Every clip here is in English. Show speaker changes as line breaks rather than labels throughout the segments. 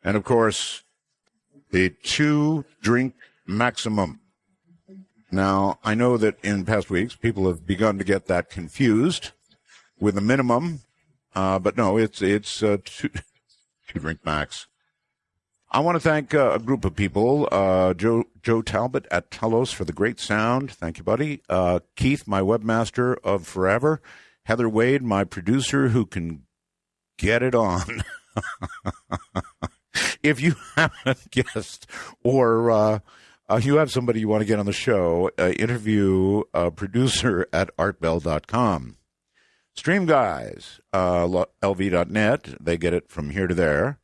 And, of course, the 2-drink maximum. Now, I know that in past weeks, people have begun to get that confused with the minimum, but no, it's 2-drink max. I want to thank a group of people, Joe Talbot at Telos for the great sound. Thank you, buddy. Keith, my webmaster of forever. Heather Wade, my producer who can get it on. If you have a guest or you have somebody you want to get on the show, interview a producer at artbell.com. Stream Guys, lv.net. They get it from here to there.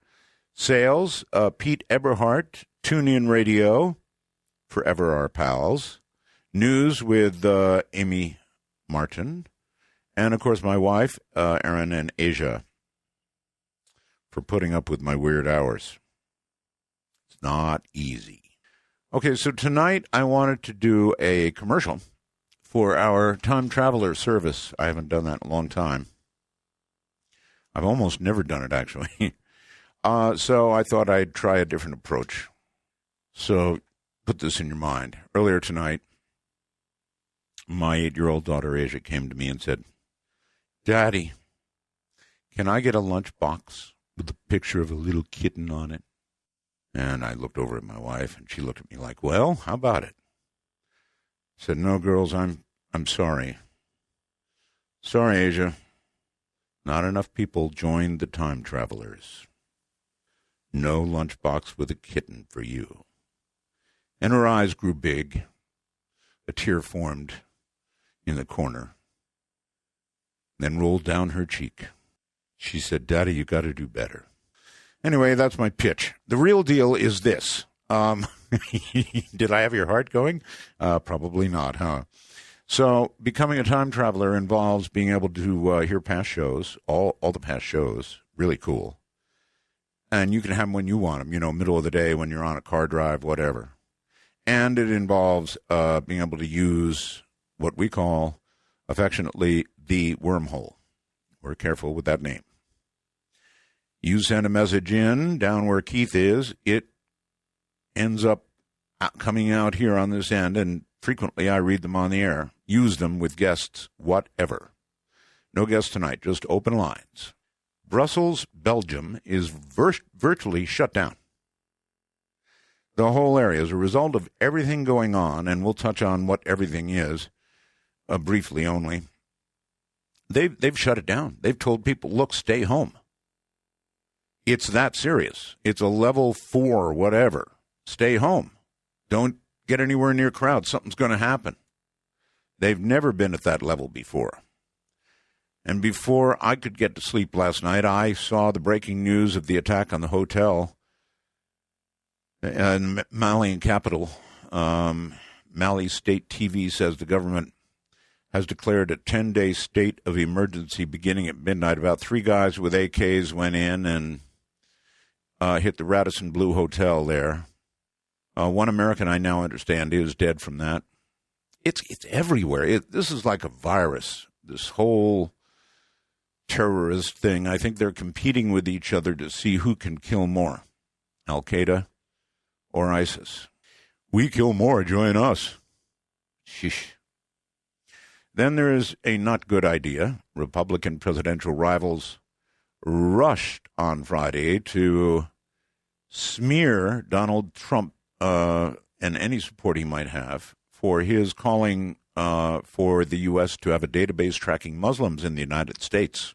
Sales, Pete Eberhardt, TuneIn Radio, Forever Our Pals. News with Amy Martin. And, of course, my wife, Erin and Asia, for putting up with my weird hours. It's not easy. Okay, so tonight I wanted to do a commercial for our time traveler service. I haven't done that in a long time. I've almost never done it, actually. So I thought I'd try a different approach. So put this in your mind. Earlier tonight, my 8-year-old daughter, Asia, came to me and said, Daddy, can I get a lunchbox with a picture of a little kitten on it? And I looked over at my wife, and she looked at me like, well, how about it? I said, no, girls, I'm sorry. Sorry, Asia. Not enough people joined the time travelers. No lunchbox with a kitten for you. And her eyes grew big. A tear formed in the corner, then rolled down her cheek. She said, Daddy, you got to do better. Anyway, that's my pitch. The real deal is this. Did I have your heart going? Probably not, huh? So becoming a time traveler involves being able to hear past shows, all the past shows, really cool. And you can have them when you want them, middle of the day when you're on a car drive, whatever. And it involves being able to use what we call, affectionately, the wormhole. We're careful with that name. You send a message in down where Keith is. It ends up coming out here on this end, and frequently I read them on the air. Use them with guests, whatever. No guests tonight, just open lines. Brussels, Belgium is virtually shut down. The whole area as a result of everything going on, and we'll touch on what everything is briefly only. They've shut it down. They've told people, look, stay home. It's that serious. It's a level 4, whatever. Stay home. Don't get anywhere near crowds. Something's going to happen. They've never been at that level before. And before I could get to sleep last night, I saw the breaking news of the attack on the hotel in Malian capital. Mali State TV says the government has declared a 10-day state of emergency beginning at midnight. About 3 guys with AKs went in and hit the Radisson Blu Hotel there. One American, I now understand, is dead from that. It's everywhere. This is like a virus, this whole terrorist thing. I think they're competing with each other to see who can kill more, Al-Qaeda or ISIS. We kill more, join us. Sheesh. Then there is a not good idea. Republican presidential rivals rushed on Friday to smear Donald Trump and any support he might have for his calling for the U.S. to have a database tracking Muslims in the United States.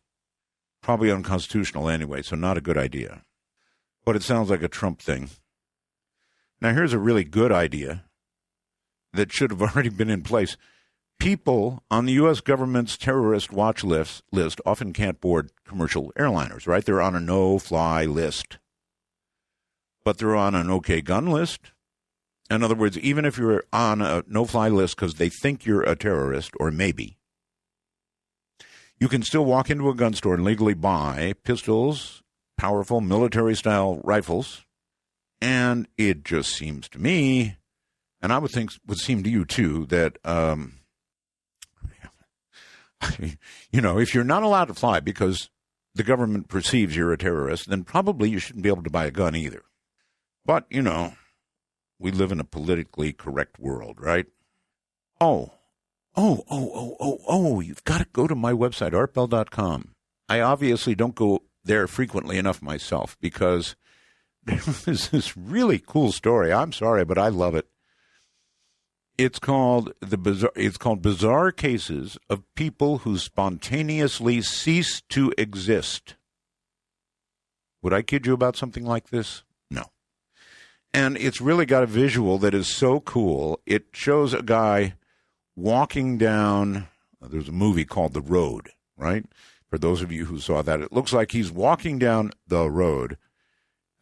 Probably unconstitutional anyway, so not a good idea. But it sounds like a Trump thing. Now, here's a really good idea that should have already been in place. People on the U.S. government's terrorist watch list often can't board commercial airliners, right? They're on a no-fly list. But they're on an OK gun list. In other words, even if you're on a no-fly list because they think you're a terrorist, or maybe, you can still walk into a gun store and legally buy pistols, powerful military-style rifles. And it just seems to me, and I would seem to you too, that, if you're not allowed to fly because the government perceives you're a terrorist, then probably you shouldn't be able to buy a gun either. But, we live in a politically correct world, right? You've got to go to my website, artbell.com. I obviously don't go there frequently enough myself because there's this really cool story. I'm sorry, but I love it. It's called Bizarre Cases of People Who Spontaneously Cease to Exist. Would I kid you about something like this? No. And it's really got a visual that is so cool. It shows a guy walking down, there's a movie called The Road, right? For those of you who saw that, it looks like he's walking down the road,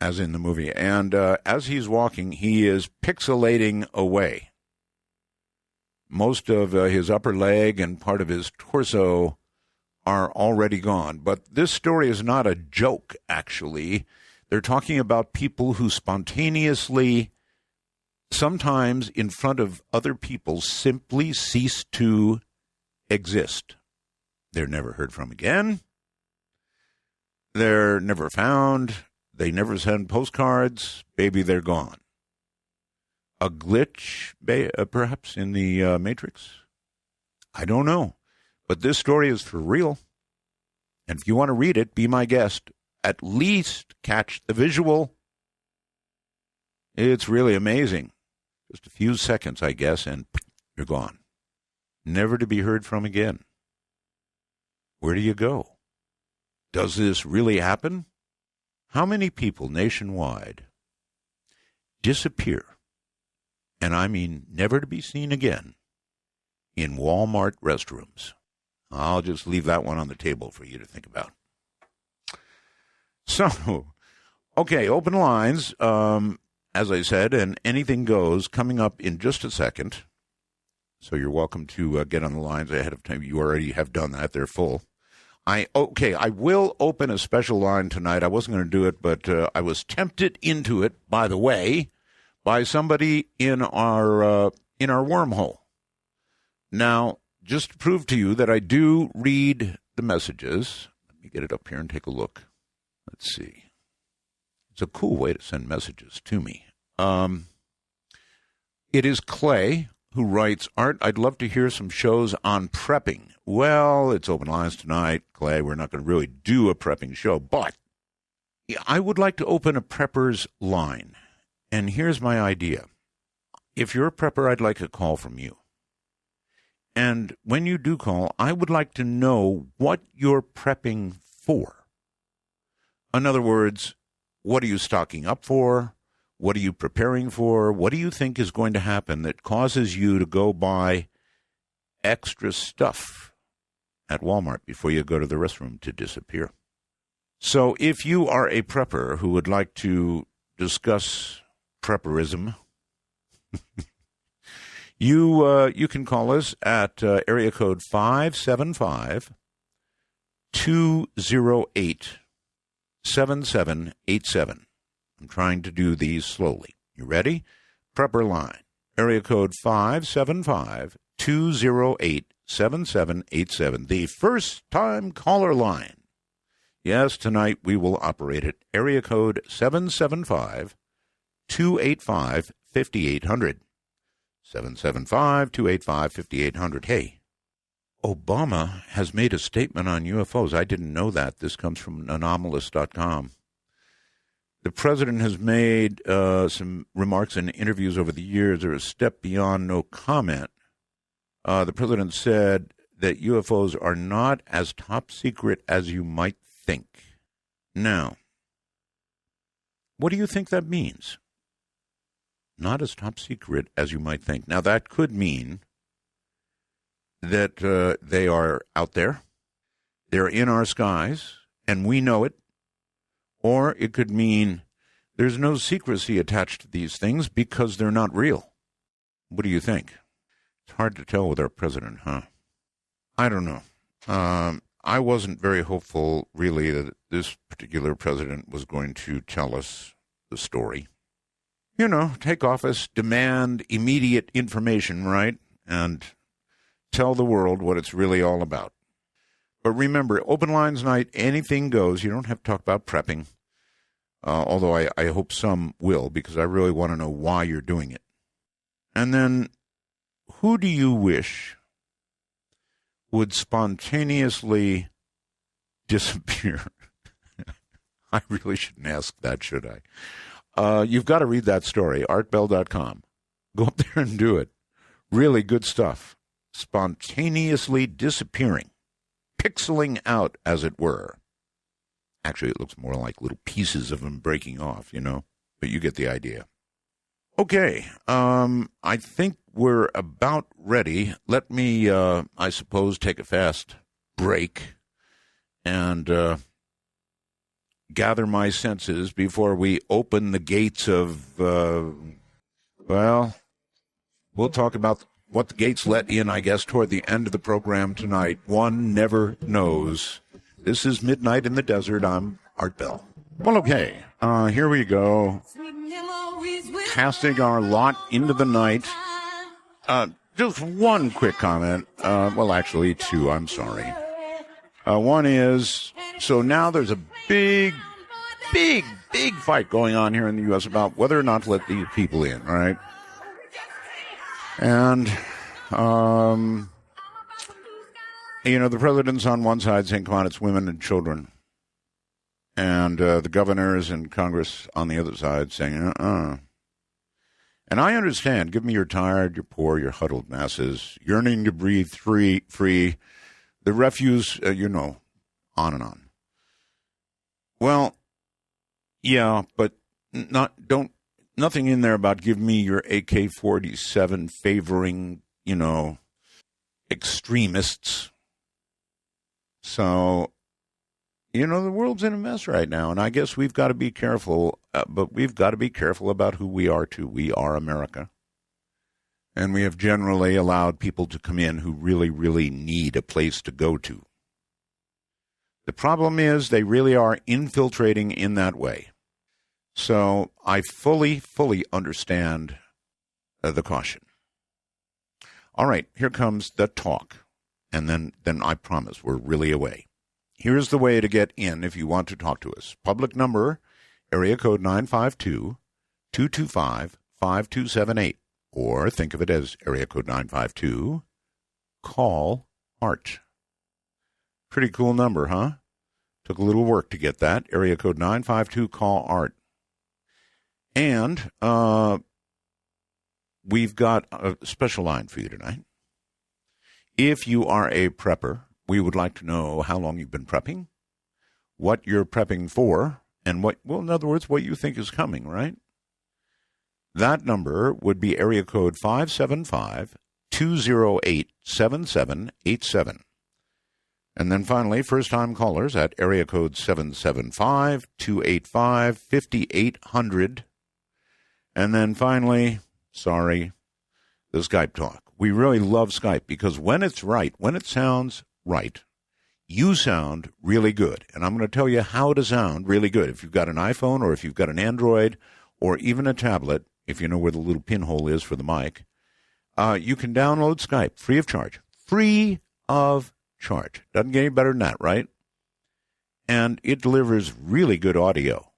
as in the movie. And as he's walking, he is pixelating away. Most of his upper leg and part of his torso are already gone. But this story is not a joke, actually. They're talking about people who spontaneously, sometimes in front of other people, simply cease to exist. They're never heard from again. They're never found. They never send postcards. Baby, they're gone. A glitch, perhaps, in the Matrix? I don't know. But this story is for real. And if you want to read it, be my guest. At least catch the visual. It's really amazing. Just a few seconds, I guess, and you're gone. Never to be heard from again. Where do you go? Does this really happen? How many people nationwide disappear, and I mean never to be seen again, in Walmart restrooms? I'll just leave that one on the table for you to think about. So, okay, open lines, as I said, and anything goes coming up in just a second. So you're welcome to get on the lines ahead of time. You already have done that. They're full. I will open a special line tonight. I wasn't going to do it, but I was tempted into it, by the way, by somebody in our wormhole. Now, just to prove to you that I do read the messages, let me get it up here and take a look. Let's see. It's a cool way to send messages to me. It is Clay who writes, Art, I'd love to hear some shows on prepping. Well, it's open lines tonight, Clay. We're not going to really do a prepping show, but I would like to open a prepper's line. And here's my idea. If you're a prepper, I'd like a call from you. And when you do call, I would like to know what you're prepping for. In other words, what are you stocking up for? What are you preparing for? What do you think is going to happen that causes you to go buy extra stuff at Walmart before you go to the restroom to disappear? So if you are a prepper who would like to discuss prepperism, you can call us at area code 575-208-7787. I'm trying to do these slowly. You ready? Prepper line. Area code 575-208-7787. The first-time caller line. Yes, tonight we will operate at area code 775-285-5800. 775-285-5800. Hey, Obama has made a statement on UFOs. I didn't know that. This comes from anomalous.com. The president has made some remarks in interviews over the years that are a step beyond no comment. The president said that UFOs are not as top secret as you might think. Now, what do you think that means? Not as top secret as you might think. Now, that could mean that they are out there, they're in our skies, and we know it. Or it could mean there's no secrecy attached to these things because they're not real. What do you think? It's hard to tell with our president, huh? I don't know. I wasn't very hopeful, really, that this particular president was going to tell us the story. You know, take office, demand immediate information, right? And tell the world what it's really all about. But remember, open lines night, anything goes. You don't have to talk about prepping, although I hope some will, because I really want to know why you're doing it. And then, who do you wish would spontaneously disappear? I really shouldn't ask that, should I? You've got to read that story, artbell.com. Go up there and do it. Really good stuff. Spontaneously disappearing. Pixeling out, as it were. Actually, it looks more like little pieces of them breaking off, but you get the idea. Okay, I think we're about ready. Let me, I suppose, take a fast break and gather my senses before we open the gates of, we'll talk about what the gates let in, I guess, toward the end of the program tonight. One never knows. This is Midnight in the Desert. I'm Art Bell. Well, okay, here we go. Casting our lot into the night. Just one quick comment. Actually, two, I'm sorry. One is, so now there's a big fight going on here in the U.S. about whether or not to let these people in, right? And, the president's on one side saying, come on, it's women and children. And the governors and Congress on the other side saying, And I understand, give me your tired, your poor, your huddled masses, yearning to breathe free, the refuse, on and on. Well, yeah, but nothing in there about give me your AK-47 favoring, extremists. So, the world's in a mess right now, and I guess we've got to be careful, but we've got to be careful about who we are, too. We are America. And we have generally allowed people to come in who really, really need a place to go to. The problem is they really are infiltrating in that way. So I fully understand the caution. All right, here comes the talk. And then I promise we're really away. Here's the way to get in if you want to talk to us. Public number, area code 952-225-5278. Or think of it as area code 952, call Art. Pretty cool number, huh? Took a little work to get that. Area code 952, call Art. And we've got a special line for you tonight. If you are a prepper, we would like to know how long you've been prepping, what you're prepping for, and in other words, what you think is coming, right? That number would be area code 575-208-7787. And then finally, first-time callers at area code 775-285-5800. And then finally, the Skype talk. We really love Skype because when it's right, when it sounds right, you sound really good. And I'm going to tell you how to sound really good. If you've got an iPhone or if you've got an Android or even a tablet, if you know where the little pinhole is for the mic, you can download Skype free of charge. Free of charge. Doesn't get any better than that, right? And it delivers really good audio.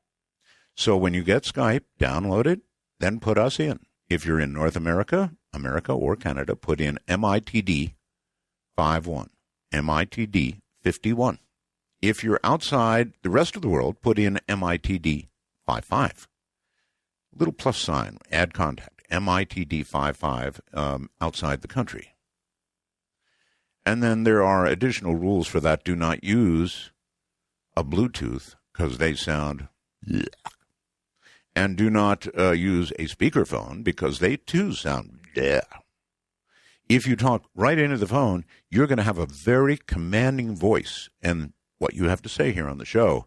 So when you get Skype, download it, then put us in. If you're in North America, or Canada, put in MITD 51. MITD 51. If you're outside the rest of the world, put in MITD 55. Little plus sign, add contact, MITD 55 outside the country. And then there are additional rules for that. Do not use a Bluetooth because they sound bleh. And do not use a speakerphone because they too sound bleh. If you talk right into the phone, you're going to have a very commanding voice. And what you have to say here on the show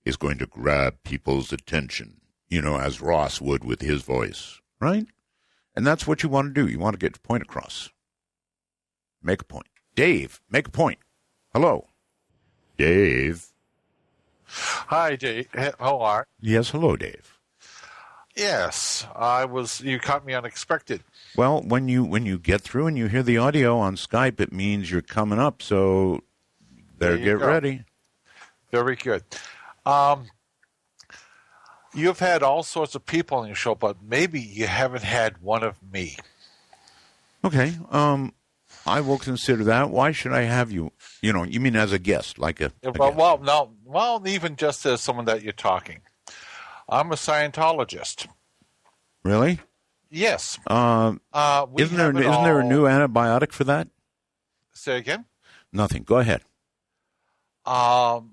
is going to grab people's attention, as Ross would with his voice, right? And that's what you want to do. You want to get your point across. Make a point. Dave, make a point. Hello. Dave.
Hi, Dave. How are you?
Yes, hello, Dave.
Yes, you caught me unexpected.
Well, when you get through and you hear the audio on Skype, it means you're coming up, so Better get ready.
Very good. You've had all sorts of people on your show, but maybe you haven't had one of me.
Okay. I will consider that. Why should I have you? You mean as a guest, like a guest?
Well, even just as someone that you're talking. I'm a Scientologist.
Really?
Yes.
Isn't there a new antibiotic for that?
Say again?
Nothing. Go ahead.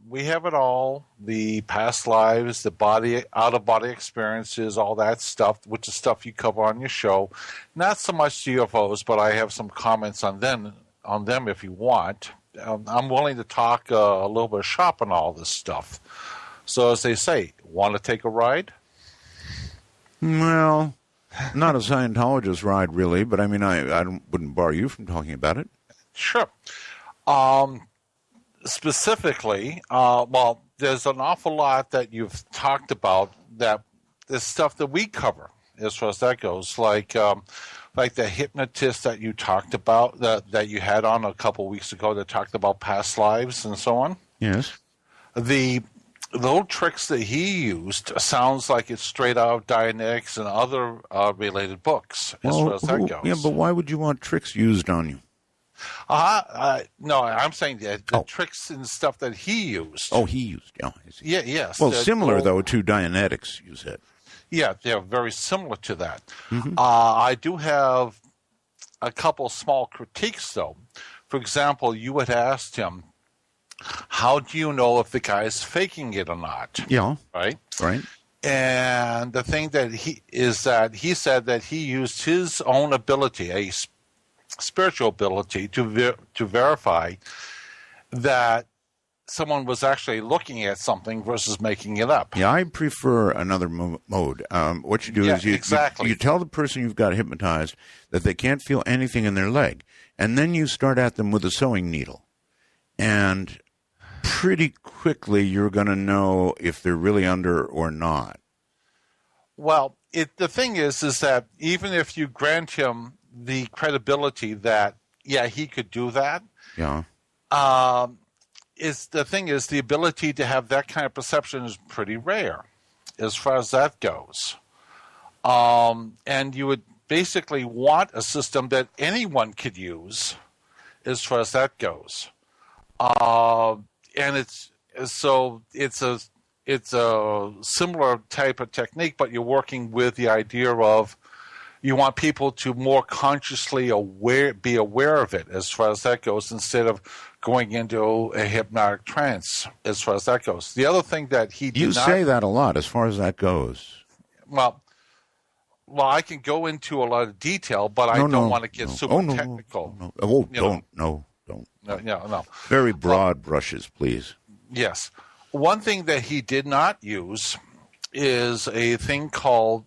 We have it all, the past lives, the out-of-body experiences, all that stuff, which is stuff you cover on your show. Not so much UFOs, but I have some comments on them if you want. I'm willing to talk a little bit of shop on all this stuff. So as they say, want to take a ride?
Well, not a Scientologist ride, really, but I mean, I wouldn't bar you from talking about it.
Sure. Specifically, there's an awful lot that you've talked about that is stuff that we cover as far as that goes, like the hypnotist that you talked about, that you had on a couple weeks ago that talked about past lives and so on.
Yes.
The little tricks that he used sounds like it's straight out of Dianetics and other related books as far as that goes.
Yeah, but why would you want tricks used on you?
No, I'm saying that the tricks and stuff that he used.
Oh, he used. Yeah.
Yes.
Well, similar, though, to Dianetics, you said.
Yeah, they're very similar to that.
Mm-hmm.
I do have a couple small critiques, though. For example, you had asked him, how do you know if the guy's faking it or not?
Yeah.
Right?
Right.
And the thing that he said that he used his own ability, a spiritual ability, to verify that someone was actually looking at something versus making it up.
Yeah, I prefer another mode. What you do is you tell the person you've got hypnotized that they can't feel anything in their leg, and then you start at them with a sewing needle. And pretty quickly you're going to know if they're really under or not.
Well, the thing is that even if you grant him the credibility that, he could do that.
Yeah.
The ability to have that kind of perception is pretty rare as far as that goes. And you would basically want a system that anyone could use as far as that goes. And it's a similar type of technique, but you're working with the idea of you want people to more consciously be aware of it as far as that goes, instead of going into a hypnotic trance as far as that goes. The other thing that he did
You say that a lot as far as that goes.
Well, I can go into a lot of detail, but I don't want to get super technical.
No.
No.
Very broad brushes, please.
Yes. One thing that he did not use is a thing called,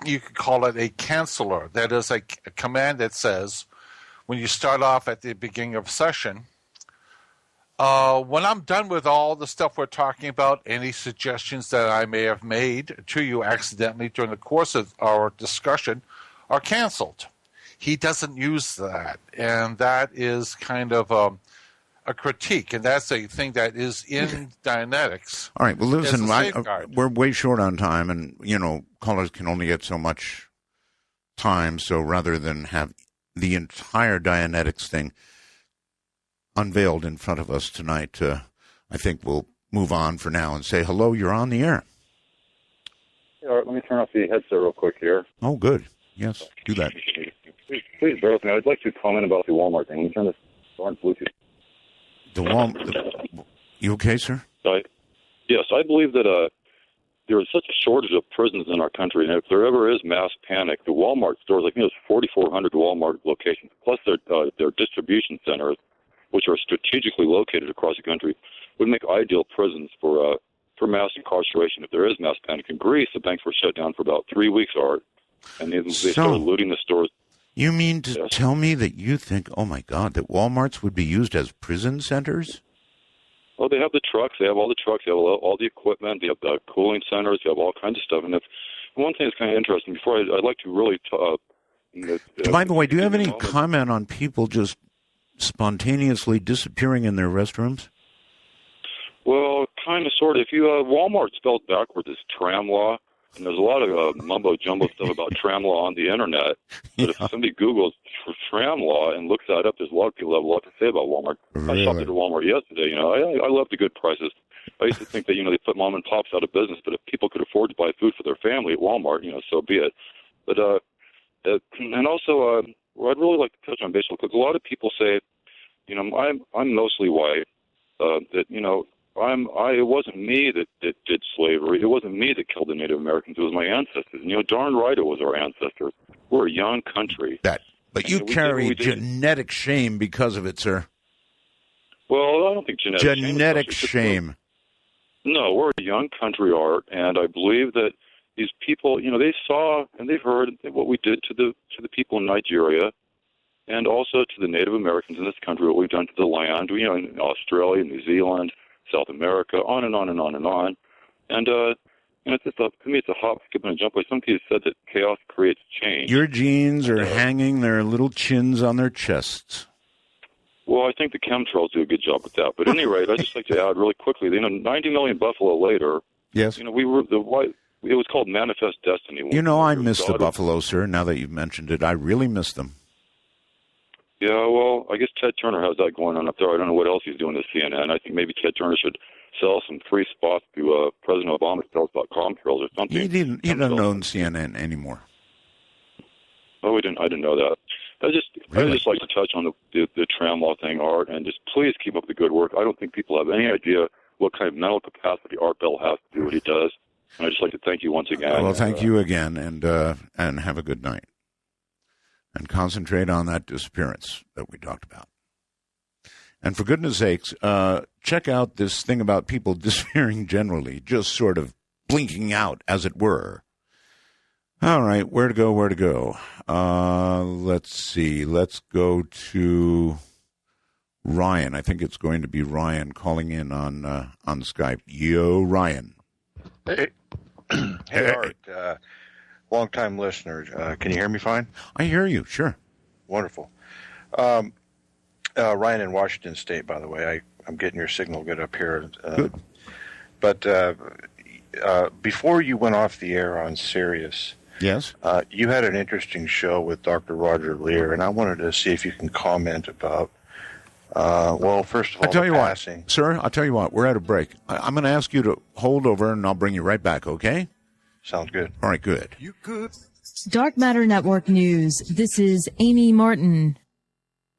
you could call it a canceller. That is a command that says, when you start off at the beginning of a session, when I'm done with all the stuff we're talking about, any suggestions that I may have made to you accidentally during the course of our discussion are canceled. He doesn't use that, and that is kind of a critique, and that's a thing that is in Dianetics.
All right, well, listen, we're way short on time, and, callers can only get so much time, so rather than have the entire Dianetics thing unveiled in front of us tonight, I think we'll move on for now and say, hello, you're on the air.
All right, let me turn off the headset real quick here.
Oh, good. Yes, do that.
Please bear with me. I'd like to comment about the Walmart thing. Let me turn this on Bluetooth.
You okay, sir?
Yes, I believe that there is such a shortage of prisons in our country, and if there ever is mass panic, the Walmart stores, I think there's 4,400 Walmart locations, plus their distribution centers, which are strategically located across the country, would make ideal prisons for mass incarceration if there is mass panic. In Greece, the banks were shut down for about 3 weeks, Art, and they started looting the stores.
You mean to tell me that you think, oh, my God, that Walmarts would be used as prison centers?
Oh, they have the trucks. They have all the trucks. They have all the equipment. They have the cooling centers. They have all kinds of stuff. And one thing that's kind of interesting, before I'd like to really
by the way, do you have any comment on people just spontaneously disappearing in their restrooms?
Well, kind of, sort of. If you Walmart spelled backwards is tram law, and there's a lot of mumbo jumbo stuff about tram law on the internet. But if somebody Googles tram law and looks that up, there's a lot of people that have a lot to say about Walmart.
Really?
I shopped at Walmart yesterday. You know, I love the good prices. I used to think that, you know, they put mom and pops out of business, but if people could afford to buy food for their family at Walmart, you know, so be it. But and also, I'd really like to touch on baseball because a lot of people say, you know, I'm mostly white. That, you know, it wasn't me that did slavery. It wasn't me that killed the Native Americans. It was my ancestors. And, you know, darn right it was our ancestors. We're a young country.
But you carry genetic shame because of it, sir.
Well, I don't think
genetic shame.
No, we're a young country, Art, and I believe that these people, you know, they saw and they've heard what we did to the people in Nigeria, and also to the Native Americans in this country, what we've done to the land, you know, in Australia, New Zealand, South America, on and on and on and on. And you know, it's just to me, it's a hop, skip, and a jump. Like some people said that chaos creates change.
Your genes are hanging their little chins on their chests.
Well, I think the chemtrails do a good job with that. But at any rate, I'd just like to add really quickly, you know, 90 million buffalo later,
yes,
you know, it was called Manifest Destiny.
You know, I miss the buffalo, sir, now that you've mentioned it. I really miss them.
Yeah, well, I guess Ted Turner has that going on up there. I don't know what else he's doing to CNN. I think maybe Ted Turner should sell some free spots to President Obama's Tells.com girls or something.
He doesn't own CNN anymore.
Oh, I didn't know that. I'd just like to touch on the tram law thing, Art, and just please keep up the good work. I don't think people have any idea what kind of mental capacity Art Bell has to do what he does. And I'd just like to thank you once again.
Well, thank you again, and have a good night. And concentrate on that disappearance that we talked about. And for goodness sakes, check out this thing about people disappearing generally, just sort of blinking out, as it were. All right, where to go? Let's see. Let's go to Ryan. I think it's going to be Ryan calling in on Skype. Yo, Ryan.
Hey, Art. Long-time listener. Can you hear me fine?
I hear you, sure.
Wonderful. Ryan in Washington State, by the way. I'm getting your signal good up here.
Good.
But before you went off the air on Sirius,
yes,
you had an interesting show with Dr. Roger Lear, and I wanted to see if you can comment about, well, first of all, passing.
Sir, I'll tell you what, we're at a break. I'm going to ask you to hold over, and I'll bring you right back, okay?
Sounds good.
All right, good.
You could.
Dark Matter Network News. This is Amy Martin.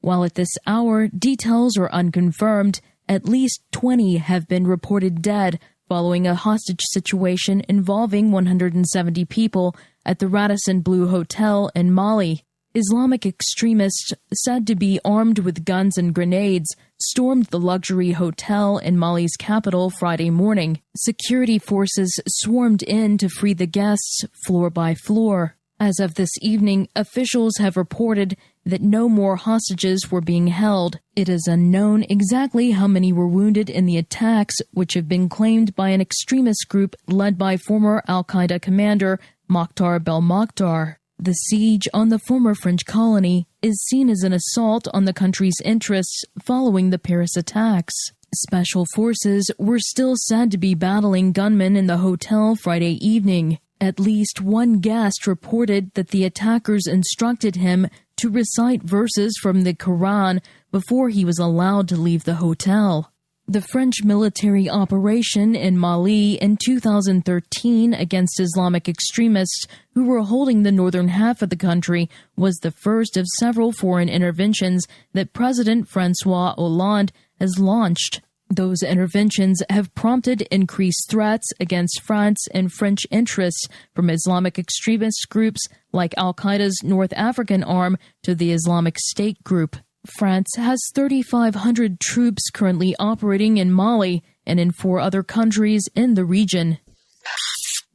While at this hour, details are unconfirmed, at least 20 have been reported dead following a hostage situation involving 170 people at the Radisson Blu Hotel in Mali. Islamic extremists said to be armed with guns and grenades stormed the luxury hotel in Mali's capital Friday morning. Security forces swarmed in to free the guests floor by floor. As of this evening, officials have reported that no more hostages were being held. It is unknown exactly how many were wounded in the attacks, which have been claimed by an extremist group led by former al-Qaeda commander Mokhtar Belmokhtar. The siege on the former French colony is seen as an assault on the country's interests following the Paris attacks. Special forces were still said to be battling gunmen in the hotel Friday evening. At least one guest reported that the attackers instructed him to recite verses from the Quran before he was allowed to leave the hotel. The French military operation in Mali in 2013 against Islamic extremists who were holding the northern half of the country was the first of several foreign interventions that President François Hollande has launched. Those interventions have prompted increased threats against France and French interests from Islamic extremist groups like al-Qaeda's North African arm to the Islamic State group. France has 3,500 troops currently operating in Mali and in 4 other countries in the region.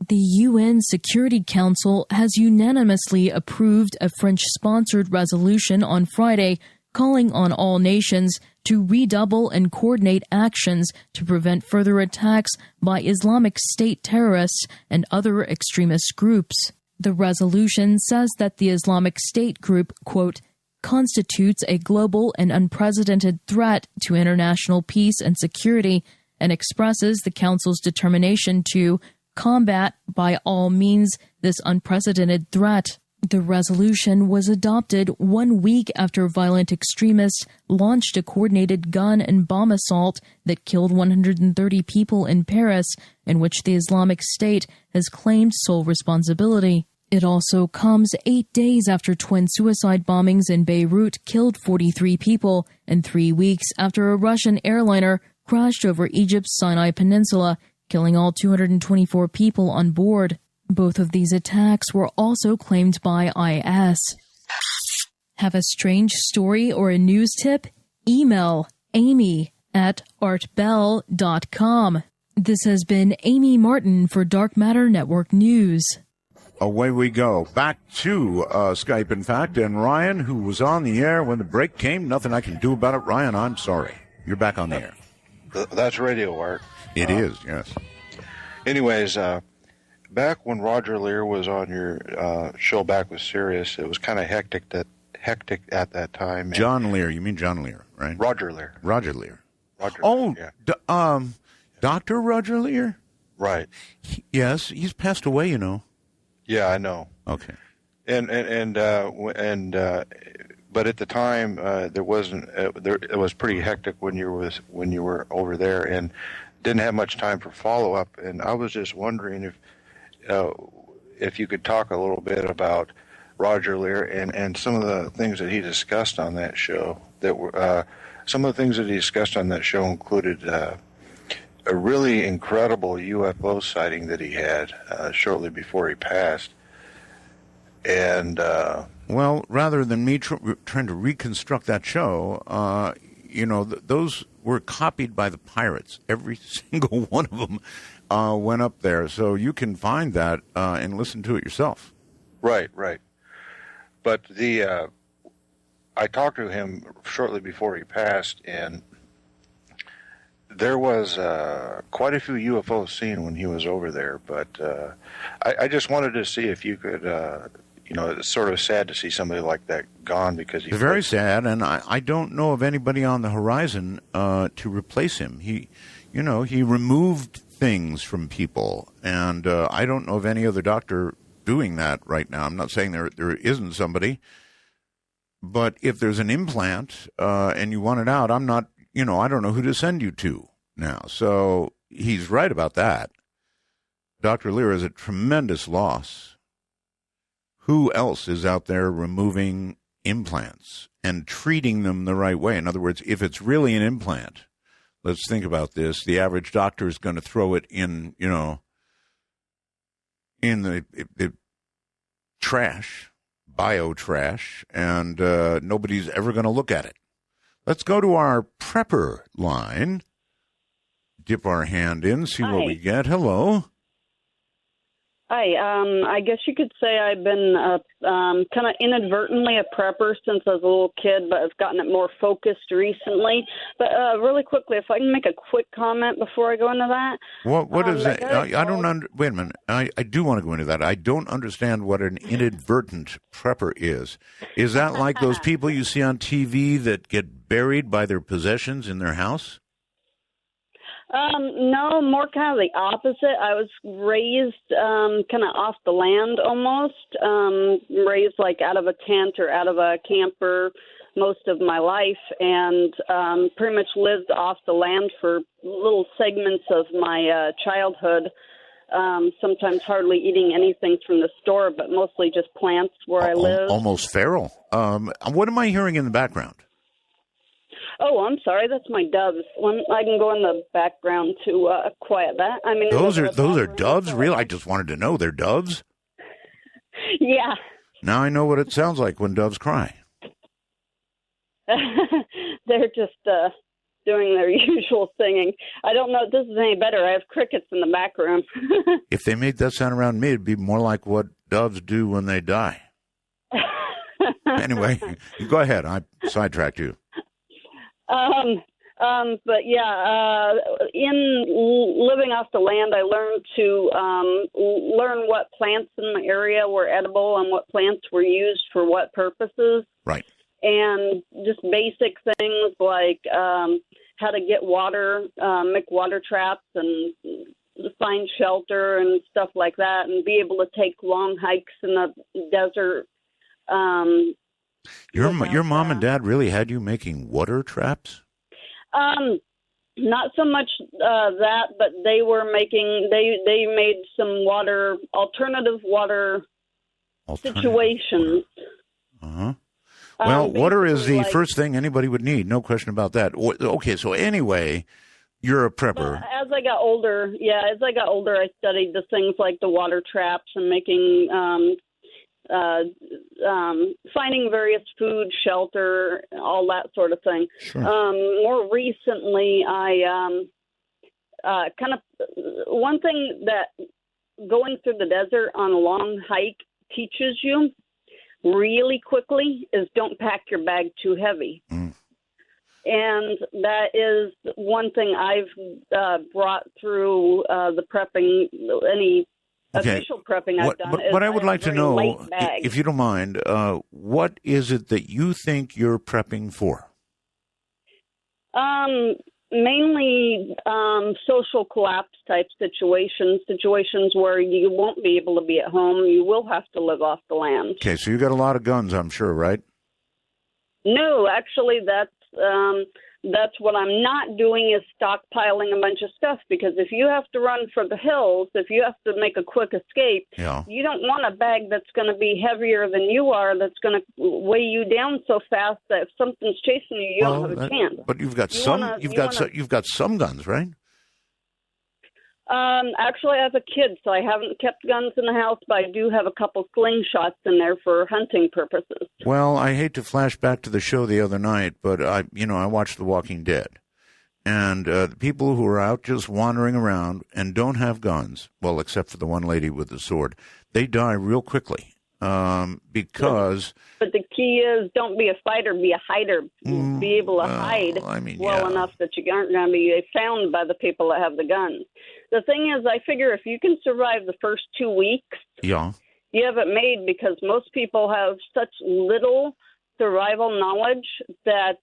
The UN Security Council has unanimously approved a French-sponsored resolution on Friday calling on all nations to redouble and coordinate actions to prevent further attacks by Islamic State terrorists and other extremist groups. The resolution says that the Islamic State group, quote, constitutes a global and unprecedented threat to international peace and security, and expresses the Council's determination to combat by all means this unprecedented threat. The resolution was adopted 1 week after violent extremists launched a coordinated gun and bomb assault that killed 130 people in Paris, in which the Islamic State has claimed sole responsibility. It also comes 8 days after twin suicide bombings in Beirut killed 43 people, and 3 weeks after a Russian airliner crashed over Egypt's Sinai Peninsula, killing all 224 people on board. Both of these attacks were also claimed by IS. Have a strange story or a news tip? Email amy@artbell.com. This has been Amy Martin for Dark Matter Network News.
Away we go. Back to Skype, in fact, and Ryan, who was on the air when the break came. Nothing I can do about it. Ryan, I'm sorry. You're back on the air.
That's radio art.
It is, yes.
Anyways, back when Roger Lear was on your show back with Sirius, it was kind of hectic at that time.
John Lear. You mean John Lear, right?
Roger Lear.
Roger Lear.
Roger
Oh,
Lear, yeah.
Dr. Roger Lear?
Right.
Yes, he's passed away, you know.
Yeah, I know.
Okay.
But at the time, there wasn't. It was pretty hectic when you were over there, and didn't have much time for follow up. And I was just wondering if you could talk a little bit about Roger Lear and some of the things that he discussed on that show. Some of the things that he discussed on that show included a really incredible UFO sighting that he had shortly before he passed. And
well, rather than me trying to reconstruct that show, those were copied by the pirates. Every single one of them went up there. So you can find that and listen to it yourself.
Right. But I talked to him shortly before he passed, and there was quite a few UFOs seen when he was over there. But I just wanted to see if you could, it's sort of sad to see somebody like that gone because
it's very sad, and I don't know of anybody on the horizon to replace him. He removed things from people, and I don't know of any other doctor doing that right now. I'm not saying there isn't somebody, but if there's an implant and you want it out, I don't know who to send you to now. So he's right about that. Dr. Lear is a tremendous loss. Who else is out there removing implants and treating them the right way? In other words, if it's really an implant, let's think about this. The average doctor is going to throw it in the trash, bio-trash, and nobody's ever going to look at it. Let's go to our prepper line, dip our hand in, see what we get. Hello.
Hi. I guess you could say I've been kind of inadvertently a prepper since I was a little kid, but I've gotten it more focused recently. But really quickly, if I can make a quick comment before I go into that.
What is that? I don't wait a minute. I do want to go into that. I don't understand what an inadvertent prepper is. Is that like those people you see on TV that get buried by their possessions in their house?
No, more kind of the opposite. I was raised kind of off the land almost, raised like out of a tent or out of a camper most of my life, and pretty much lived off the land for little segments of my childhood, sometimes hardly eating anything from the store, but mostly just plants where I live.
Almost feral. What am I hearing in the background?
Oh, I'm sorry. That's my doves. I can go in the background to quiet that. I mean,
those are doves. Really, I just wanted to know they're doves.
Yeah.
Now I know what it sounds like when doves cry.
They're just doing their usual singing. I don't know if this is any better. I have crickets in the back room.
If they made that sound around me, it'd be more like what doves do when they die. Anyway, go ahead. I sidetracked you.
But yeah, in living off the land, I learned to learn what plants in the area were edible and what plants were used for what purposes.
Right.
And just basic things like how to get water, make water traps and find shelter and stuff like that, and be able to take long hikes in the desert.
Your mom and dad really had you making water traps?
Not so much that, but they were making, they made some alternative water situations.
Uh-huh. Well, water is the
like,
first thing anybody would need, no question about that. Okay, so anyway, you're a prepper.
As I got older, I studied the things like the water traps and making, finding various food, shelter, all that sort of thing.
Sure.
More recently, I one thing that going through the desert on a long hike teaches you really quickly is don't pack your bag too heavy. Mm. And that is one thing I've brought through the prepping, any official prepping I've done.
But I would like to know, if you don't mind, what is it that you think you're prepping for?
Mainly social collapse type situations where you won't be able to be at home. You will have to live off the land.
Okay, so you got a lot of guns, I'm sure, right?
No, actually, that's what I'm not doing is stockpiling a bunch of stuff, because if you have to run for the hills, if you have to make a quick escape, you don't want a bag that's going to be heavier than you are, that's going to weigh you down so fast that if something's chasing you, you don't have a chance.
But you've got you've got some guns, right?
Actually, I have a kid, so I haven't kept guns in the house, but I do have a couple slingshots in there for hunting purposes.
Well, I hate to flash back to the show the other night, but I watched The Walking Dead, and the people who are out just wandering around and don't have guns, well, except for the one lady with the sword, they die real quickly. Because...
But the key is don't be a fighter, be a hider. Be able to hide enough that you aren't going to be found by the people that have the guns. The thing is, I figure if you can survive the first 2 weeks, you have it made, because most people have such little survival knowledge that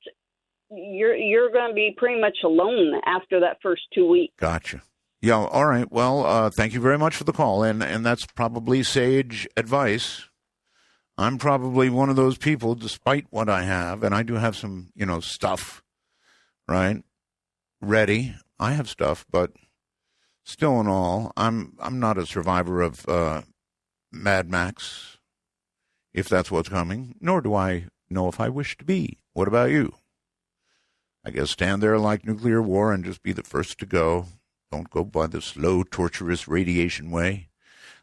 you're going to be pretty much alone after that first 2 weeks.
Gotcha. Yeah, all right. Well, thank you very much for the call, and that's probably sage advice. I'm probably one of those people, despite what I have, and I do have some, stuff, right, ready. I have stuff, but still in all, I'm not a survivor of Mad Max, if that's what's coming, nor do I know if I wish to be. What about you? I guess stand there like nuclear war and just be the first to go. Don't go by the slow, torturous radiation way.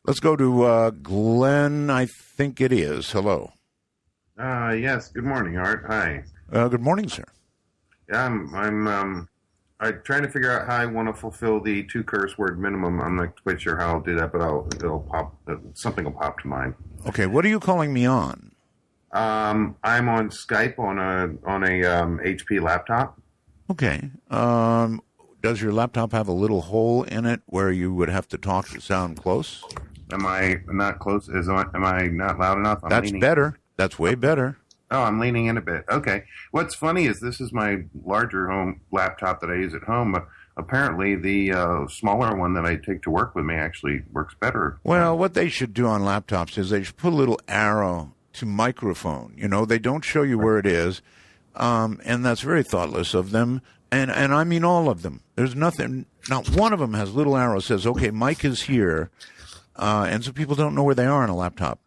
Let's go to Glenn, I think it is. Hello.
Yes. Good morning, Art. Hi.
Good morning, sir.
Yeah, I'm trying to figure out how I want to fulfill the 2 curse word minimum. I'm not quite sure how I'll do that, but it'll pop. Something will pop to mind.
Okay. What are you calling me on?
I'm on Skype on a HP laptop.
Okay. Does your laptop have a little hole in it where you would have to talk to sound close?
Am I not close? Am I not loud enough?
That's better. That's way better.
Oh, I'm leaning in a bit. Okay. What's funny is this is my larger home laptop that I use at home, but apparently the smaller one that I take to work with me actually works better.
Well, what they should do on laptops is they should put a little arrow to microphone. They don't show you where it is, and that's very thoughtless of them. And I mean all of them. There's not one of them has little arrow says, okay, Mike is here. And so people don't know where they are on a laptop.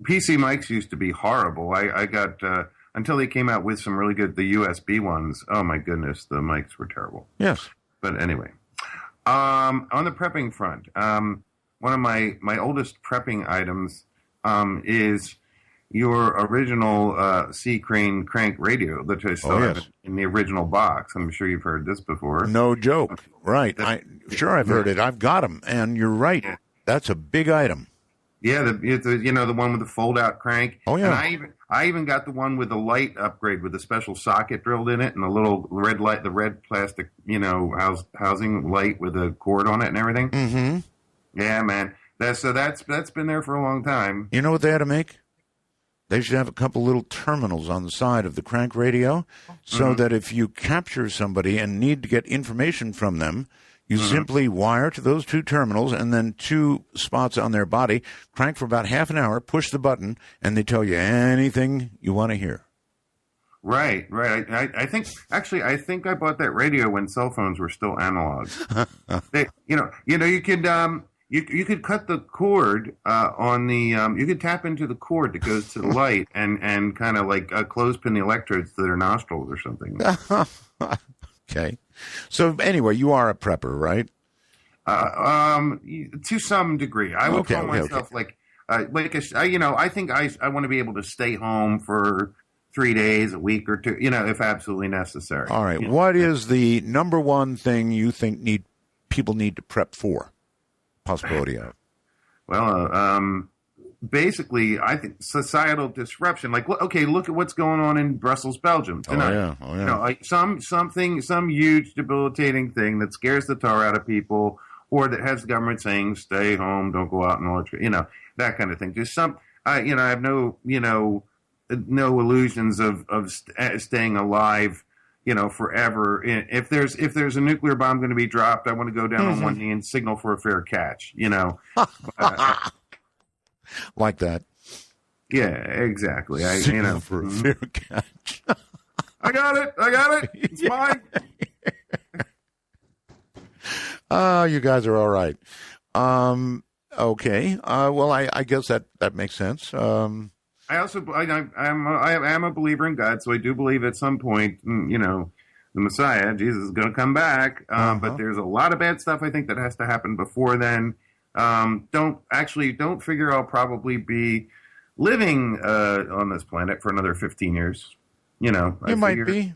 PC mics used to be horrible. I got, until they came out with some really good, the USB ones. Oh my goodness, the mics were terrible.
Yes.
But anyway, on the prepping front, one of my oldest prepping items, is your original C. Crane crank radio that I still have in the original box. I'm sure you've heard this before.
No joke. Right. I've heard it. I've got them. And you're right. That's a big item.
Yeah, the one with the fold-out crank.
Oh, yeah.
And I even got the one with the light upgrade with the special socket drilled in it and the little red light, the red plastic, housing light with a cord on it and everything.
Mm-hmm.
Yeah, man. That's been there for a long time.
You know what they had to make? They should have a couple little terminals on the side of the crank radio so that if you capture somebody and need to get information from them, you simply wire to those two terminals and then two spots on their body, crank for about half an hour, push the button, and they tell you anything you want to hear.
Right. I think I bought that radio when cell phones were still analog. You could cut the cord on the you could tap into the cord that goes to the light and kind of like clothespin the electrodes to their nostrils or something.
Okay. So anyway, you are a prepper, right?
To some degree, I would call myself I think I want to be able to stay home for 3 days, a week or two, if absolutely necessary.
All right. What is the number one thing you think people need to prep for? Possibility of?
Well, basically, I think societal disruption. Like, look at what's going on in Brussels, Belgium tonight.
Oh yeah.
Like some huge debilitating thing that scares the tar out of people, or that has the government saying, "Stay home, don't go out and all that kind of thing." Just some, I have no illusions of staying alive, forever. If there's a nuclear bomb going to be dropped, I want to go down on one knee and signal for a fair catch.
Like that.
Yeah, exactly.
Signal for a fair catch.
I got it. It's mine.
You guys are all right. Okay. Well, I guess that makes sense.
I am a believer in God, so I do believe at some point, the Messiah, Jesus, is going to come back. But there's a lot of bad stuff I think that has to happen before then. Don't figure I'll probably be living on this planet for another 15 years. You
might be.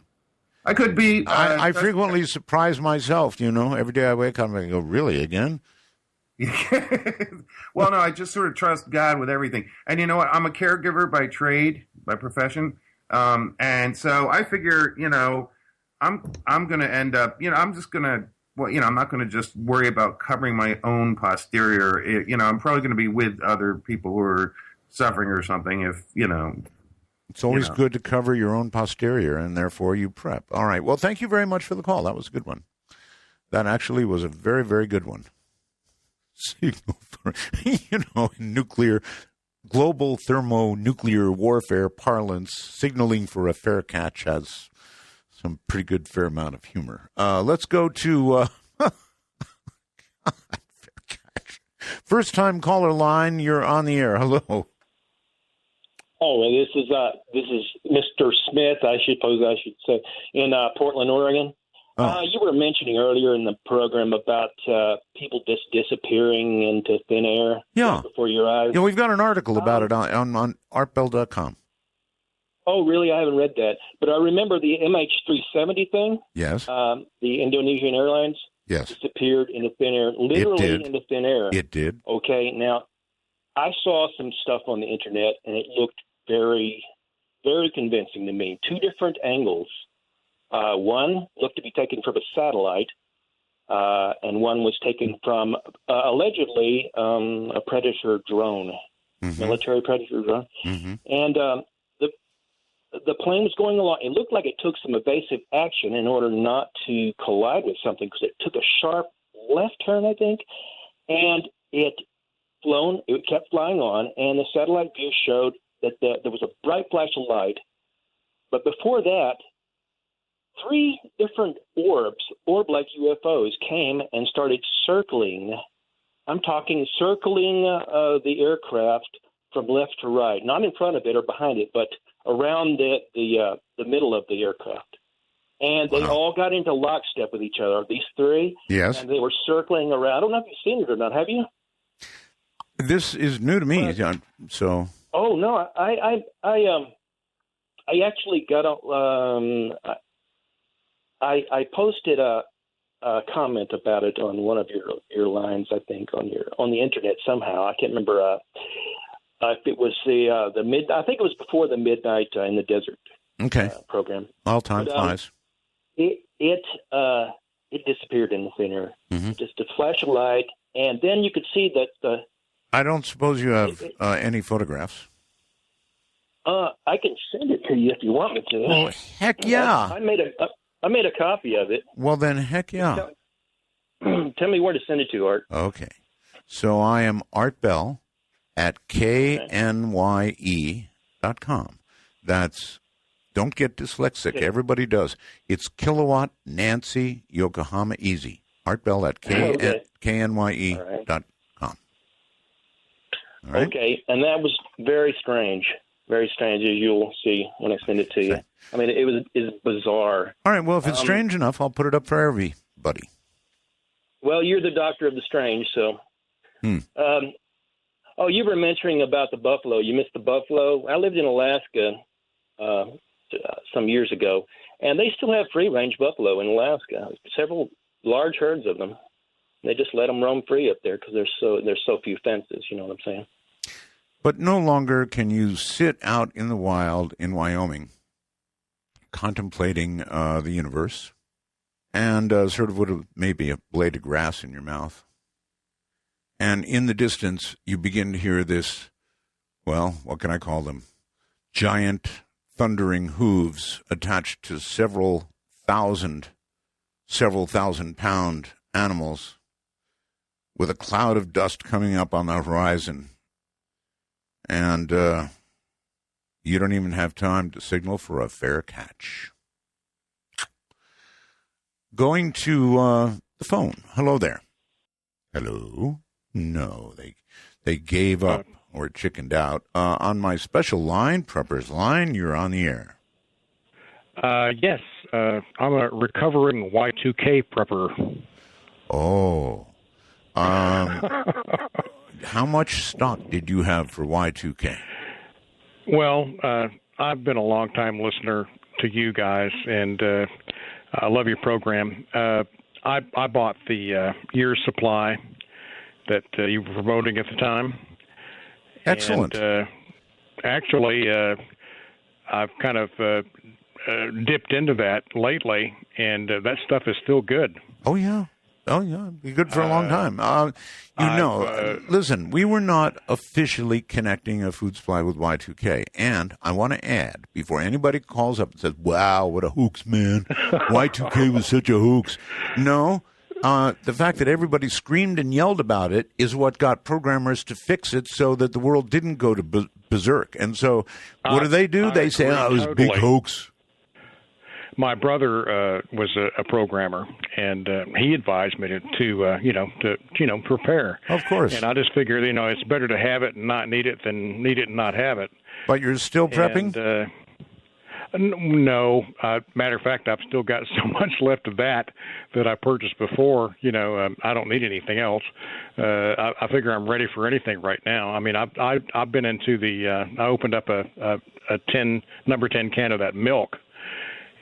I could be.
I frequently surprise myself. Every day I wake up and I go, "Really again?"
Well, no, I just sort of trust God with everything. And you know what? I'm a caregiver by trade, by profession. And so I figure, I'm going to end up, I'm just going to, I'm not going to just worry about covering my own posterior. I'm probably going to be with other people who are suffering or something if.
It's always good to cover your own posterior, and therefore you prep. All right. Well, thank you very much for the call. That was a good one. That actually was a very, very good one. Signal for, in global thermonuclear warfare parlance, signaling for a fair catch has some pretty good fair amount of humor. Let's go to fair catch. First time caller line. You're on the air. Hello.
Oh, well, this is Mr. Smith, I suppose I should say, in Portland, Oregon. You were mentioning earlier in the program about people just disappearing into thin air before your eyes.
Yeah, we've got an article about it on artbell.com.
Oh, really? I haven't read that. But I remember the MH370 thing.
Yes.
The Indonesian Airlines.
Yes.
Disappeared into thin air, literally into thin air.
It did.
Okay, now, I saw some stuff on the internet, and it looked very, very convincing to me. Two different angles. One looked to be taken from a satellite, and one was taken from allegedly a Predator drone, military Predator drone. And the plane was going along. It looked like it took some evasive action in order not to collide with something because it took a sharp left turn, I think, and it kept flying on, and the satellite view showed that there was a bright flash of light. But before that, 3 different orb-like UFOs came and started circling. I'm talking circling the aircraft from left to right, not in front of it or behind it, but around the middle of the aircraft. And they all got into lockstep with each other, these 3.
Yes.
And they were circling around. I don't know if you've seen it or not. Have you?
This is new to me, John. So.
Oh no, I actually got I posted a comment about it on one of your lines, I think, on the internet somehow. I can't remember if it was the mid. I think it was before the Midnight in the Desert program.
All time flies.
It disappeared in the thin air. Just a flash of light, and then you could see that
I don't suppose you have any photographs.
I can send it to you if you want me to.
Well, heck yeah.
I made a copy of it.
Well, then, heck yeah.
Tell me where to send it to, Art.
Okay. So I am Art Bell at knye.com. That's, don't get dyslexic. Everybody does. It's Kilowatt Nancy Yokohama Easy. Art Bell at knye.com. All right?
Okay, and that was very strange. Very strange, as you'll see when I send it to you. I mean, it's bizarre.
All right, well, if it's strange enough, I'll put it up for everybody.
Well, you're the doctor of the strange, so. Oh, you were mentioning about the buffalo. You missed the buffalo. I lived in Alaska some years ago, and they still have free-range buffalo in Alaska. Several large herds of them. They just let them roam free up there because there's so few fences. You know what I'm saying?
But no longer can you sit out in the wild in Wyoming contemplating the universe and sort of with maybe a blade of grass in your mouth. And in the distance, you begin to hear this, well, what can I call them? Giant thundering hooves attached to several thousand pound animals with a cloud of dust coming up on the horizon. And you don't even have time to signal for a fair catch. Going to the phone. Hello there. Hello? No, they gave up or chickened out. On my special line, Prepper's Line, you're on the air.
Yes. I'm a recovering Y2K prepper.
Oh. How much stock did you have for Y2K?
Well, I've been a long-time listener to you guys, and I love your program. I bought the year's supply that you were promoting at the time.
Excellent.
And, actually, I've kind of dipped into that lately, and that stuff is still good.
Oh, yeah. Be good for a long time. Listen, we were not officially connecting a food supply with Y2K. And I want to add, before anybody calls up and says, wow, what a hoax, man. Y2K was such a hoax. No, the fact that everybody screamed and yelled about it is what got programmers to fix it so that the world didn't go to berserk. And so what do? They say, oh, it was a big hoax.
My brother was a programmer, and he advised me to prepare.
Of course.
And I just figured, it's better to have it and not need it than need it and not have it.
But you're still prepping?
No. Matter of fact, I've still got so much left of that I purchased before. I don't need anything else. I figure I'm ready for anything right now. I mean, I've been into I opened up a number 10 can of that milk.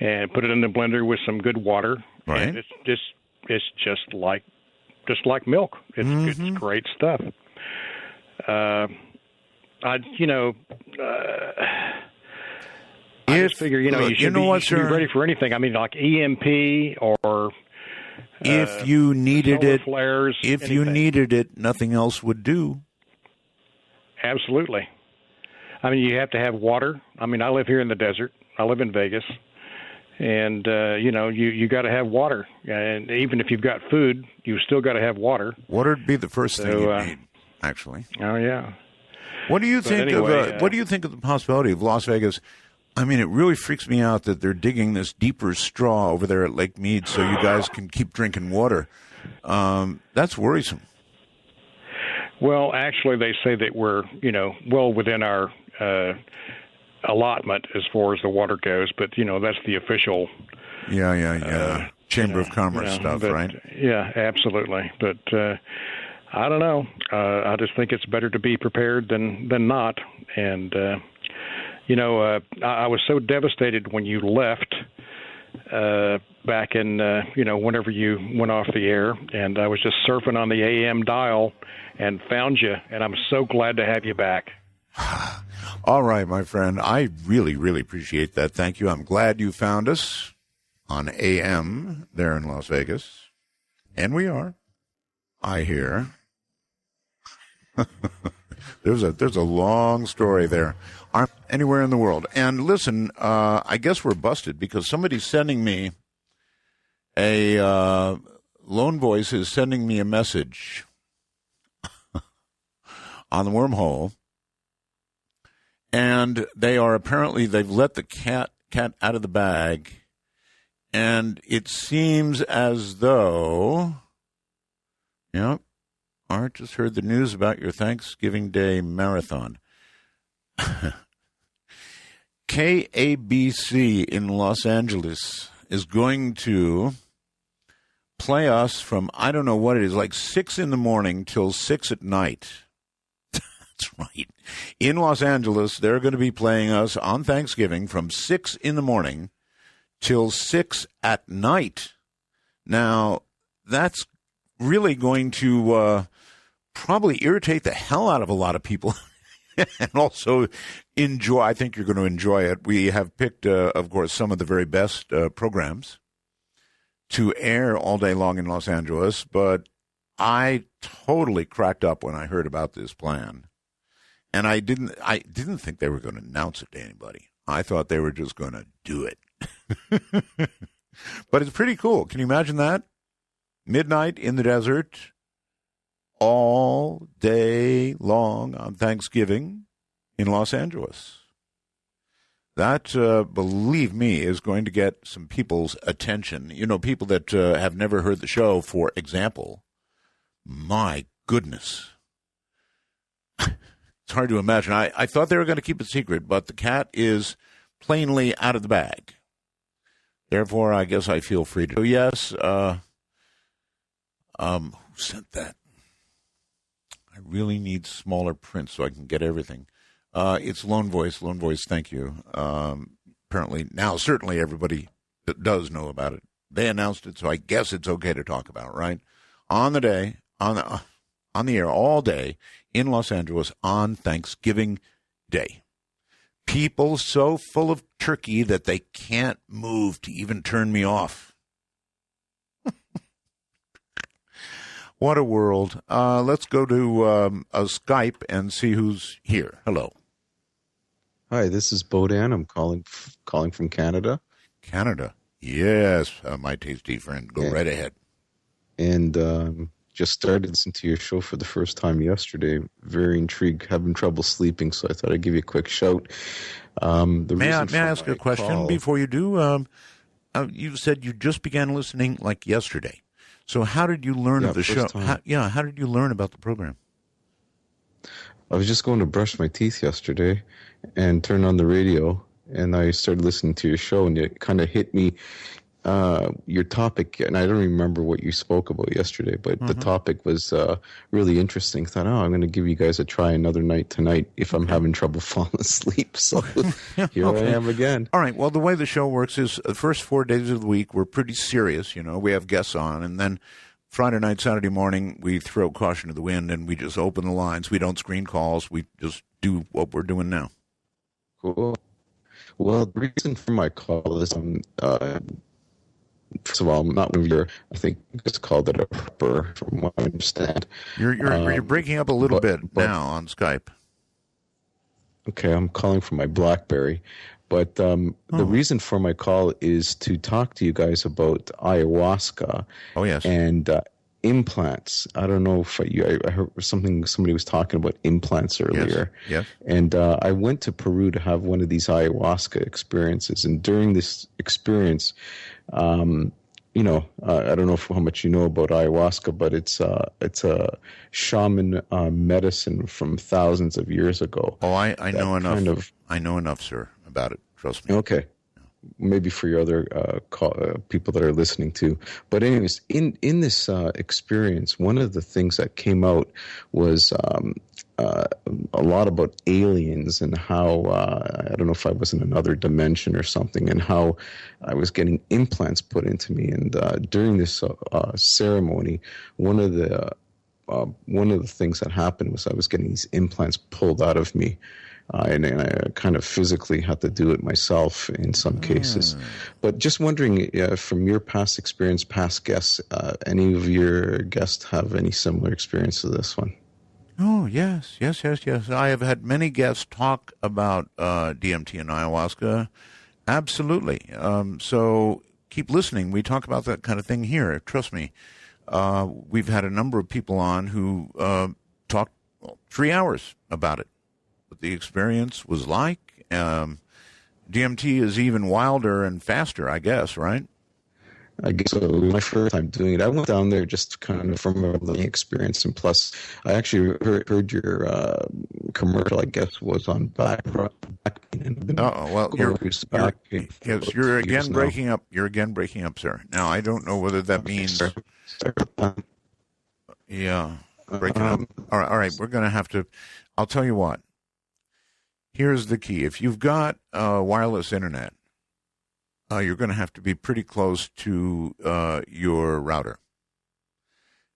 And put it in the blender with some good water.
Right.
And it's just like milk. It's great stuff. I just figure you should be ready for anything. I mean, like EMP or
if you needed it,
flares.
If
anything.
you needed it, nothing else would do.
Absolutely. I mean, you have to have water. I mean, I live here in the desert. I live in Vegas. And, you got to have water. And even if you've got food, you still got to have water.
Water would be the first thing you need, actually.
Oh, yeah.
What do you think of the possibility of Las Vegas? I mean, it really freaks me out that they're digging this deeper straw over there at Lake Mead so you guys can keep drinking water. That's worrisome.
Well, actually, they say that we're, well within our allotment as far as the water goes, but that's the official
Chamber of Commerce stuff, right?
Yeah, absolutely. But I don't know. I just think it's better to be prepared than not. And I was so devastated when you left back in whenever you went off the air, and I was just surfing on the AM dial and found you, and I'm so glad to have you back.
All right, my friend. I really, really appreciate that. Thank you. I'm glad you found us on AM there in Las Vegas. And we are. I hear. There's a long story there. anywhere in the world. And listen, I guess we're busted because somebody's sending me Lone Voice is sending me a message on the wormhole, and they've let the cat out of the bag, and it seems as though, Art just heard the news about your Thanksgiving Day marathon. KABC in Los Angeles is going to play us from, I don't know what it is, like 6 in the morning till 6 at night. That's right. In Los Angeles, they're going to be playing us on Thanksgiving from 6 in the morning till 6 at night. Now, that's really going to probably irritate the hell out of a lot of people and also enjoy. I think you're going to enjoy it. We have picked, of course, some of the very best programs to air all day long in Los Angeles, but I totally cracked up when I heard about this plan. And I didn't think they were going to announce it to anybody. I thought they were just going to do it. But it's pretty cool. Can you imagine that? Midnight in the desert, all day long on Thanksgiving in Los Angeles. That, believe me, is going to get some people's attention. People that have never heard the show, for example. My goodness. It's hard to imagine. I thought they were going to keep it secret, but the cat is plainly out of the bag. Therefore, I guess I feel free to. So yes, who sent that? I really need smaller print so I can get everything. It's Lone Voice. Lone Voice, thank you. Apparently, now certainly everybody that does know about it. They announced it, so I guess it's okay to talk about, right? On the day, on the air all day in Los Angeles on Thanksgiving Day. People so full of turkey that they can't move to even turn me off. What a world. Let's go to a Skype and see who's here. Hello.
Hi, this is Bodan. I'm calling from Canada.
Canada. Yes, my tasty friend. Go right ahead.
And just started listening to your show for the first time yesterday. Very intrigued. Having trouble sleeping, so I thought I'd give you a quick shout.
May I ask a question before you do? You said you just began listening like yesterday. So how did you learn of the show? How did you learn about the program?
I was just going to brush my teeth yesterday and turned on the radio, and I started listening to your show, and it kind of hit me, your topic, and I don't remember what you spoke about yesterday, but the topic was really interesting. I thought, I'm going to give you guys a try another night tonight if I'm having trouble falling asleep. So here I am again.
All right. Well, the way the show works is the first 4 days of the week, we're pretty serious. We have guests on, and then Friday night, Saturday morning, we throw caution to the wind, and we just open the lines. We don't screen calls. We just do what we're doing now.
Cool. Well, the reason for my call is first of all, I'm not one of your, I think it's called it a prepper, from what I understand.
You're breaking up a little bit now on Skype.
Okay, I'm calling from my BlackBerry. But the reason for my call is to talk to you guys about ayahuasca.
Oh, yes.
And implants. I don't know if I heard somebody was talking about implants earlier.
Yes.
And I went to Peru to have one of these ayahuasca experiences. And during this experience, I don't know how much you know about ayahuasca, but it's a shaman medicine from thousands of years ago.
Oh, I know enough. I know enough, sir, about it. Trust me.
Okay. Maybe for your other people that are listening too. But anyways, in this experience, one of the things that came out was a lot about aliens and how, I don't know if I was in another dimension or something, and how I was getting implants put into me. And during this ceremony, one of the things that happened was I was getting these implants pulled out of me. And I kind of physically had to do it myself in some cases. But just wondering, from your past experience, past guests, any of your guests have any similar experience to this one?
Oh, yes. I have had many guests talk about DMT and ayahuasca. Absolutely. So keep listening. We talk about that kind of thing here. Trust me. We've had a number of people on who talked 3 hours about it, what the experience was like. DMT is even wilder and faster, I guess, right?
I guess so. My first time doing it, I went down there just kind of from a learning experience, and plus, I actually heard your commercial. I guess was on back pain.
Well, you're again breaking up. You're again breaking up, sir. Now I don't know whether that means. Yeah, breaking up. All right. We're going to have to. I'll tell you what. Here's the key: if you've got wireless internet, you're going to have to be pretty close to your router.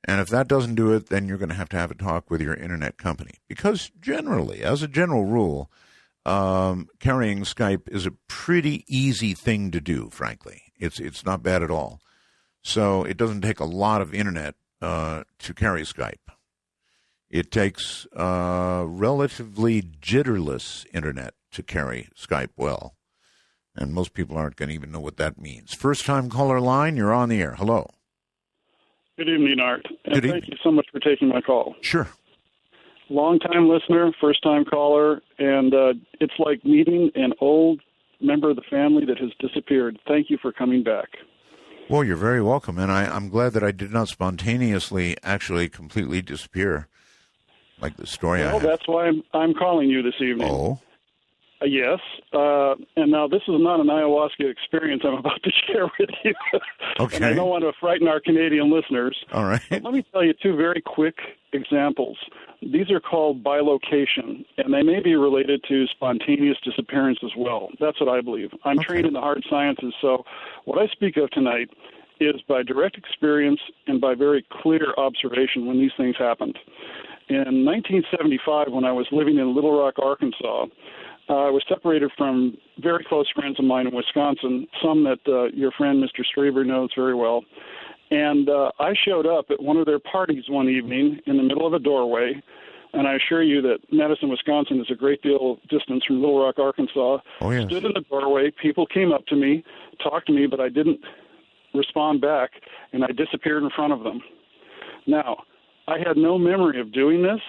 And if that doesn't do it, then you're going to have a talk with your internet company. Because generally, as a general rule, carrying Skype is a pretty easy thing to do, frankly. It's not bad at all. So it doesn't take a lot of internet to carry Skype. It takes relatively jitterless internet to carry Skype well. And most people aren't going to even know what that means. First-time caller line, you're on the air. Hello.
Good evening, Art. And
Good evening.
Thank you so much for taking my call.
Sure.
Long-time listener, first-time caller, and it's like meeting an old member of the family that has disappeared. Thank you for coming back.
Well, you're very welcome, and I'm glad that I did not spontaneously actually completely disappear, like the story I have.
That's why I'm calling you this evening.
Oh?
Yes, and now this is not an ayahuasca experience I'm about to share with you.
Okay.
And I don't want to frighten our Canadian listeners.
All right.
But let me tell you two very quick examples. These are called bilocation, and they may be related to spontaneous disappearance as well. That's what I believe. I'm trained in the hard sciences, so what I speak of tonight is by direct experience and by very clear observation when these things happened. In 1975, when I was living in Little Rock, Arkansas, I was separated from very close friends of mine in Wisconsin, some that your friend Mr. Straver knows very well. And I showed up at one of their parties one evening in the middle of a doorway, and I assure you that Madison, Wisconsin is a great deal of distance from Little Rock, Arkansas.
Oh, yes.
Stood in the doorway, people came up to me, talked to me, but I didn't respond back, and I disappeared in front of them. Now, I had no memory of doing this.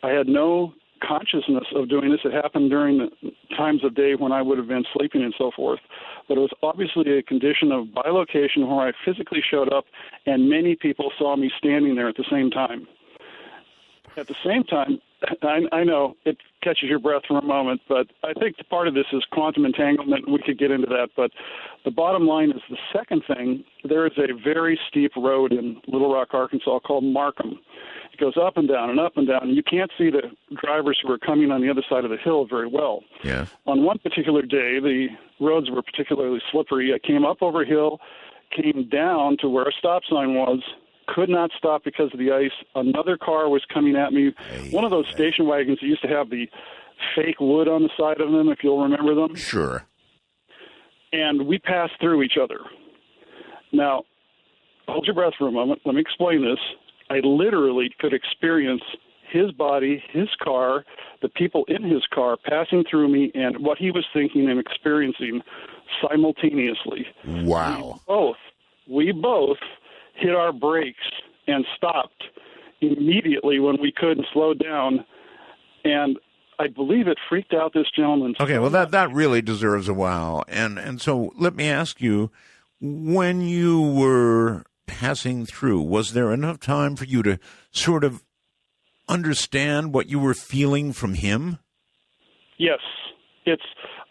I had no consciousness of doing this. It happened during the times of day when I would have been sleeping and so forth. But it was obviously a condition of bilocation where I physically showed up and many people saw me standing there at the same time. At the same time, I know it catches your breath for a moment, but I think part of this is quantum entanglement, and we could get into that. But the bottom line is the second thing, there is a very steep road in Little Rock, Arkansas called Markham. It goes up and down and up and down, and you can't see the drivers who are coming on the other side of the hill very well.
Yeah.
On one particular day, the roads were particularly slippery. I came up over a hill, came down to where a stop sign was, could not stop because of the ice. Another car was coming at me. One of those station wagons that used to have the fake wood on the side of them, if you'll remember them.
Sure.
And we passed through each other. Now, hold your breath for a moment. Let me explain this. I literally could experience his body, his car, the people in his car passing through me, and what he was thinking and experiencing simultaneously.
Wow.
We both hit our brakes and stopped immediately when we could and slowed down. And I believe it freaked out this gentleman.
Okay, well, that really deserves a wow. And so let me ask you, when you were passing through, was there enough time for you to sort of understand what you were feeling from him?
Yes.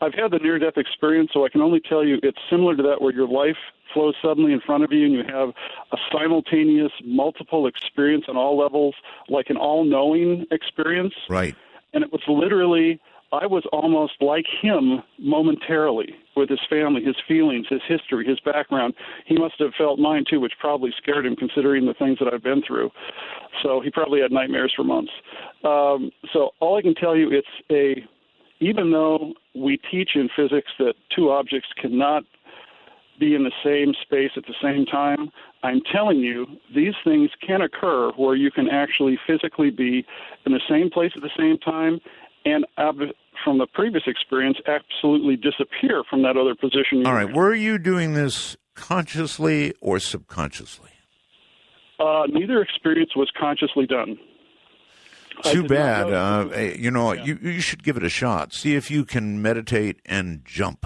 I've had the near-death experience, so I can only tell you it's similar to that where your life flows suddenly in front of you and you have a simultaneous, multiple experience on all levels, like an all-knowing experience.
Right.
And it was literally, I was almost like him momentarily with his family, his feelings, his history, his background. He must have felt mine too, which probably scared him considering the things that I've been through. So he probably had nightmares for months. So all I can tell you, even though we teach in physics that two objects cannot be in the same space at the same time, I'm telling you, these things can occur where you can actually physically be in the same place at the same time and, from the previous experience, absolutely disappear from that other position.
All right. Were you doing this consciously or subconsciously?
Neither experience was consciously done.
Too bad. You should give it a shot. See if you can meditate and jump.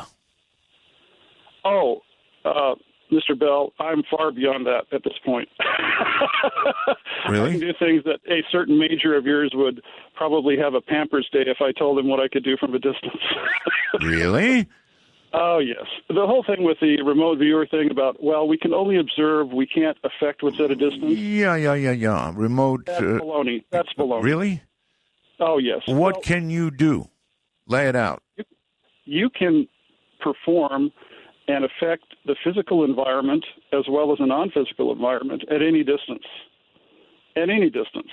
Oh, Mr. Bell, I'm far beyond that at this point.
Really?
I can do things that a certain major of yours would probably have a Pampers day if I told him what I could do from a distance.
Really?
Oh, yes. The whole thing with the remote viewer thing about, well, we can only observe, we can't affect what's at a distance.
Yeah. Remote.
That's baloney. That's baloney.
Really?
Oh, yes.
What can you do? Lay it out.
You can perform and affect the physical environment as well as a non-physical environment at any distance. At any distance.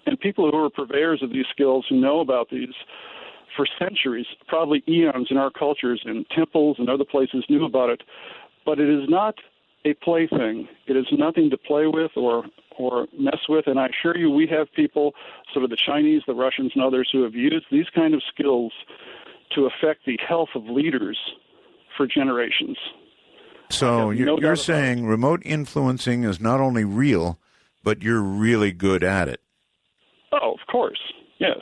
And people who are purveyors of these skills, who know about these for centuries, probably eons in our cultures, in temples and other places, knew about it. But it is not a plaything. It is nothing to play with or mess with. And I assure you, we have people, sort of the Chinese, the Russians, and others, who have used these kind of skills to affect the health of leaders for generations.
So you're saying remote influencing is not only real, but you're really good at it.
Oh, of course, yes.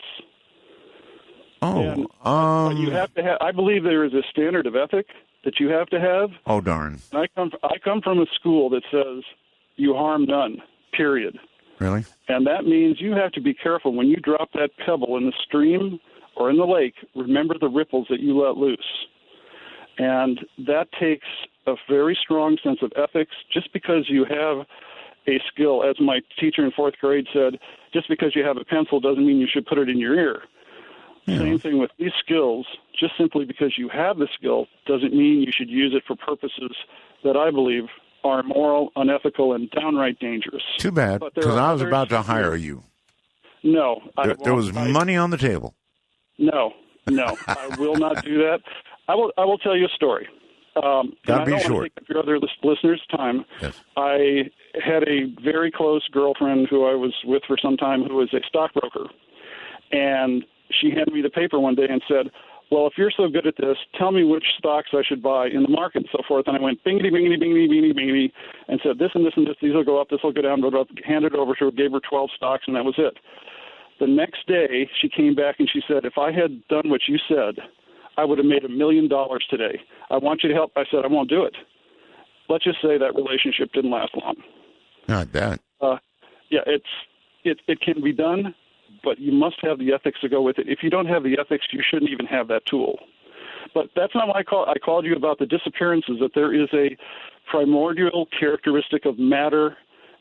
Oh,
you have to have. I believe there is a standard of ethic that you have to have.
Oh, darn!
I come from a school that says you harm none. Period.
Really?
And that means you have to be careful when you drop that pebble in the stream or in the lake. Remember the ripples that you let loose. And that takes a very strong sense of ethics. Just because you have a skill, as my teacher in fourth grade said, just because you have a pencil doesn't mean you should put it in your ear. Yeah. Same thing with these skills. Just simply because you have the skill doesn't mean you should use it for purposes that I believe are immoral, unethical, and downright dangerous.
Too bad, because I was about to hire you.
No.
There was money on the table.
No, I will not do that. I will tell you a story.
Gotta be short.
I don't want to take up your other listeners' time.
Yes.
I had a very close girlfriend who I was with for some time who was a stockbroker. And she handed me the paper one day and said, well, if you're so good at this, tell me which stocks I should buy in the market and so forth. And I went bingity, bingity, bingity, bingity, bingity, and said this and this and this. These will go up, this will go down, blah, blah, handed it over to her, gave her 12 stocks, and that was it. The next day, she came back and she said, if I had done what you said, I would have made $1 million today. I want you to help. I said, I won't do it. Let's just say that relationship didn't last long.
Not that.
Yeah, it can be done, but you must have the ethics to go with it. If you don't have the ethics, you shouldn't even have that tool. But that's not why I called you about the disappearances, that there is a primordial characteristic of matter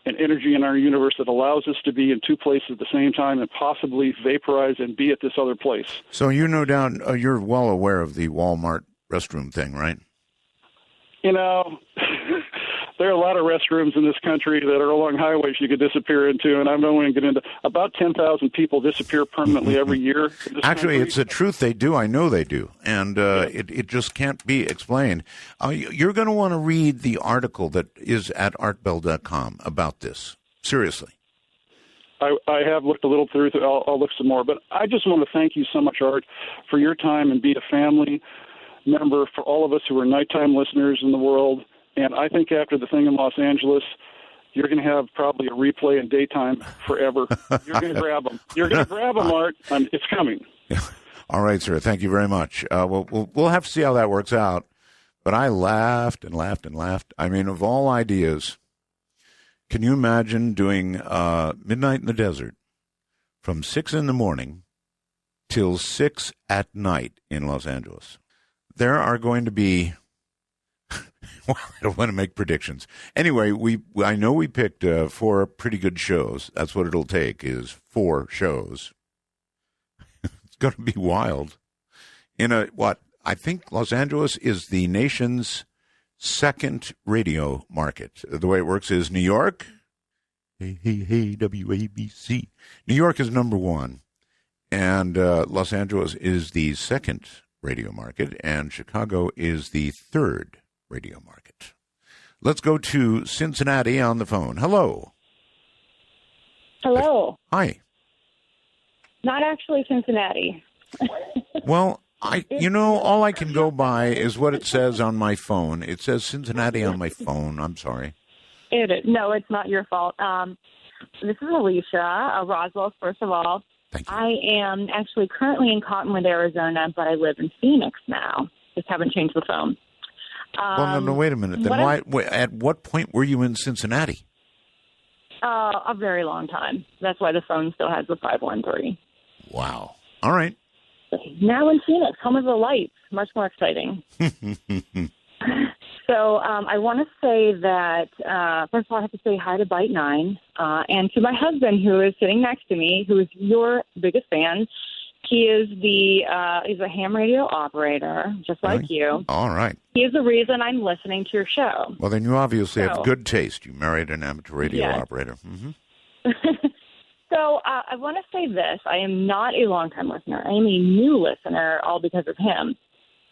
and energy in our universe that allows us to be in two places at the same time and possibly vaporize and be at this other place.
So you no doubt, you're well aware of the Walmart restroom thing, right?
You know, there are a lot of restrooms in this country that are along highways you could disappear into, and I don't want to get into. About 10,000 people disappear permanently every year.
Actually, it's the truth. They do. I know they do, and it just can't be explained. You're going to want to read the article that is at artbell.com about this. Seriously.
I have looked a little through. I'll look some more. But I just want to thank you so much, Art, for your time and be a family member for all of us who are nighttime listeners in the world. And I think after the thing in Los Angeles, you're going to have probably a replay in daytime forever. You're going to grab them. You're going to grab them, Art. It's coming.
All right, sir. Thank you very much. We'll have to see how that works out. But I laughed and laughed and laughed. I mean, of all ideas, can you imagine doing Midnight in the Desert from 6 in the morning till 6 at night in Los Angeles? There are going to be, well, I don't want to make predictions. Anyway, I know we picked 4 pretty good shows. That's what it'll take, is 4 shows. It's going to be wild. I think Los Angeles is the nation's second radio market. The way it works is New York, hey, WABC. New York is number 1, and Los Angeles is the second radio market, and Chicago is the third radio market. Let's go to Cincinnati on the phone. Hello.
Hello.
Hi.
Not actually Cincinnati.
Well, all I can go by is what it says on my phone. It says Cincinnati on my phone. I'm sorry.
No, it's not your fault. This is Alicia, Roswell, first of all.
Thank you.
I am actually currently in Cottonwood, Arizona, but I live in Phoenix now. Just haven't changed the phone.
Well, no, wait a minute. Then at what point were you in Cincinnati?
A very long time. That's why the phone still has the 513.
Wow. All right.
Now in Phoenix, home of the lights. Much more exciting. So I want to say that, first of all, I have to say hi to Bite 9 and to my husband, who is sitting next to me, who is your biggest fan. He is he's a ham radio operator, just like you.
All right.
He is the reason I'm listening to your show.
Well, then you obviously have good taste. You married an amateur radio operator. Mm-hmm.
So I want to say this. I am not a long-time listener. I am a new listener, all because of him.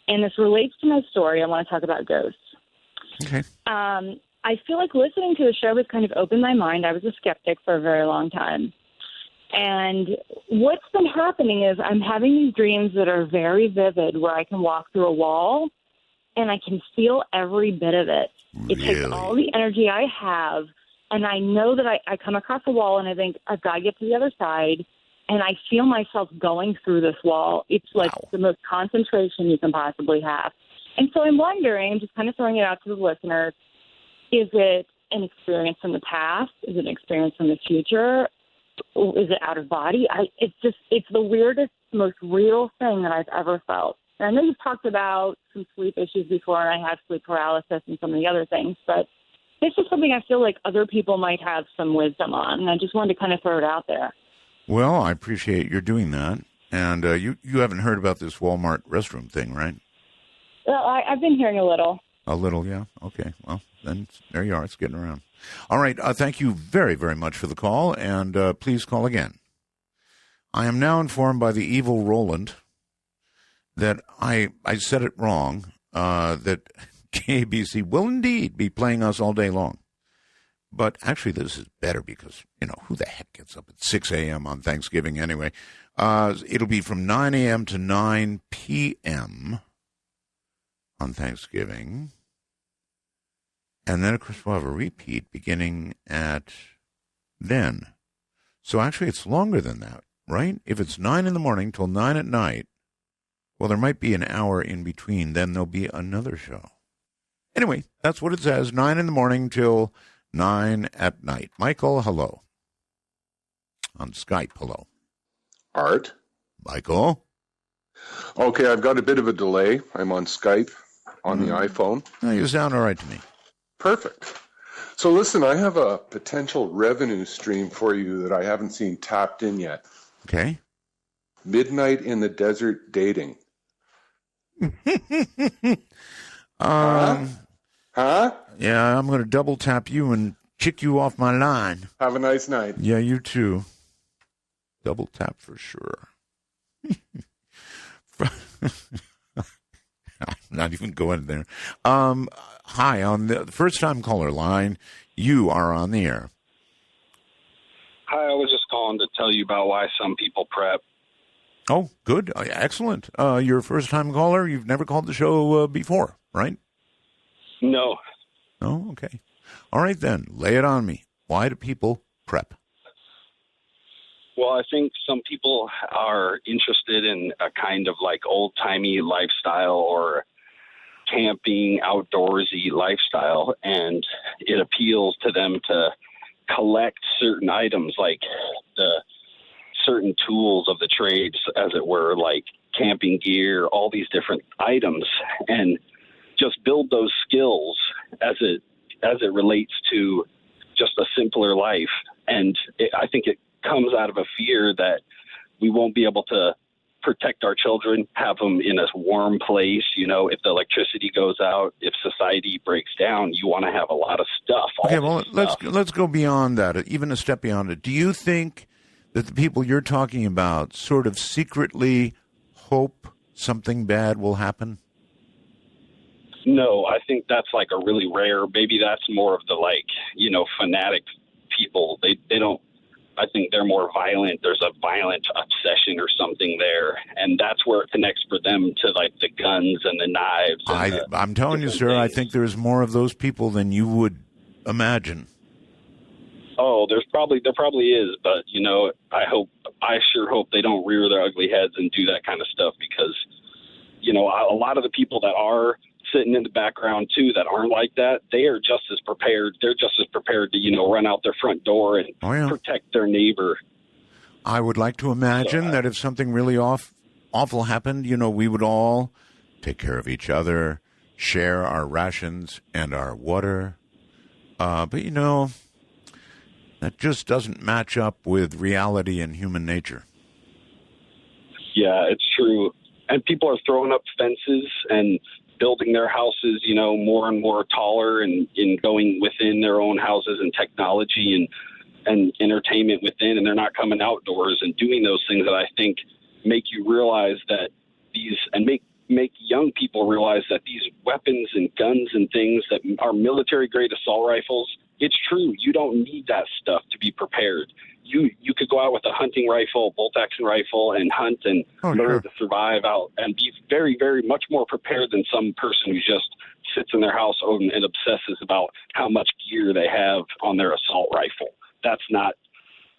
And this relates to my story. I want to talk about ghosts.
Okay.
I feel like listening to the show has kind of opened my mind. I was a skeptic for a very long time. And what's been happening is I'm having these dreams that are very vivid where I can walk through a wall and I can feel every bit of it. It takes all the energy I have, and I know that I come across a wall and I think, I've got to get to the other side, and I feel myself going through this wall. It's like the most concentration you can possibly have. And so I'm wondering, just kind of throwing it out to the listeners, is it an experience from the past? Is it an experience from the future? Is it out of body? It's the weirdest, most real thing that I've ever felt. And I know you've talked about some sleep issues before, and I have sleep paralysis and some of the other things, but this is something I feel like other people might have some wisdom on, and I just wanted to kind of throw it out there.
Well, I appreciate your doing that. And you haven't heard about this Walmart restroom thing, right?
Well, I've been hearing a little.
A little, yeah. Okay. Well, then there you are. It's getting around. All right. Thank you very, very much for the call, and please call again. I am now informed by the evil Roland that I said it wrong, that KBC will indeed be playing us all day long. But actually, this is better because, who the heck gets up at 6 a.m. on Thanksgiving anyway? It'll be from 9 a.m. to 9 p.m. on Thanksgiving. And then, of course, we'll have a repeat beginning at then. So actually, it's longer than that, right? If it's 9 in the morning till 9 at night, well, there might be an hour in between. Then there'll be another show. Anyway, that's what it says, 9 in the morning till 9 at night. Michael, hello. On Skype, hello.
Art.
Michael.
Okay, I've got a bit of a delay. I'm on Skype on the iPhone.
No, you sound all right to me.
Perfect. So listen, I have a potential revenue stream for you that I haven't seen tapped in yet.
Okay.
Midnight in the desert dating.
Huh?
Yeah,
I'm going to double tap you and kick you off my line.
Have a nice night.
Yeah, you too. Double tap for sure. I'm not even going there. Hi, on the first-time caller line, you are on the air.
Hi, I was just calling to tell you about why some people prep.
Oh, good. Excellent. You're a first-time caller. You've never called the show before, right?
No.
Oh, okay. All right, then. Lay it on me. Why do people prep?
Well, I think some people are interested in a kind of like old-timey lifestyle or camping, outdoorsy lifestyle, and it appeals to them to collect certain items like the certain tools of the trades, as it were, like camping gear, all these different items, and just build those skills as it relates to just a simpler life. And I think it comes out of a fear that we won't be able to protect our children, have them in a warm place. If the electricity goes out, if society breaks down, you want to have a lot of stuff.
Okay, well, let's go beyond that, even a step beyond it. Do you think that the people you're talking about sort of secretly hope something bad will happen?
No, I think that's like a really rare. Maybe that's more of the fanatic people. They don't. I think they're more violent. There's a violent obsession or something there, and that's where it connects for them to like the guns and the knives. And
I'm telling you, sir, things. I think there's more of those people than you would imagine.
Oh, there probably is, but I sure hope they don't rear their ugly heads and do that kind of stuff, because a lot of the people that are sitting in the background too that aren't like that, they are just as prepared. They're just as prepared to run out their front door and protect their neighbor.
I would like to imagine that if something really awful happened, we would all take care of each other, share our rations and our water. But that just doesn't match up with reality and human nature.
Yeah, it's true. And people are throwing up fences and building their houses, more and more taller and going within their own houses, and technology and entertainment within, and they're not coming outdoors and doing those things that I think make you realize that make young people realize that these weapons and guns and things that are military grade assault rifles, it's true. You don't need that stuff to be prepared. You could go out with a hunting rifle, bolt action rifle, and hunt and learn to survive out and be very, very much more prepared than some person who just sits in their house and obsesses about how much gear they have on their assault rifle. That's not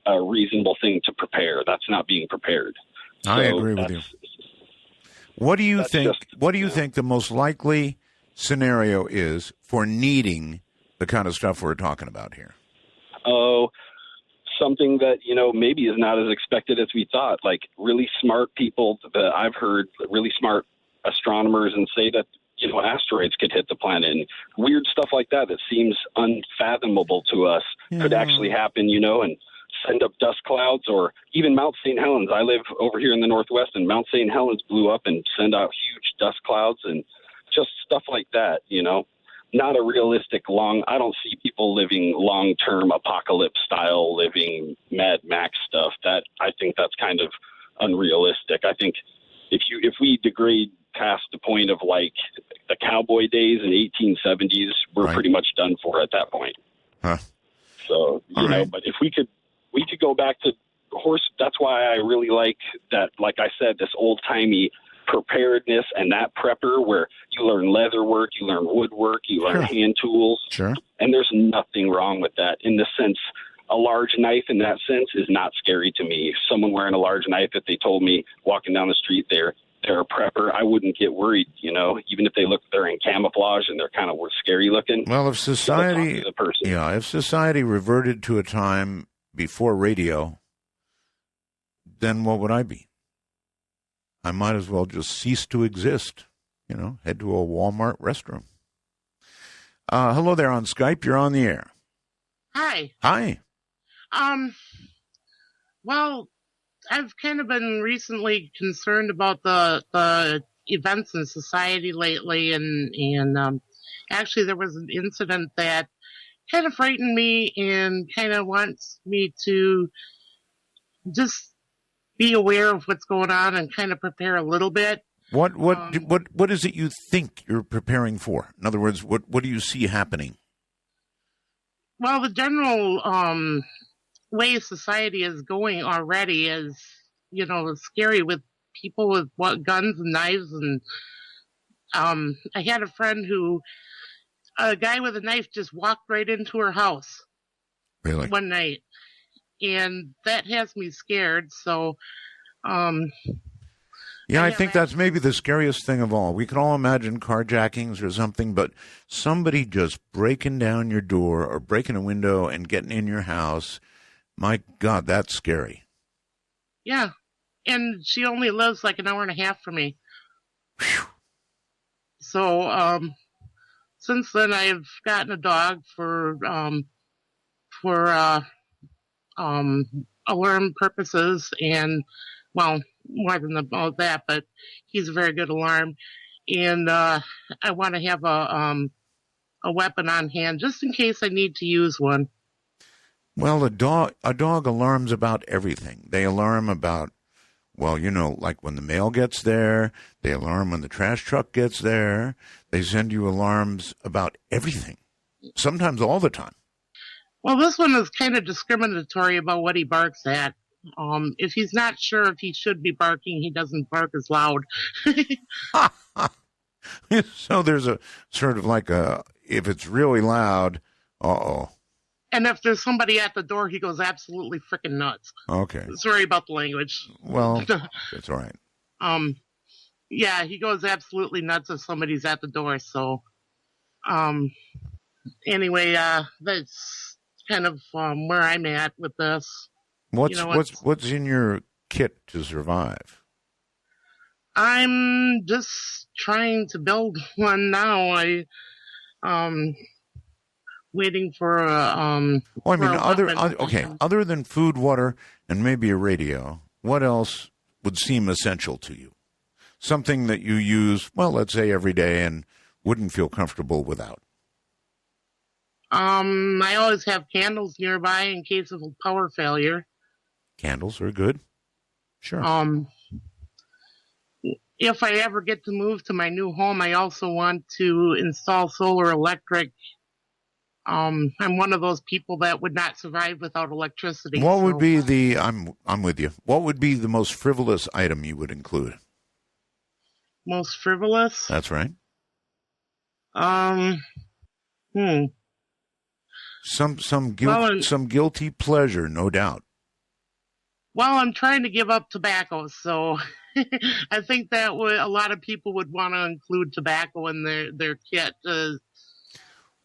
a reasonable thing to prepare. That's not being prepared.
I agree with you. What do you think? What do you think the most likely scenario is for needing the kind of stuff we're talking about here?
Oh, something that maybe is not as expected as we thought. Like really smart people that I've heard, really smart astronomers, and say that asteroids could hit the planet, and weird stuff like that seems unfathomable to us could actually happen. And send up dust clouds, or even Mount St. Helens. I live over here in the Northwest, and Mount St. Helens blew up and send out huge dust clouds and just stuff like that, Not a realistic I don't see people living long-term apocalypse style living Mad Max stuff. That I think that's kind of unrealistic. I think if we degrade past the point of like the cowboy days in 1870s, we're pretty much done for at that point.
Huh.
So, but if we could go back to horse. That's why I really like that. Like I said, this old timey preparedness and that prepper where you learn leather work, you learn woodwork, you learn hand tools.
Sure.
And there's nothing wrong with that in the sense. A large knife in that sense is not scary to me. Someone wearing a large knife, if they told me walking down the street they're a prepper, I wouldn't get worried, even if they're in camouflage and they're kind of scary looking.
Well, if society reverted to a time before radio, then what would I be? I might as well just cease to exist, head to a Walmart restroom. Hello there on Skype. You're on the air.
Hi.
Hi.
Well, I've kind of been recently concerned about the events in society lately, and actually there was an incident that kind of frightened me and kind of wants me to just be aware of what's going on and kind of prepare a little bit.
What is it you think you're preparing for? In other words, what do you see happening?
Well, the general way society is going already is, scary with people with guns and knives. And I had a friend a guy with a knife just walked right into her house.
Really?
One night. And that has me scared. So,
yeah, I think that's maybe the scariest thing of all. We can all imagine carjackings or something, but somebody just breaking down your door or breaking a window and getting in your house, my God, that's scary.
Yeah. And she only lives like an hour and a half from me.
Whew.
So, since then I've gotten a dog for alarm purposes, and well, more than all that, but he's a very good alarm. And I want to have a weapon on hand just in case I need to use one.
Well, a dog alarms about everything. They alarm about Well, like when the mail gets there, they alarm when the trash truck gets there. They send you alarms about everything, sometimes all the time.
Well, this one is kind of discriminatory about what he barks at. If he's not sure if he should be barking, he doesn't bark as loud.
So there's a sort of like if it's really loud, uh-oh.
And if there's somebody at the door, he goes absolutely freaking nuts.
Okay.
Sorry about the language.
Well, it's all right.
Yeah, he goes absolutely nuts if somebody's at the door. So, anyway, that's kind of where I'm at with this.
What's in your kit to survive?
I'm just trying to build one now. Waiting for
other than food, water, and maybe a radio, what else would seem essential to you? Something that you use, well, let's say every day and wouldn't feel comfortable without.
I always have candles nearby in case of a power failure.
Candles are good. Sure.
If I ever get to move to my new home, I also want to install solar electric. I'm one of those people that would not survive without electricity.
What would be I'm with you. What would be the most frivolous item you would include?
Most frivolous?
That's right. Some guilty pleasure, no doubt.
Well, I'm trying to give up tobacco, so I think that a lot of people would want to include tobacco in their kit.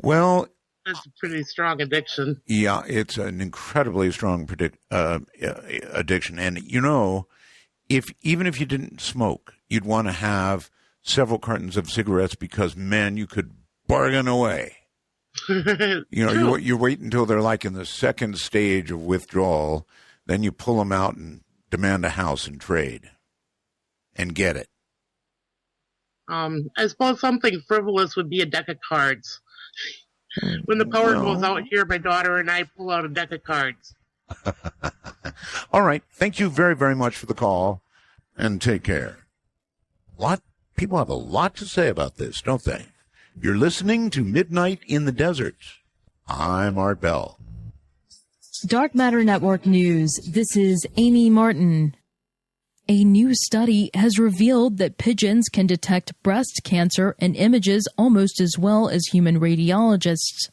Well,
it's a pretty strong addiction.
Yeah, it's an incredibly strong addiction. And, even if you didn't smoke, you'd want to have several cartons of cigarettes because, man, you could bargain away. You wait until they're like in the second stage of withdrawal. Then you pull them out and demand a house and trade and get it.
I suppose something frivolous would be a deck of cards. When the power goes out here, my daughter and I pull out a deck of cards.
All right. Thank you very, very much for the call, and take care. People have a lot to say about this, don't they? You're listening to Midnight in the Desert. I'm Art Bell.
Dark Matter Network News. This is Amy Martin. A new study has revealed that pigeons can detect breast cancer in images almost as well as human radiologists.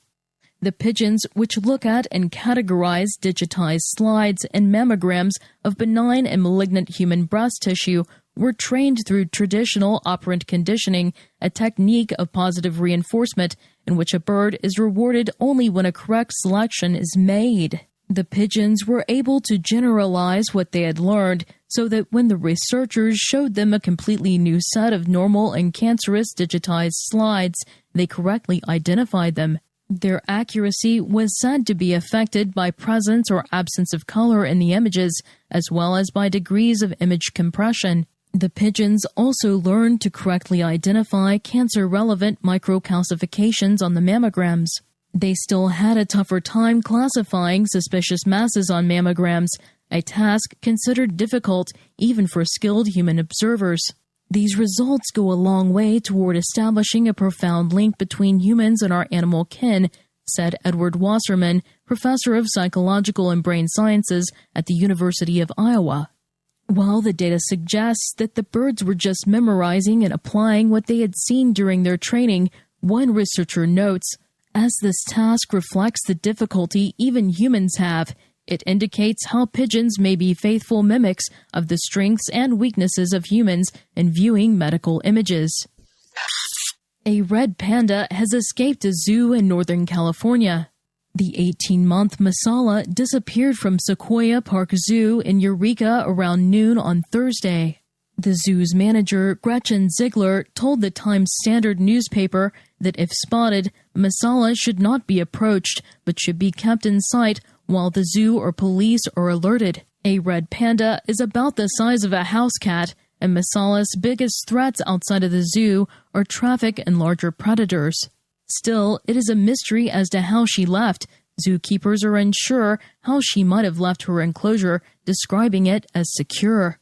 The pigeons, which look at and categorize digitized slides and mammograms of benign and malignant human breast tissue, were trained through traditional operant conditioning, a technique of positive reinforcement in which a bird is rewarded only when a correct selection is made. The pigeons were able to generalize what they had learned so that when the researchers showed them a completely new set of normal and cancerous digitized slides, they correctly identified them. Their accuracy was said to be affected by presence or absence of color in the images, as well as by degrees of image compression. The pigeons also learned to correctly identify cancer-relevant microcalcifications on the mammograms. They still had a tougher time classifying suspicious masses on mammograms, a task considered difficult even for skilled human observers. These results go a long way toward establishing a profound link between humans and our animal kin, said Edward Wasserman, professor of psychological and brain sciences at the University of Iowa. While the data suggests that the birds were just memorizing and applying what they had seen during their training, one researcher notes, as this task reflects the difficulty even humans have, it indicates how pigeons may be faithful mimics of the strengths and weaknesses of humans in viewing medical images. A red panda has escaped a zoo in Northern California. The 18-month Masala disappeared from Sequoia Park Zoo in Eureka around noon on Thursday. The zoo's manager, Gretchen Ziegler, told the Times Standard newspaper that if spotted, Masala should not be approached, but should be kept in sight while the zoo or police are alerted. A red panda is about the size of a house cat, and Masala's biggest threats outside of the zoo are traffic and larger predators. Still, it is a mystery as to how she left. Zookeepers are unsure how she might have left her enclosure, describing it as secure.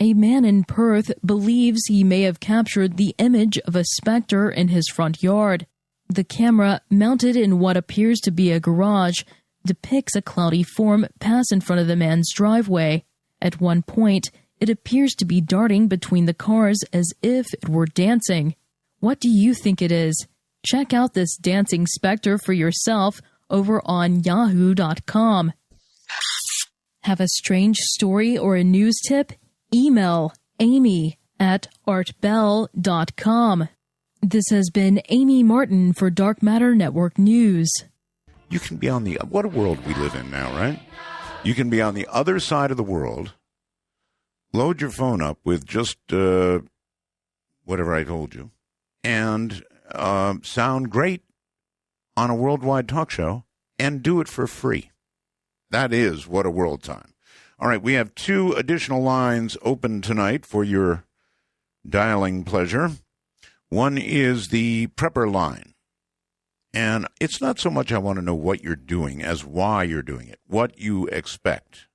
A man in Perth believes he may have captured the image of a specter in his front yard. The camera, mounted in what appears to be a garage, depicts a cloudy form pass in front of the man's driveway. At one point, it appears to be darting between the cars as if it were dancing. What do you think it is? Check out this dancing specter for yourself over on yahoo.com. Have a strange story or a news tip? Email amy@artbell.com. This has been Amy Martin for Dark Matter Network News.
You can be on what a world we live in now, right? You can be on the other side of the world, load your phone up with just whatever I told you, and sound great on a worldwide talk show, and do it for free. That is what a world time. All right, we have 2 additional lines open tonight for your dialing pleasure. One is the prepper line. And it's not so much I want to know what you're doing as why you're doing it, what you expect.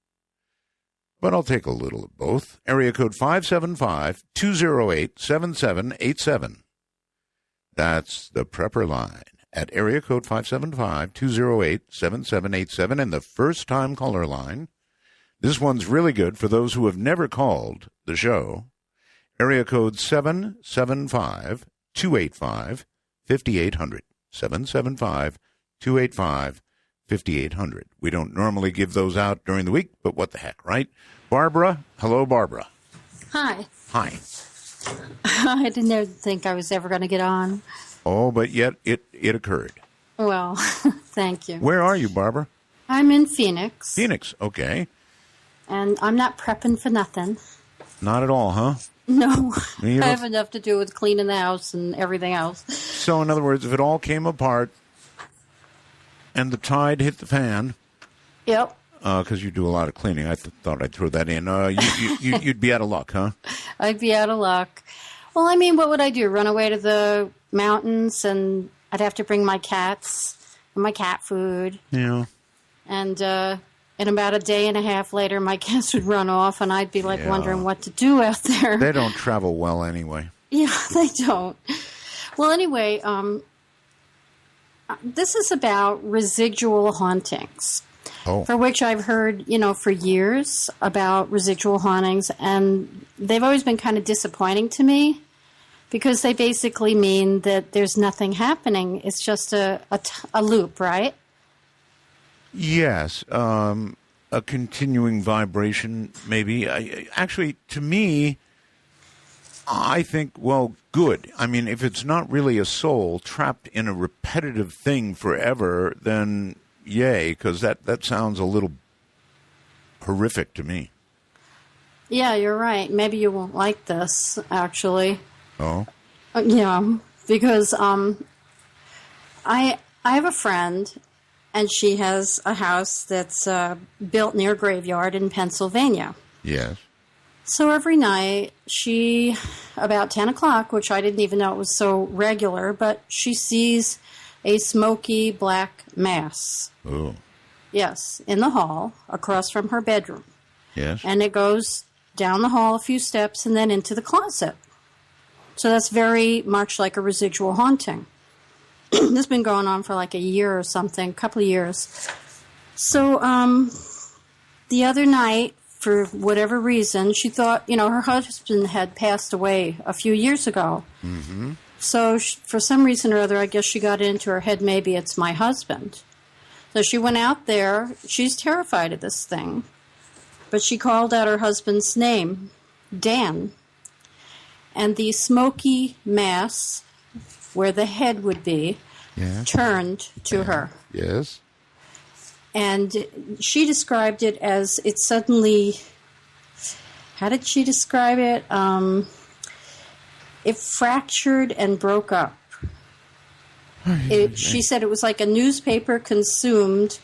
But I'll take a little of both. Area code 575-208-7787. That's the prepper line at area code 575-208-7787. And the first-time caller line, this one's really good for those who have never called the show. Area code 775-285-5800. 775-285-5800. We don't normally give those out during the week, but what the heck, right? Barbara. Hello, Barbara.
Hi.
Hi.
I didn't ever think I was ever going to get on.
Oh, but yet it occurred.
Well, thank you.
Where are you, Barbara?
I'm in Phoenix.
Phoenix, okay.
And I'm not prepping for nothing.
Not at all, huh?
No. I have enough to do with cleaning the house and everything else.
So, in other words, if it all came apart and the tide hit the fan...
Yep.
Because you do a lot of cleaning. I thought I'd throw that in. You'd be out of luck, huh?
I'd be out of luck. Well, I mean, what would I do? Run away to the mountains, and I'd have to bring my cats and my cat food.
Yeah.
And about a day and a half later, my cats would run off, and I'd be wondering what to do out there.
They don't travel well anyway.
Yeah, they don't. Well, anyway, this is about residual hauntings.
Oh.
For which I've heard, for years about residual hauntings, and they've always been kind of disappointing to me because they basically mean that there's nothing happening. It's just a loop, right?
Yes, a continuing vibration, maybe. Actually, to me, I think, well, good. I mean, if it's not really a soul trapped in a repetitive thing forever, then... yay, because that sounds a little horrific to me.
Yeah, you're right. Maybe you won't like this, actually.
Oh?
Yeah, because I have a friend, and she has a house that's built near a graveyard in Pennsylvania.
Yes.
So every night, she, about 10 o'clock, which I didn't even know it was so regular, but she sees a smoky black mass.
Oh.
Yes, in the hall, across from her bedroom.
Yes.
And it goes down the hall a few steps and then into the closet. So that's very much like a residual haunting. This has been going on for like a year or something, a couple of years. So the other night, for whatever reason, she thought, her husband had passed away a few years ago.
Mm-hmm.
So for some reason or other, I guess she got it into her head, maybe it's my husband. So she went out there. She's terrified of this thing. But she called out her husband's name, Dan. And the smoky mass, where the head would be, turned to her.
Yes.
And she described it as it suddenly... How did she describe it? It fractured and broke up. She said it was like a newspaper consumed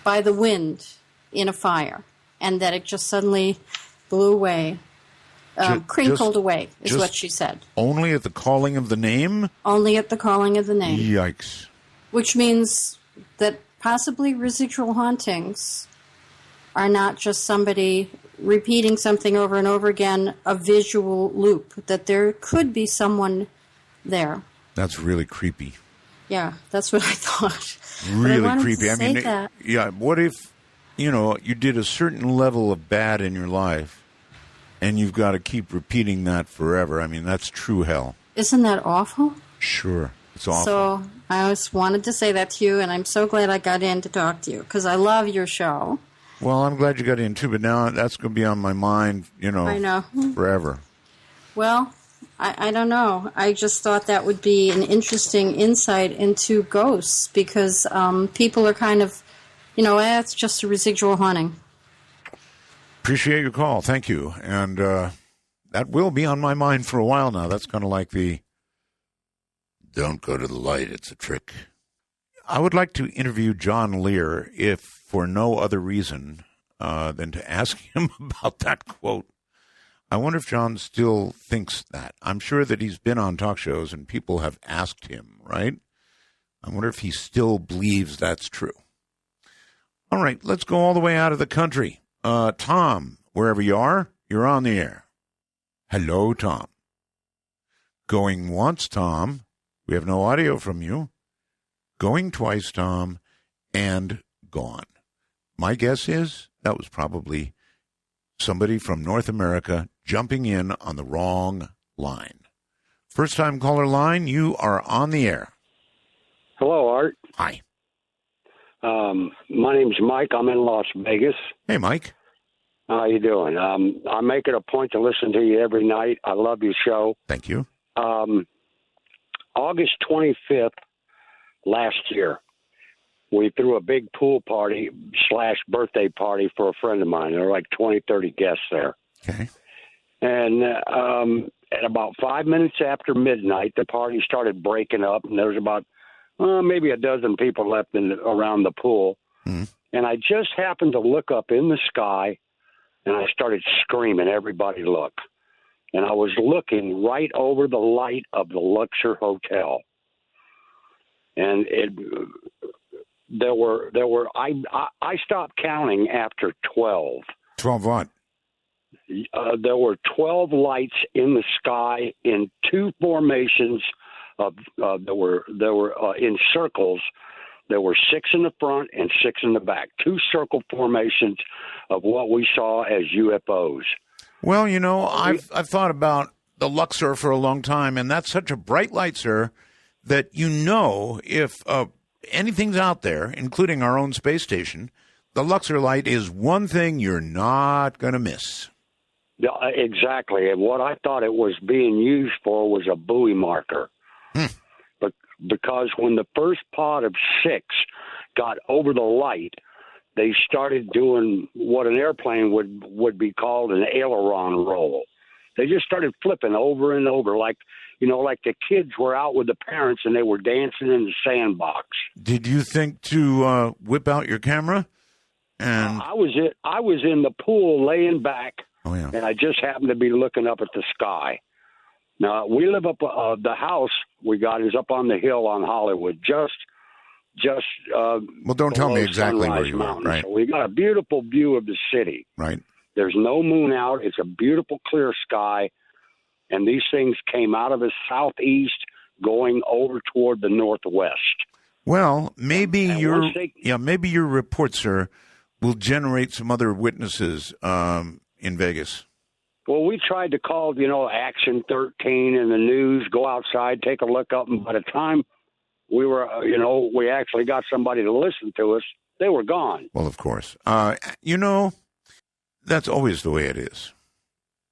by the wind in a fire, and that it just suddenly blew away, crinkled away, is what she said.
Only at the calling of the name?
Only at the calling of the name.
Yikes.
Which means that possibly residual hauntings are not just somebody repeating something over and over again, a visual loop, that there could be someone there.
That's really creepy.
Yeah, that's what I thought.
Really
I
creepy.
I mean, that.
Yeah, what if, you did a certain level of bad in your life and you've got to keep repeating that forever? I mean, that's true hell.
Isn't that awful?
Sure. It's awful.
So I just wanted to say that to you, and I'm so glad I got in to talk to you because I love your show.
Well, I'm glad you got in too, but now that's going to be on my mind,
I know.
forever.
Well, I don't know. I just thought that would be an interesting insight into ghosts because people are kind of, it's just a residual haunting.
Appreciate your call. Thank you. And that will be on my mind for a while now. That's kind of like the don't go to the light, it's a trick. I would like to interview John Lear if for no other reason than to ask him about that quote. I wonder if John still thinks that. I'm sure that he's been on talk shows and people have asked him, right? I wonder if he still believes that's true. All right, let's go all the way out of the country. Tom, wherever you are, you're on the air. Hello, Tom. Going once, Tom. We have no audio from you. Going twice, Tom, and gone. My guess is that was probably somebody from North America jumping in on the wrong line. First-time caller line, you are on the air.
Hello, Art.
Hi.
My name's Mike. I'm in Las Vegas.
Hey, Mike.
How you doing? I make it a point to listen to you every night. I love your show.
Thank you.
August 25th last year, we threw a big pool party / birthday party for a friend of mine. There were like 20, 30 guests there.
Okay.
And at about 5 minutes after midnight, the party started breaking up, and there was about maybe a dozen people left around the pool.
Mm.
And I just happened to look up in the sky, and I started screaming, "Everybody look." And I was looking right over the light of the Luxor Hotel. And I stopped counting after 12.
12 what?
There were 12 lights in the sky in two formations there were in circles. There were 6 in the front and 6 in the back. 2 circle formations of what we saw as UFOs.
Well, I've thought about the Luxor for a long time, and that's such a bright light, sir, that if anything's out there, including our own space station, the Luxor light is one thing you're not going to miss.
Yeah, exactly. And what I thought it was being used for was a buoy marker. But because when the first pod of 6 got over the light, they started doing what an airplane would be called an aileron roll. They just started flipping over and over like the kids were out with the parents and they were dancing in the sandbox.
Did you think to whip out your camera? And
I was in the pool laying back,
and
I just happened to be looking up at the sky. Now, we live up, the house we got is up on the hill on Hollywood,
well, don't tell me exactly where you are, right?
So we got a beautiful view of the city.
Right.
There's no moon out. It's a beautiful, clear sky. And these things came out of the southeast going over toward the northwest.
Well, maybe your report, sir, will generate some other witnesses in Vegas.
Well, we tried to call, Action 13 in the news, go outside, take a look up, and by the time we were, we actually got somebody to listen to us, they were gone.
Well, of course. That's always the way it is.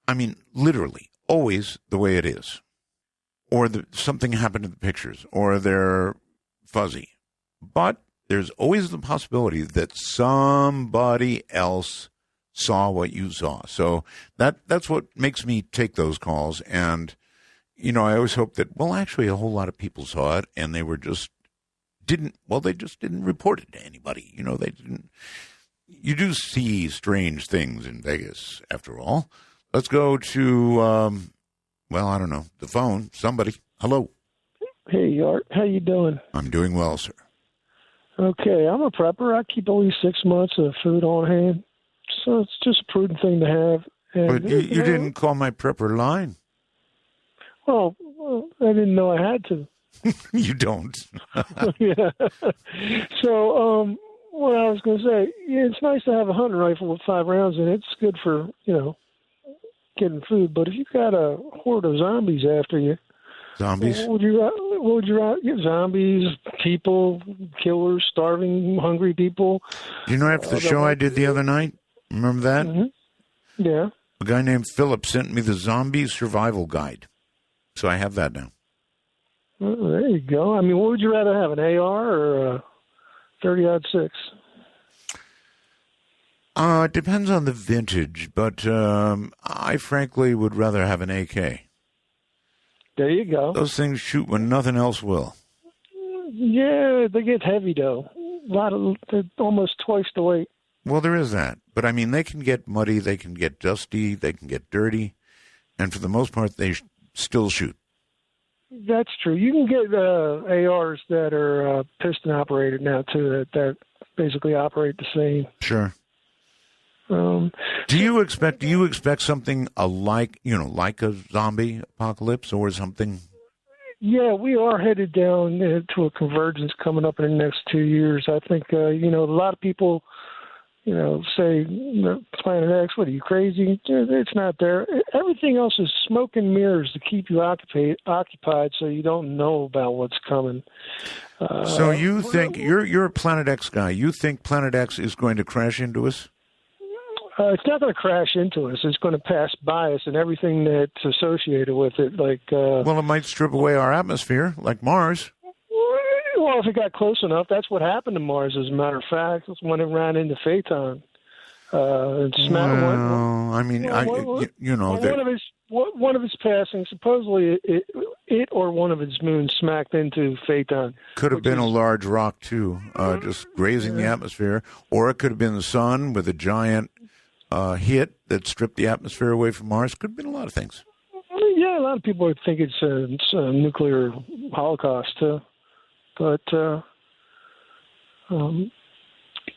I mean, literally, always the way it is. Or something happened to the pictures, or they're fuzzy. But there's always the possibility that somebody else saw what you saw. So that's what makes me take those calls. And, I always hope that, actually a whole lot of people saw it and they were just didn't report it to anybody. They didn't. You do see strange things in Vegas, after all. Let's go to, I don't know, the phone. Somebody. Hello.
Hey, Art. How you doing?
I'm doing well, sir.
Okay, I'm a prepper. I keep at least 6 months of food on hand. So it's just a prudent thing to have. And,
But you didn't call my prepper line.
Well, I didn't know I had to.
You don't.
Yeah. So, what I was going to say, yeah, it's nice to have a hunting rifle with 5 rounds in it. It's good for, getting food. But if you've got a horde of zombies after you,
zombies?
What would you rather? Zombies, people, killers, starving, hungry people.
You know, after the show I did the other night, remember that?
Mm-hmm. Yeah.
A guy named Philip sent me the Zombie Survival Guide. So I have that now.
Oh, there you go. I mean, what would you rather have, an AR or a 30-06?
It depends on the vintage, but I frankly would rather have an AK.
There you go.
Those things shoot when nothing else will.
Yeah, they get heavy, though. They're almost twice the weight.
Well, there is that. But, I mean, they can get muddy, they can get dusty, they can get dirty, and for the most part, they still shoot.
That's true. You can get ARs that are piston-operated now, too, that basically operate the same.
Sure. Do you expect something like a zombie apocalypse or something?
Yeah, we are headed down to a convergence coming up in the next 2 years. I think, a lot of people, say Planet X, what are you, crazy? It's not there. Everything else is smoke and mirrors to keep you occupied so you don't know about what's coming.
So you think, you're a Planet X guy, you think Planet X is going to crash into us?
It's not going to crash into us. It's going to pass by us and everything that's associated with it.
Well, it might strip away our atmosphere, like Mars.
Well, if it got close enough, that's what happened to Mars, as a matter of fact. It's when it ran into Phaeton. One of its passing, supposedly it or one of its moons smacked into Phaeton.
Could have been a large rock, too, just grazing the atmosphere. Or it could have been the sun with a giant hit that stripped the atmosphere away from Mars. Could have been a lot of things.
Yeah, a lot of people think it's a nuclear holocaust, too. But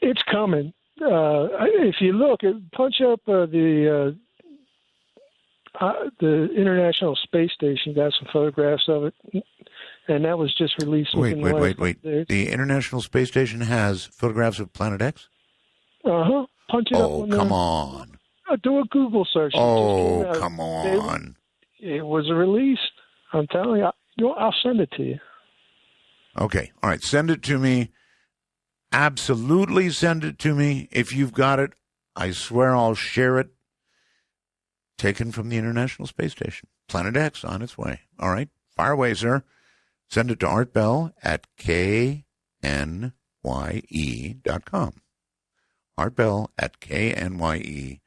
it's coming. If you look, punch up the International Space Station, got some photographs of it, and that was just released.
Wait. The International Space Station has photographs of Planet X?
Uh-huh. Punch it up.
Oh, come on.
Do a Google search.
Oh, come on.
It was released. I'm telling you. I'll send it to you.
Okay. All right. Send it to me. Absolutely send it to me. If you've got it, I swear I'll share it. Taken from the International Space Station. Planet X on its way. All right. Fire away, sir. Send it to Art Bell at knye.com. Art Bell at knye.com.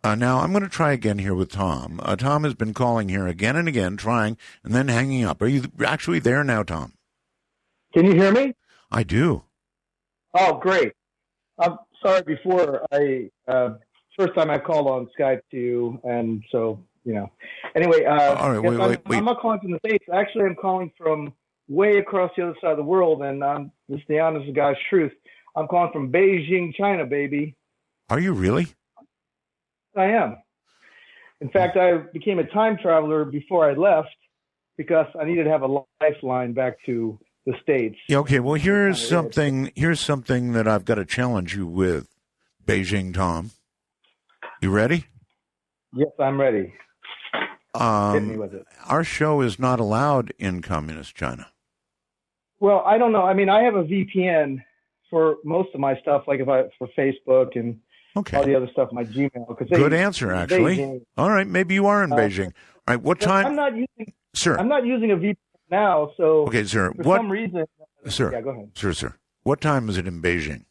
Now, I'm going to try again here with Tom. Tom has been calling here again and again, trying, and then hanging up. Are you actually there now, Tom?
Can you hear me?
I do.
Oh, great. I'm sorry before. First time I called on Skype to you, and so, Anyway,
all right, wait.
I'm not calling from the States. Actually, I'm calling from way across the other side of the world, and this is the honest to God's truth. I'm calling from Beijing, China, baby.
Are you really?
I am. In fact, I became a time traveler before I left because I needed to have a lifeline back to the States.
Yeah, okay, well, here's something that I've got to challenge you with, Beijing Tom. You ready?
Yes, I'm ready. Hit me with it.
Our show is not allowed in communist China.
Well, I don't know. I mean, I have a VPN for most of my stuff, like for Facebook and all the other stuff, my Gmail.
Good answer, actually.
Beijing.
All right, maybe you are in Beijing. All right, what time?
I'm not using.
Sir.
I'm not using a VPN now, so.
Okay, sir.
For some reason.
Sir.
Yeah, go ahead.
Sir. What time is it in Beijing?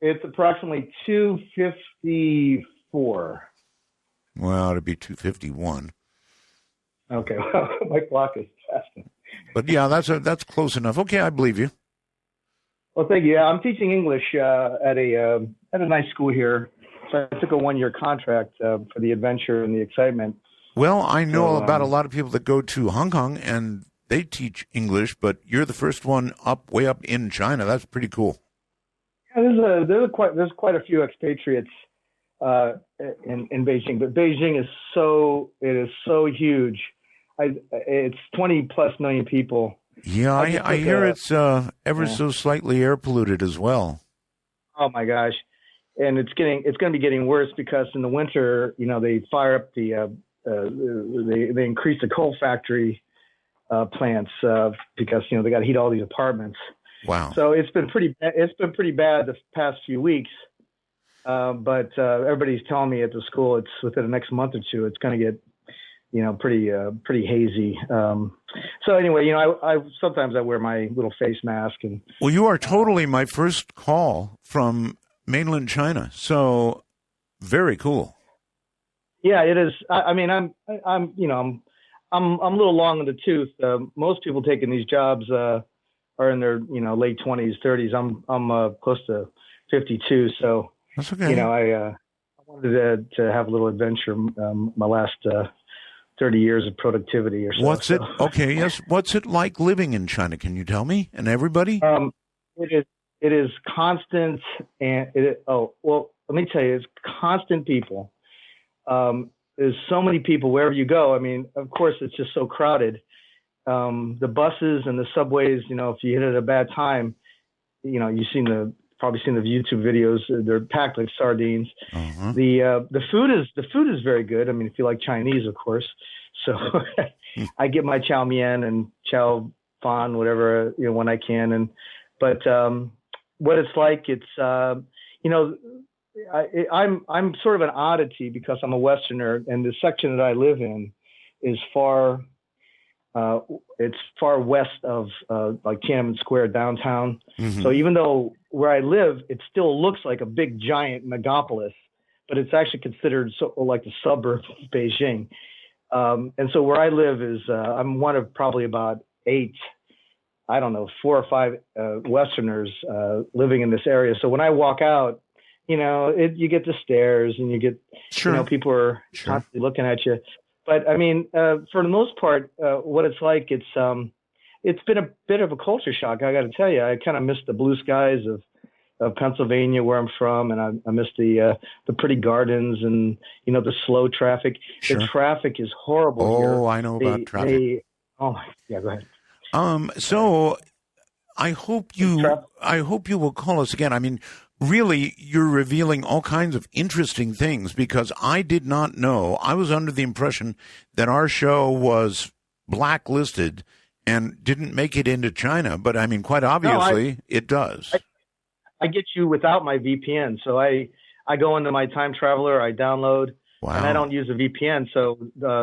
It's approximately 2:54.
Well, it'd be 2:51.
Okay, well, my clock is fast.
But yeah, that's close enough. Okay, I believe you.
Well, thank you. Yeah, I'm teaching English at a nice school here. So I took a 1-year contract for the adventure and the excitement.
Well, I know about a lot of people that go to Hong Kong and they teach English, but you're the first one way up in China. That's pretty cool.
There's quite a few expatriates in Beijing, but Beijing is so huge. It's 20 plus million people.
Yeah, I hear it's ever so slightly air polluted as well.
Oh my gosh, and it's going to be getting worse because in the winter, they fire up they increase the coal factory plants because they got to heat all these apartments.
Wow.
So it's been pretty bad the past few weeks. But everybody's telling me at the school it's within the next month or two it's going to get pretty hazy. So anyway, I sometimes I wear my little face mask and.
Well, you are totally my first call from mainland China. So very cool.
Yeah, it is. I mean, I'm a little long in the tooth. Most people taking these jobs are in their late 20s, 30s. I'm close to 52, so
that's okay.
I wanted to have a little adventure. My last 30 years of productivity or so.
Okay, yes. What's it like living in China? Can you tell me and everybody?
It is constant, and let me tell you, it's constant people. There's so many people wherever you go. I mean, of course, it's just so crowded. The buses and the subways, if you hit it at a bad time, you've probably seen the YouTube videos. They're packed like sardines.
Uh-huh.
The food is very good. I mean, if you like Chinese, of course. So I get my chow mein and chow fan, whatever, when I can. But what it's like, it's I'm sort of an oddity because I'm a Westerner, and the section that I live in is far west of like Tiananmen Square downtown.
Mm-hmm.
So even though where I live, it still looks like a big giant megapolis, but it's actually considered like the suburb of Beijing. And so where I live is I'm one of probably about 4 or 5 Westerners living in this area. So when I walk out, you get the stares and you get, people are constantly looking at you. But I mean, for the most part, what it's like, it's been a bit of a culture shock. I got to tell you, I kind of miss the blue skies of Pennsylvania, where I'm from, and I miss the pretty gardens and the slow traffic.
Sure.
The traffic is horrible here.
Oh, I know about traffic.
Go ahead.
So I hope you will call us again. I mean, really, you're revealing all kinds of interesting things because I did not know. I was under the impression that our show was blacklisted and didn't make it into China. But I mean, quite obviously, it does.
I get you without my VPN. So I go into my Time Traveler, I download, and I don't use a VPN. So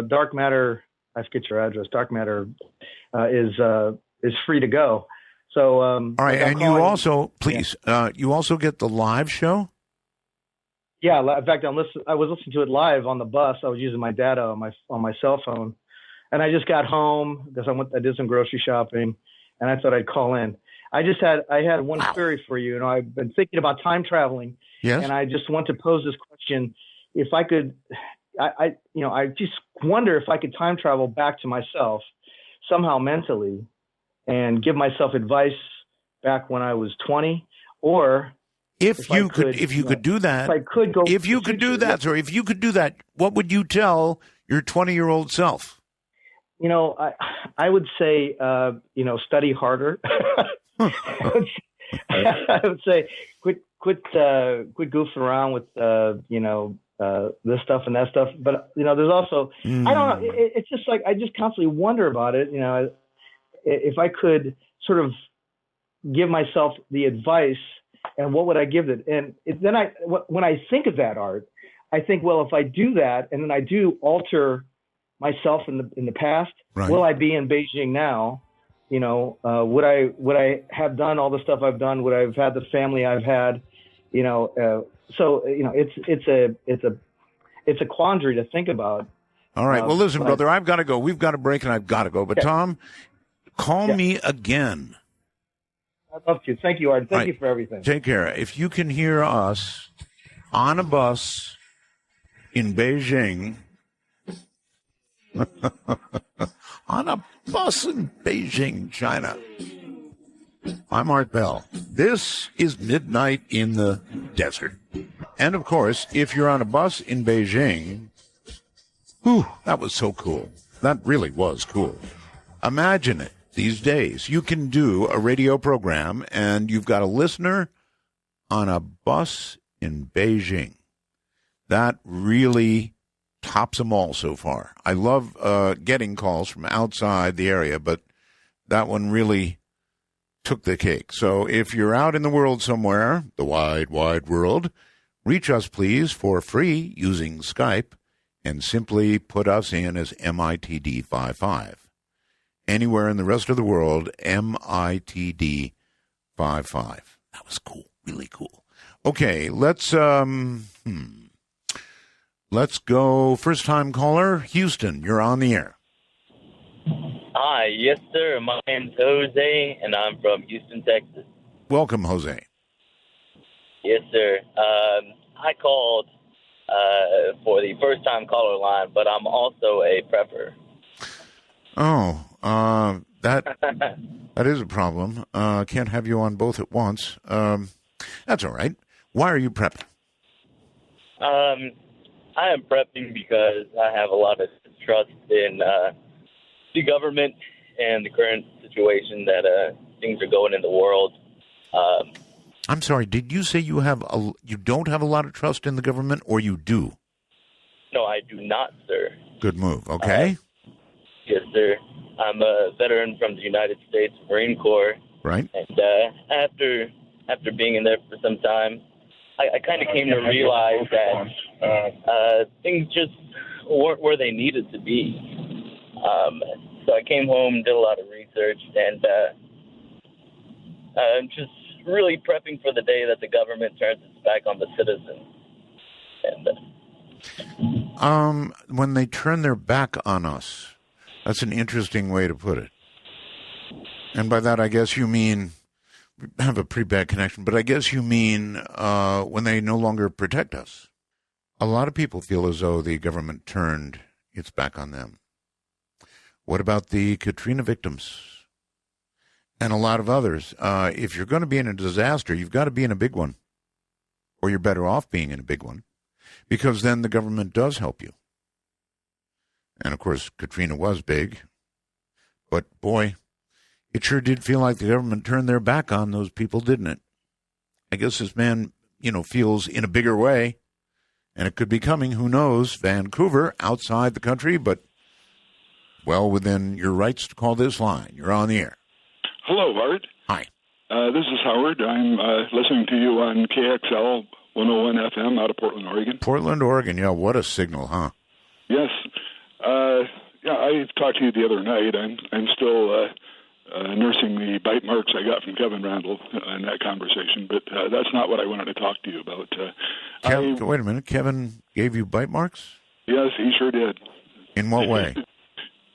Dark Matter, I forget your address. Dark Matter is free to go. So
all right, and you also you also get the live show.
Yeah, in fact, I was listening to it live on the bus. I was using my data on my cell phone, and I just got home because I did some grocery shopping, and I thought I'd call in. I had one query for you. I've been thinking about time traveling, and I just want to pose this question: if I could, I just wonder if I could time travel back to myself somehow mentally, and give myself advice back when I was 20, or
if you could do that, what would you tell your 20-year-old self?
I would say, study harder. I would say quit goofing around with this stuff and that stuff. But there's also I don't know. It's just like I just constantly wonder about it. If I could sort of give myself the advice, and what would I give it? And then when I think of that, Art, I think, well, if I do that, and then I do alter myself in the past, will I be in Beijing now? Would I have done all the stuff I've done? Would I have had the family I've had? It's a quandary to think about.
All right. Well, listen, brother, I've got to go. We've got a break, and I've got to go. But Tom, call me again.
I'd love to. Thank you, Art. Thank you for everything.
Take care. If you can hear us on a bus in Beijing, on a bus in Beijing, China, I'm Art Bell. This is Midnight in the Desert. And, of course, if you're on a bus in Beijing, whew, that was so cool. That really was cool. Imagine it these days. You can do a radio program, and you've got a listener on a bus in Beijing. That really tops them all so far. I love getting calls from outside the area, but that one really took the cake. So if you're out in the world somewhere, the wide, wide world, reach us, please, for free using Skype and simply put us in as MITD55. Anywhere in the rest of the world, MITD55. That was cool, really cool. Okay, let's go. First-time caller, Houston, you're on the air.
Hi, yes, sir. My name's Jose, and I'm from Houston, Texas.
Welcome, Jose.
Yes, sir. I called for the first-time caller line, but I'm also a prepper.
Oh, that is a problem. Can't have you on both at once. That's all right. Why are you prepping?
I am prepping because I have a lot of trust in the government and the current situation that things are going in the world.
I'm sorry. Did you say you don't have a lot of trust in the government, or you do?
No, I do not, sir.
Good move. Okay.
Yes, sir. I'm a veteran from the United States Marine Corps.
Right.
And after being in there for some time, I kind of came to realize that things just weren't where they needed to be. So I came home, did a lot of research, and I'm just really prepping for the day that the government turns its back on the citizens. And
when they turn their back on us, that's an interesting way to put it. And by that, I guess you mean, I have a pretty bad connection, but I guess you mean when they no longer protect us. A lot of people feel as though the government turned its back on them. What about the Katrina victims? And a lot of others. If you're going to be in a disaster, you've got to be in a big one. Or you're better off being in a big one. Because then the government does help you. And, of course, Katrina was big. But, boy, it sure did feel like the government turned their back on those people, didn't it? I guess this man, feels in a bigger way. And it could be coming, who knows, Vancouver, outside the country, but well within your rights to call this line. You're on the air.
Hello, Art.
Hi.
This is Howard. I'm listening to you on KXL 101 FM out of Portland, Oregon.
Portland, Oregon. Yeah, what a signal, huh?
Yes. I talked to you the other night. I'm still nursing the bite marks I got from Kevin Randall in that conversation, but that's not what I wanted to talk to you about.
Wait a minute. Kevin gave you bite marks?
Yes, he sure did.
In what way?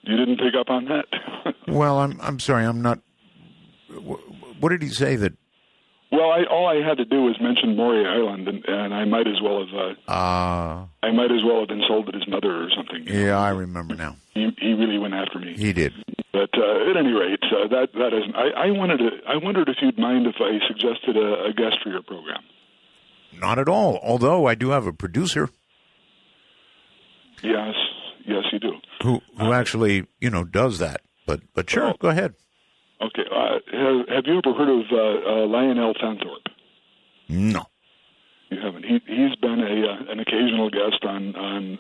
You didn't pick up on that?
Well, I'm sorry. I'm not. What did he say that?
Well, all I had to do was mention Maury Island, and I might as well have insulted his mother or something.
Yeah, I remember now.
He really went after me.
He did.
But at any rate, that isn't. I wondered if you'd mind if I suggested a guest for your program.
Not at all. Although I do have a producer.
Yes, you do.
Who actually does that? But sure, go ahead.
Okay. Have you ever heard of Lionel Fanthorpe?
No.
You haven't. He's been an occasional guest on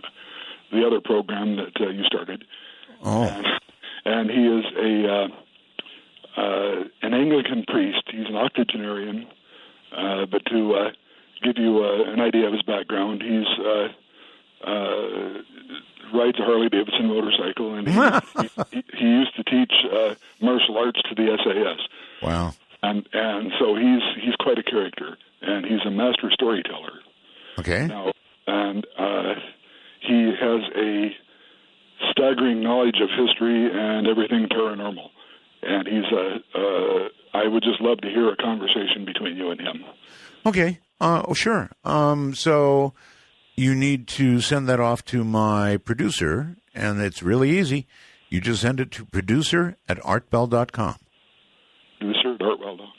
the other program that you started.
Oh.
And he is an Anglican priest. He's an octogenarian. But to give you an idea of his background, he's rides a Harley-Davidson motorcycle, and he used to teach martial arts to the SAS.
Wow.
And so he's quite a character, and he's a master storyteller.
Okay.
Now, and he has a staggering knowledge of history and everything paranormal. And I would just love to hear a conversation between you and him. Okay.
Sure. So you need to send that off to my producer, and it's really easy. You just send it to producer@artbell.com.
Producer@artbell.com.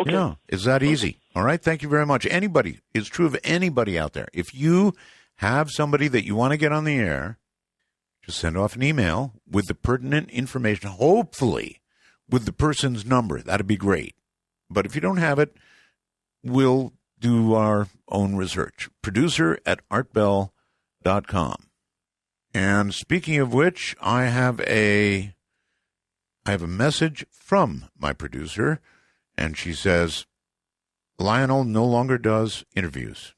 Okay.
Yeah, it's that easy. All right, thank you very much. Anybody, it's true of anybody out there. If you have somebody that you want to get on the air, just send off an email with the pertinent information, hopefully with the person's number. That'd be great. But if you don't have it, we'll do our own research. Producer@artbell.com. And speaking of which, I have a message from my producer, and she says, Lionel no longer does interviews.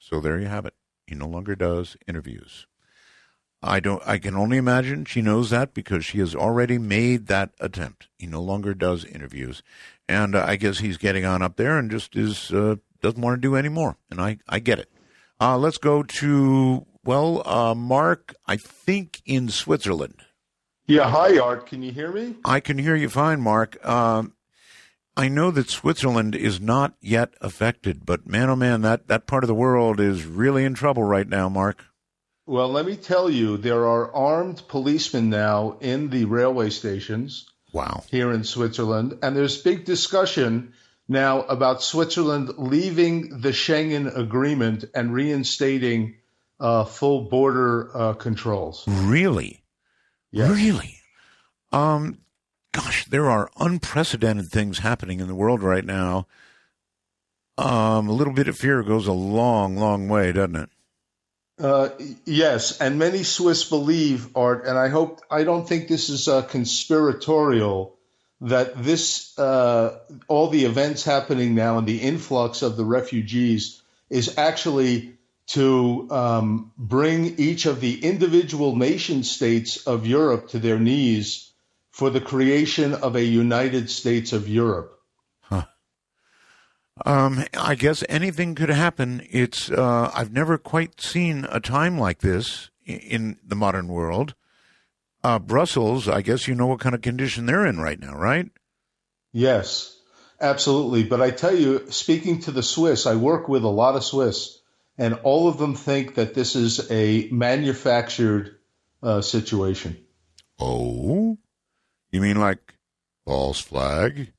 So there you have it. He no longer does interviews. I can only imagine she knows that because she has already made that attempt. He no longer does interviews. And I guess he's getting on up there and just doesn't want to do any more. And I get it. Let's go to, Mark, I think in Switzerland.
Yeah, hi, Art. Can you hear me?
I can hear you fine, Mark. I know that Switzerland is not yet affected, but man, oh man, that part of the world is really in trouble right now, Mark.
Well, let me tell you, there are armed policemen now in the railway stations.
Wow. Here
in Switzerland. And there's big discussion now about Switzerland leaving the Schengen Agreement and reinstating full border controls.
Really?
Yes.
Really? Gosh, there are unprecedented things happening in the world right now. A little bit of fear goes a long, long way, doesn't it?
Yes, and many Swiss believe, Art, and I don't think this is conspiratorial, that this all the events happening now and the influx of the refugees is actually to bring each of the individual nation states of Europe to their knees for the creation of a United States of Europe.
I guess anything could happen. It's I've never quite seen a time like this in the modern world. Brussels, I guess you know what kind of condition they're in right now, right?
Yes, absolutely. But I tell you, speaking to the Swiss, I work with a lot of Swiss, and all of them think that this is a manufactured situation.
Oh? You mean like false flag?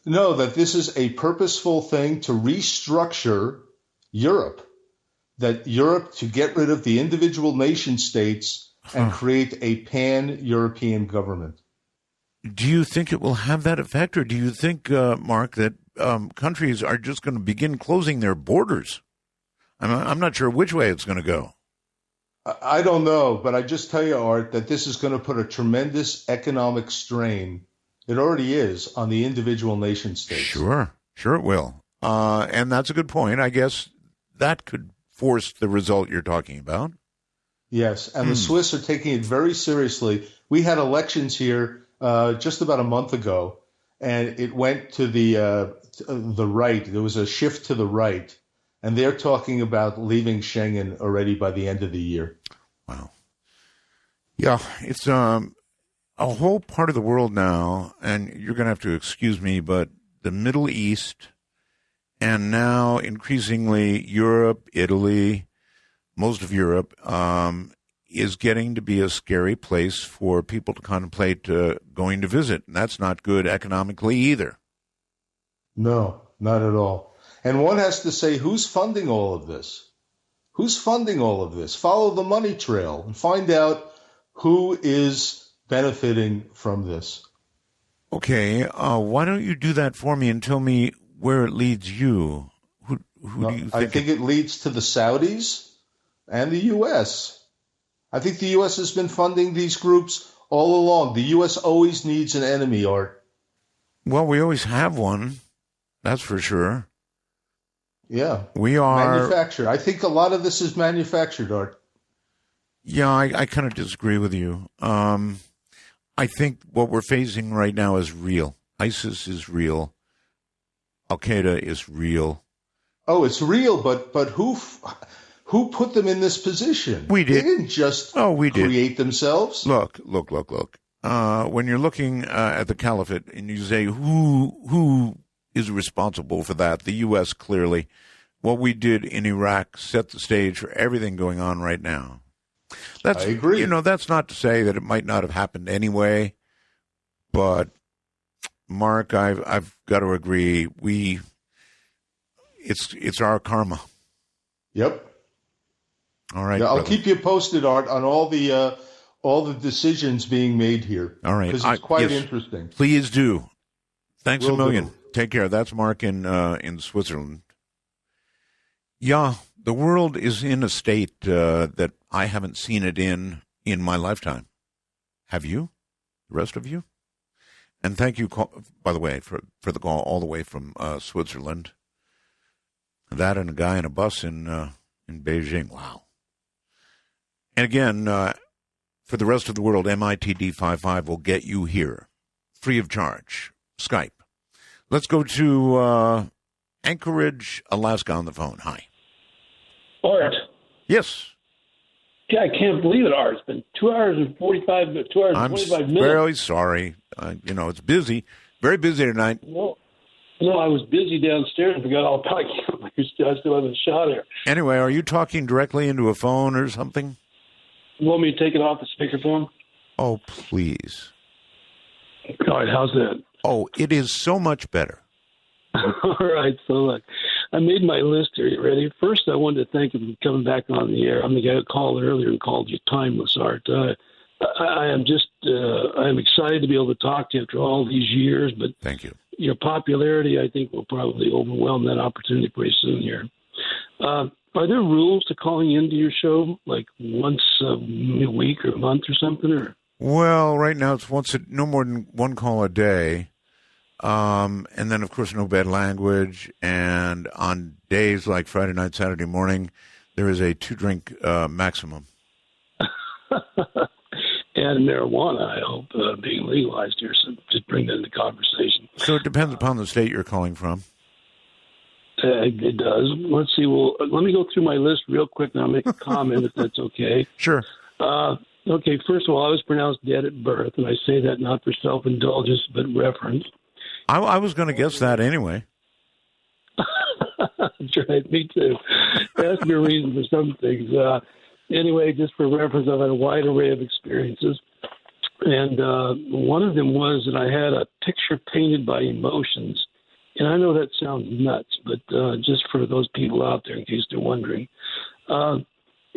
No, that this is a purposeful thing to restructure Europe. That Europe, to get rid of the individual nation states and create a pan-European government.
Do you think it will have that effect, or do you think, Mark, that countries are just going to begin closing their borders? I'm not sure which way it's going to go.
I don't know, but I just tell you, Art, that this is going to put a tremendous economic strain. It already is on the individual nation states.
Sure it will. And that's a good point. I guess that could force the result you're talking about.
Yes, and the Swiss are taking it very seriously. We had elections here just about a month ago, and it went to the right. There was a shift to the right, and they're talking about leaving Schengen already by the end of the year.
Wow. Yeah, it's a whole part of the world now, and you're going to have to excuse me, but the Middle East and now increasingly Europe, Italy, most of Europe, is getting to be a scary place for people to contemplate going to visit. And that's not good economically either.
No, not at all. And one has to say, who's funding all of this? Who's funding all of this? Follow the money trail and find out who is benefiting from this.
Okay, why don't you do that for me and tell me where it leads you? Who do you think?
I think it leads to the Saudis and the U.S. I think the U.S. has been funding these groups all along. The U.S. always needs an enemy, Art.
Well, we always have one. That's for sure.
Yeah.
We are
manufactured. I think a lot of this is manufactured, Art.
Yeah, I kind of disagree with you. I think what we're facing right now is real. ISIS is real. Al-Qaeda is real.
Oh, it's real, but who put them in this position?
We did.
They didn't just create themselves.
Look. When you're looking at the caliphate and you say who is responsible for that, the U.S. clearly. What we did in Iraq set the stage for everything going on right now. I agree. That's not to say that it might not have happened anyway, but Mark, I've got to agree. It's our karma.
Yep.
All right.
Yeah, I'll
brother.
keep you posted, Art, on all the decisions being made here.
All right.
Because it's quite
yes,
interesting.
Please do. Thanks
Will
a million.
do.
Take care. That's Mark in Switzerland. Yeah, the world is in a state that I haven't seen it in my lifetime. Have you? The rest of you? And thank you, by the way, for the call all the way from Switzerland. That and a guy in a bus in Beijing. Wow. And again, for the rest of the world, MITD55 will get you here, free of charge. Skype. Let's go to Anchorage, Alaska on the phone. Hi.
Art.
Yes.
Yeah, I can't believe it, Art. It's been 2 hours and 45 minutes.
I'm very sorry. It's busy. Very busy tonight.
No, I was busy downstairs and forgot all about you. I still haven't shot here.
Anyway, are you talking directly into a phone or something?
You want me to take it off the speakerphone?
Oh, please.
All right, how's that?
Oh, it is so much better.
All right, so look, I made my list here. You ready? First, I wanted to thank you for coming back on the air. I'm the guy who called earlier and called you timeless, Art. I am excited to be able to talk to you after all these years, but
thank you.
Your popularity, I think, will probably overwhelm that opportunity pretty soon here. Are there rules to calling into your show, like once a week or a month or something? Or?
Well, right now it's no more than one call a day. And then, of course, no bad language. And on days like Friday night, Saturday morning, there is a 2-drink maximum.
And marijuana, I hope, being legalized here. So just bring that into conversation.
So it depends upon the state you're calling from.
It does. Let's see. Well, let me go through my list real quick, and I'll make a comment if that's okay.
Sure.
Okay, first of all, I was pronounced dead at birth, and I say that not for self-indulgence, but reference.
I was going to guess that anyway.
That's right, me too. There has to be a reason for some things. Anyway, just for reference, I've had a wide array of experiences. And one of them was that I had a picture painted by emotions. And I know that sounds nuts, but just for those people out there, in case they're wondering. And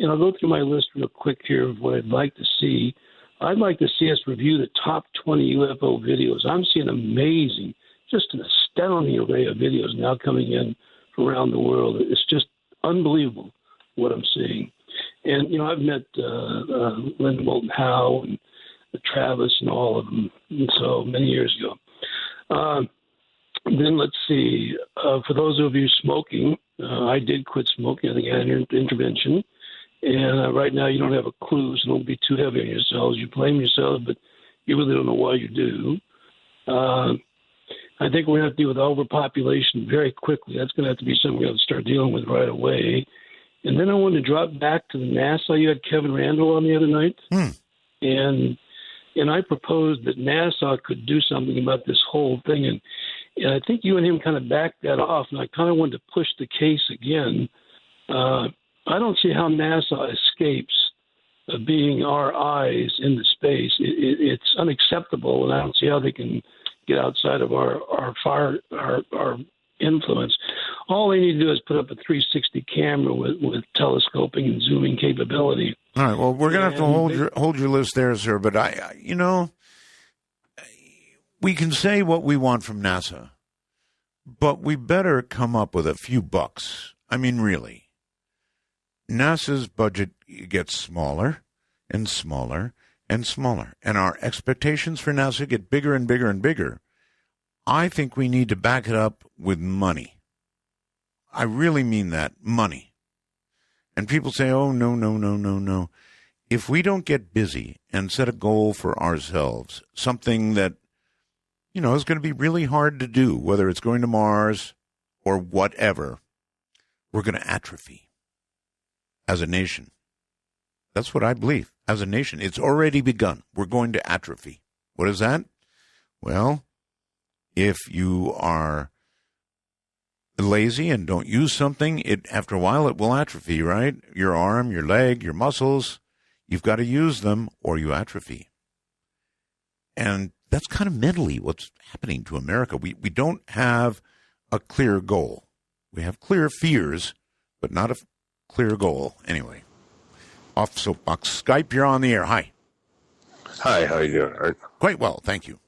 I'll go through my list real quick here of what I'd like to see. I'd like to see us review the top 20 UFO videos. I'm seeing amazing, just an astounding array of videos now coming in from around the world. It's just unbelievable what I'm seeing. And, I've met Linda Moulton Howe and Travis and all of them, and so many years ago. Then let's see. For those of you smoking, I did quit smoking. I think I had an intervention. And right now you don't have a clue, so don't be too heavy on yourselves. You blame yourselves, but you really don't know why you do. I think we're going to have to deal with overpopulation very quickly. That's going to have to be something we have to start dealing with right away. And then I wanted to drop back to the NASA. You had Kevin Randall on the other night. And I proposed that NASA could do something about this whole thing. And I think you and him kind of backed that off. And I kind of wanted to push the case again. I don't see how NASA escapes being our eyes in the space. It's unacceptable, and I don't see how they can get outside of our influence. All they need to do is put up a 360 camera with telescoping and zooming capability.
All right. Well, we're going to have to hold your list there, sir. But we can say what we want from NASA, but we better come up with a few bucks. I mean, really. NASA's budget gets smaller and smaller and smaller, and our expectations for NASA get bigger and bigger and bigger. I think we need to back it up with money. I really mean that, money. And people say, oh, no. If we don't get busy and set a goal for ourselves, something that, is going to be really hard to do, whether it's going to Mars or whatever, we're going to atrophy. As a nation. That's what I believe. As a nation, it's already begun. We're going to atrophy. What is that? Well, if you are lazy and don't use something, after a while it will atrophy, right? Your arm, your leg, your muscles, you've got to use them or you atrophy. And that's kind of mentally what's happening to America. We don't have a clear goal. We have clear fears, but not a clear goal. Anyway, off soapbox. Skype, you're on the air. Hi.
Hi, how you doing, Art?
Quite well, thank you.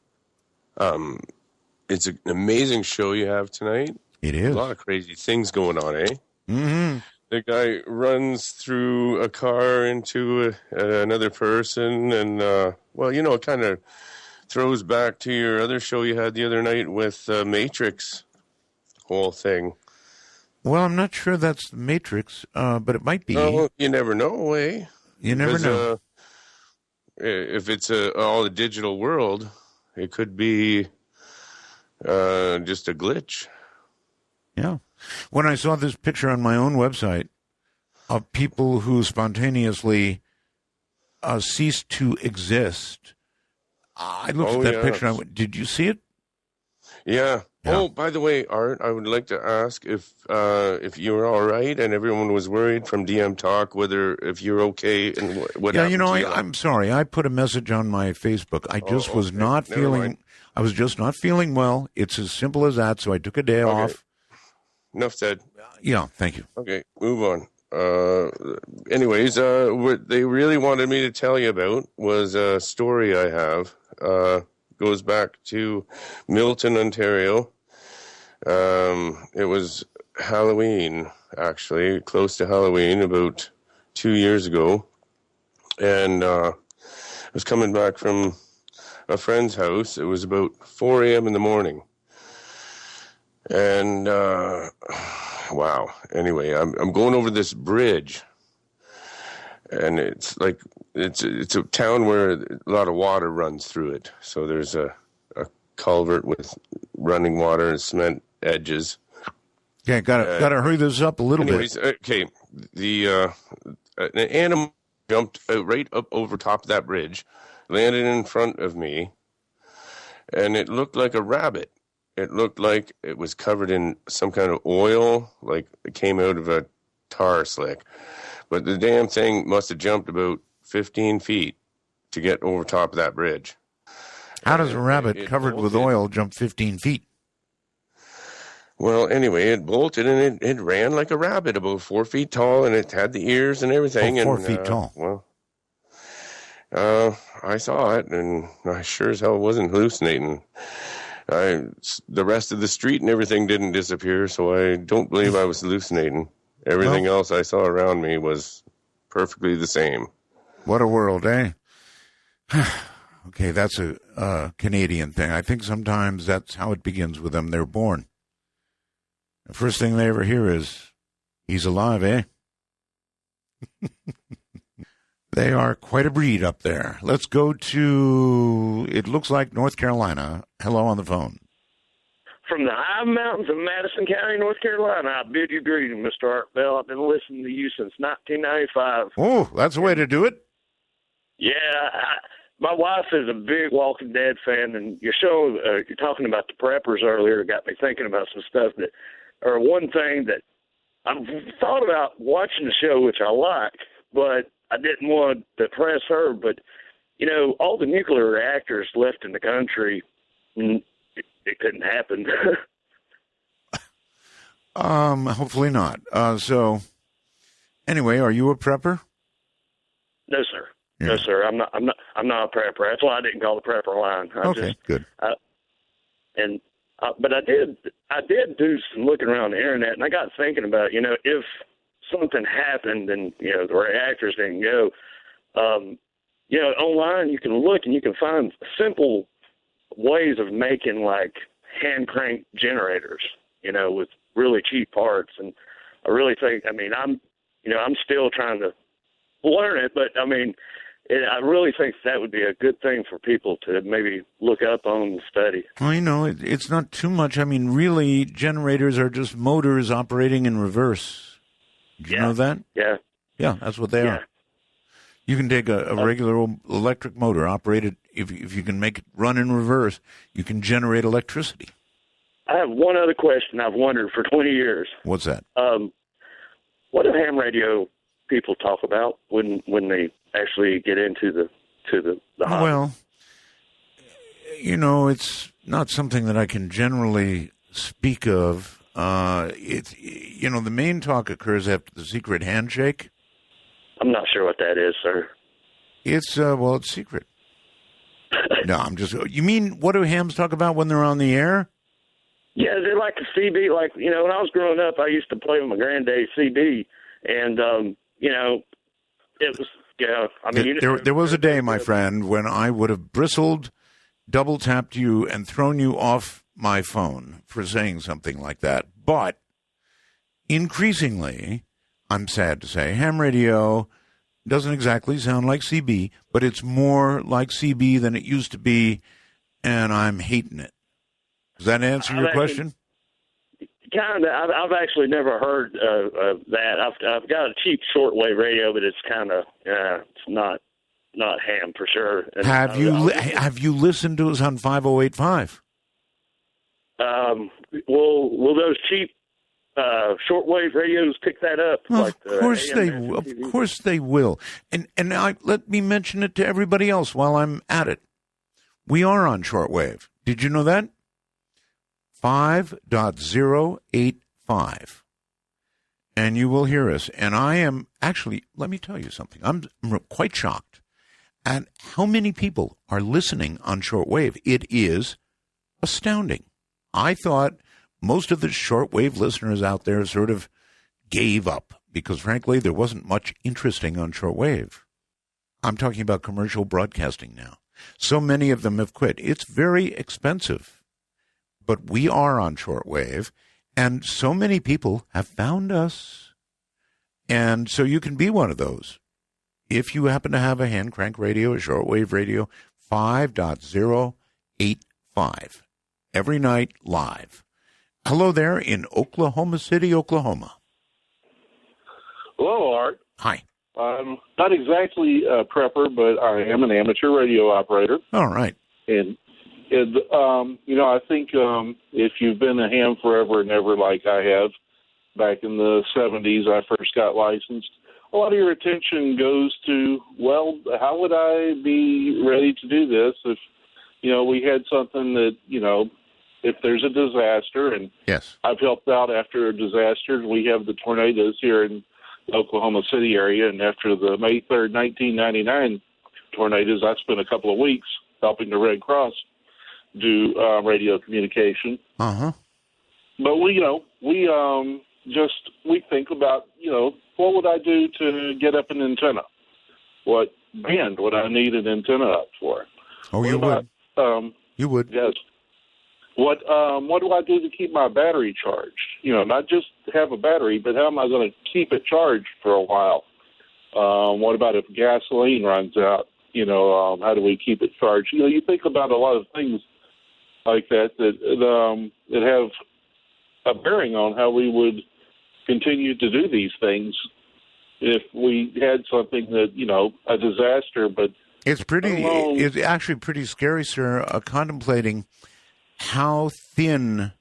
It's an amazing show you have tonight.
It is.
A lot of crazy things going on, eh?
Mm-hmm.
The guy runs through a car into another person, and, well, you know, it kind of throws back to your other show you had the other night with Matrix whole thing.
Well, I'm not sure that's the Matrix, but it might be.
Oh, you never know, eh?
You never know.
If it's all the digital world, it could be just a glitch.
Yeah. When I saw this picture on my own website of people who spontaneously ceased to exist, I looked at that picture and I went, did you see it?
Yeah. Oh, by the way, Art, I would like to ask if you were all right and everyone was worried from DM Talk, if you're okay and what
Yeah,
happened
you know,
to you.
I'm sorry. I put a message on my Facebook. I just was not feeling. I was just not feeling well. It's as simple as that. So I took a day off.
Enough said.
Yeah, thank you.
Okay, move on. Anyways, what they really wanted me to tell you about was a story I have. Goes back to Milton, Ontario. It was Halloween, actually, close to Halloween, about 2 years ago. And I was coming back from a friend's house. It was about 4 a.m. in the morning. And, wow. Anyway, I'm going over this bridge. And it's like, it's a town where a lot of water runs through it. So there's a culvert with running water and cement edges.
Okay, gotta hurry this up a little bit.
Okay, an animal jumped right up over top of that bridge, landed in front of me, and it looked like a rabbit. It looked like it was covered in some kind of oil, like it came out of a tar slick. But the damn thing must have jumped about 15 feet to get over top of that bridge.
How does a rabbit covered with oil jump 15 feet?
Well, anyway, it bolted and it ran like a rabbit, about 4 feet tall, and it had the ears and everything.
Oh, 4 feet tall.
Well, I saw it, and I sure as hell wasn't hallucinating. The rest of the street and everything didn't disappear, so I don't believe I was hallucinating. Everything else I saw around me was perfectly the same.
What a world, eh? Okay, that's a Canadian thing. I think sometimes that's how it begins with them. They're born. The first thing they ever hear is, he's alive, eh? They are quite a breed up there. Let's go to, it looks like North Carolina. Hello on the phone.
From the high mountains of Madison County, North Carolina, I bid you greeting, Mr. Art Bell. I've been listening to you since 1995.
Oh, that's the way to do it.
Yeah, my wife is a big Walking Dead fan, and your show, you're talking about the preppers earlier, got me thinking about some stuff that, or one thing that I've thought about watching the show, which I like, but I didn't want to press her. But, you know, all the nuclear reactors left in the country, it couldn't happen.
Hopefully not. So, anyway, are you a prepper?
No, sir. Yeah. No, sir. I'm not a prepper. That's why I didn't call the prepper line.
Good.
But I did do some looking around the internet, and I got thinking about, you know, if something happened and, you know, the reactors didn't go, you know, online you can look and you can find simple ways of making like hand crank generators, you know, with really cheap parts. And I really think, I mean, I'm still trying to learn it, but I mean, I really think that would be a good thing for people to maybe look up on and study.
Well, you know, it's not too much. I mean, really, generators are just motors operating in reverse. Do you know that?
Yeah.
Yeah, that's what they are. You can take a regular old electric motor, operate it. If you can make it run in reverse, you can generate electricity.
I have one other question I've wondered for 20 years.
What's that?
What do ham radio people talk about when they actually get into the hobby?
Well, It's not something that I can generally speak of. The main talk occurs after the secret handshake.
I'm not sure what that is, sir.
It's secret. No, you mean, what do hams talk about when they're on the air?
Yeah, they're like a CB. Like, when I was growing up, I used to play with my granddad's CB, and, it was,
there was a day, my friend, when I would have bristled, double-tapped you, and thrown you off my phone for saying something like that. But increasingly, I'm sad to say, ham radio doesn't exactly sound like CB, but it's more like CB than it used to be, and I'm hating it. Does that answer your question?
Kind of. I've actually never heard of that. I've got a cheap shortwave radio, but it's kind of it's not ham for sure. And
have you listened to us on 5085?
Will those cheap shortwave radios pick that up?
Well, of course they will. And let me mention it to everybody else while I'm at it. We are on shortwave. Did you know that? 5.085. And you will hear us. And I am actually, let me tell you something. I'm quite shocked at how many people are listening on shortwave. It is astounding. I thought most of the shortwave listeners out there sort of gave up because, frankly, there wasn't much interesting on shortwave. I'm talking about commercial broadcasting now. So many of them have quit. It's very expensive. But we are on shortwave, and so many people have found us. And so you can be one of those. If you happen to have a hand crank radio, a shortwave radio, 5.085. Every night live. Hello there in Oklahoma City, Oklahoma.
Hello, Art.
Hi.
I'm not exactly a prepper, but I am an amateur radio operator.
All right.
And I think if you've been a ham forever and ever like I have, back in the 70s I first got licensed, a lot of your attention goes to, well, how would I be ready to do this if, we had something that, if there's a disaster, and
yes,
I've helped out after disasters. We have the tornadoes here in the Oklahoma City area, and after the May 3rd, 1999 tornadoes, I spent a couple of weeks helping the Red Cross do radio communication.
Uh-huh.
But we think about, what would I do to get up an antenna? What band would I need an antenna up for?
Oh, you would. You would.
Yes. What do I do to keep my battery charged? Not just have a battery, but how am I going to keep it charged for a while? What about if gasoline runs out? How do we keep it charged? You think about a lot of things like that have a bearing on how we would continue to do these things if we had something that, a disaster, but
it's actually pretty scary, sir, contemplating how thin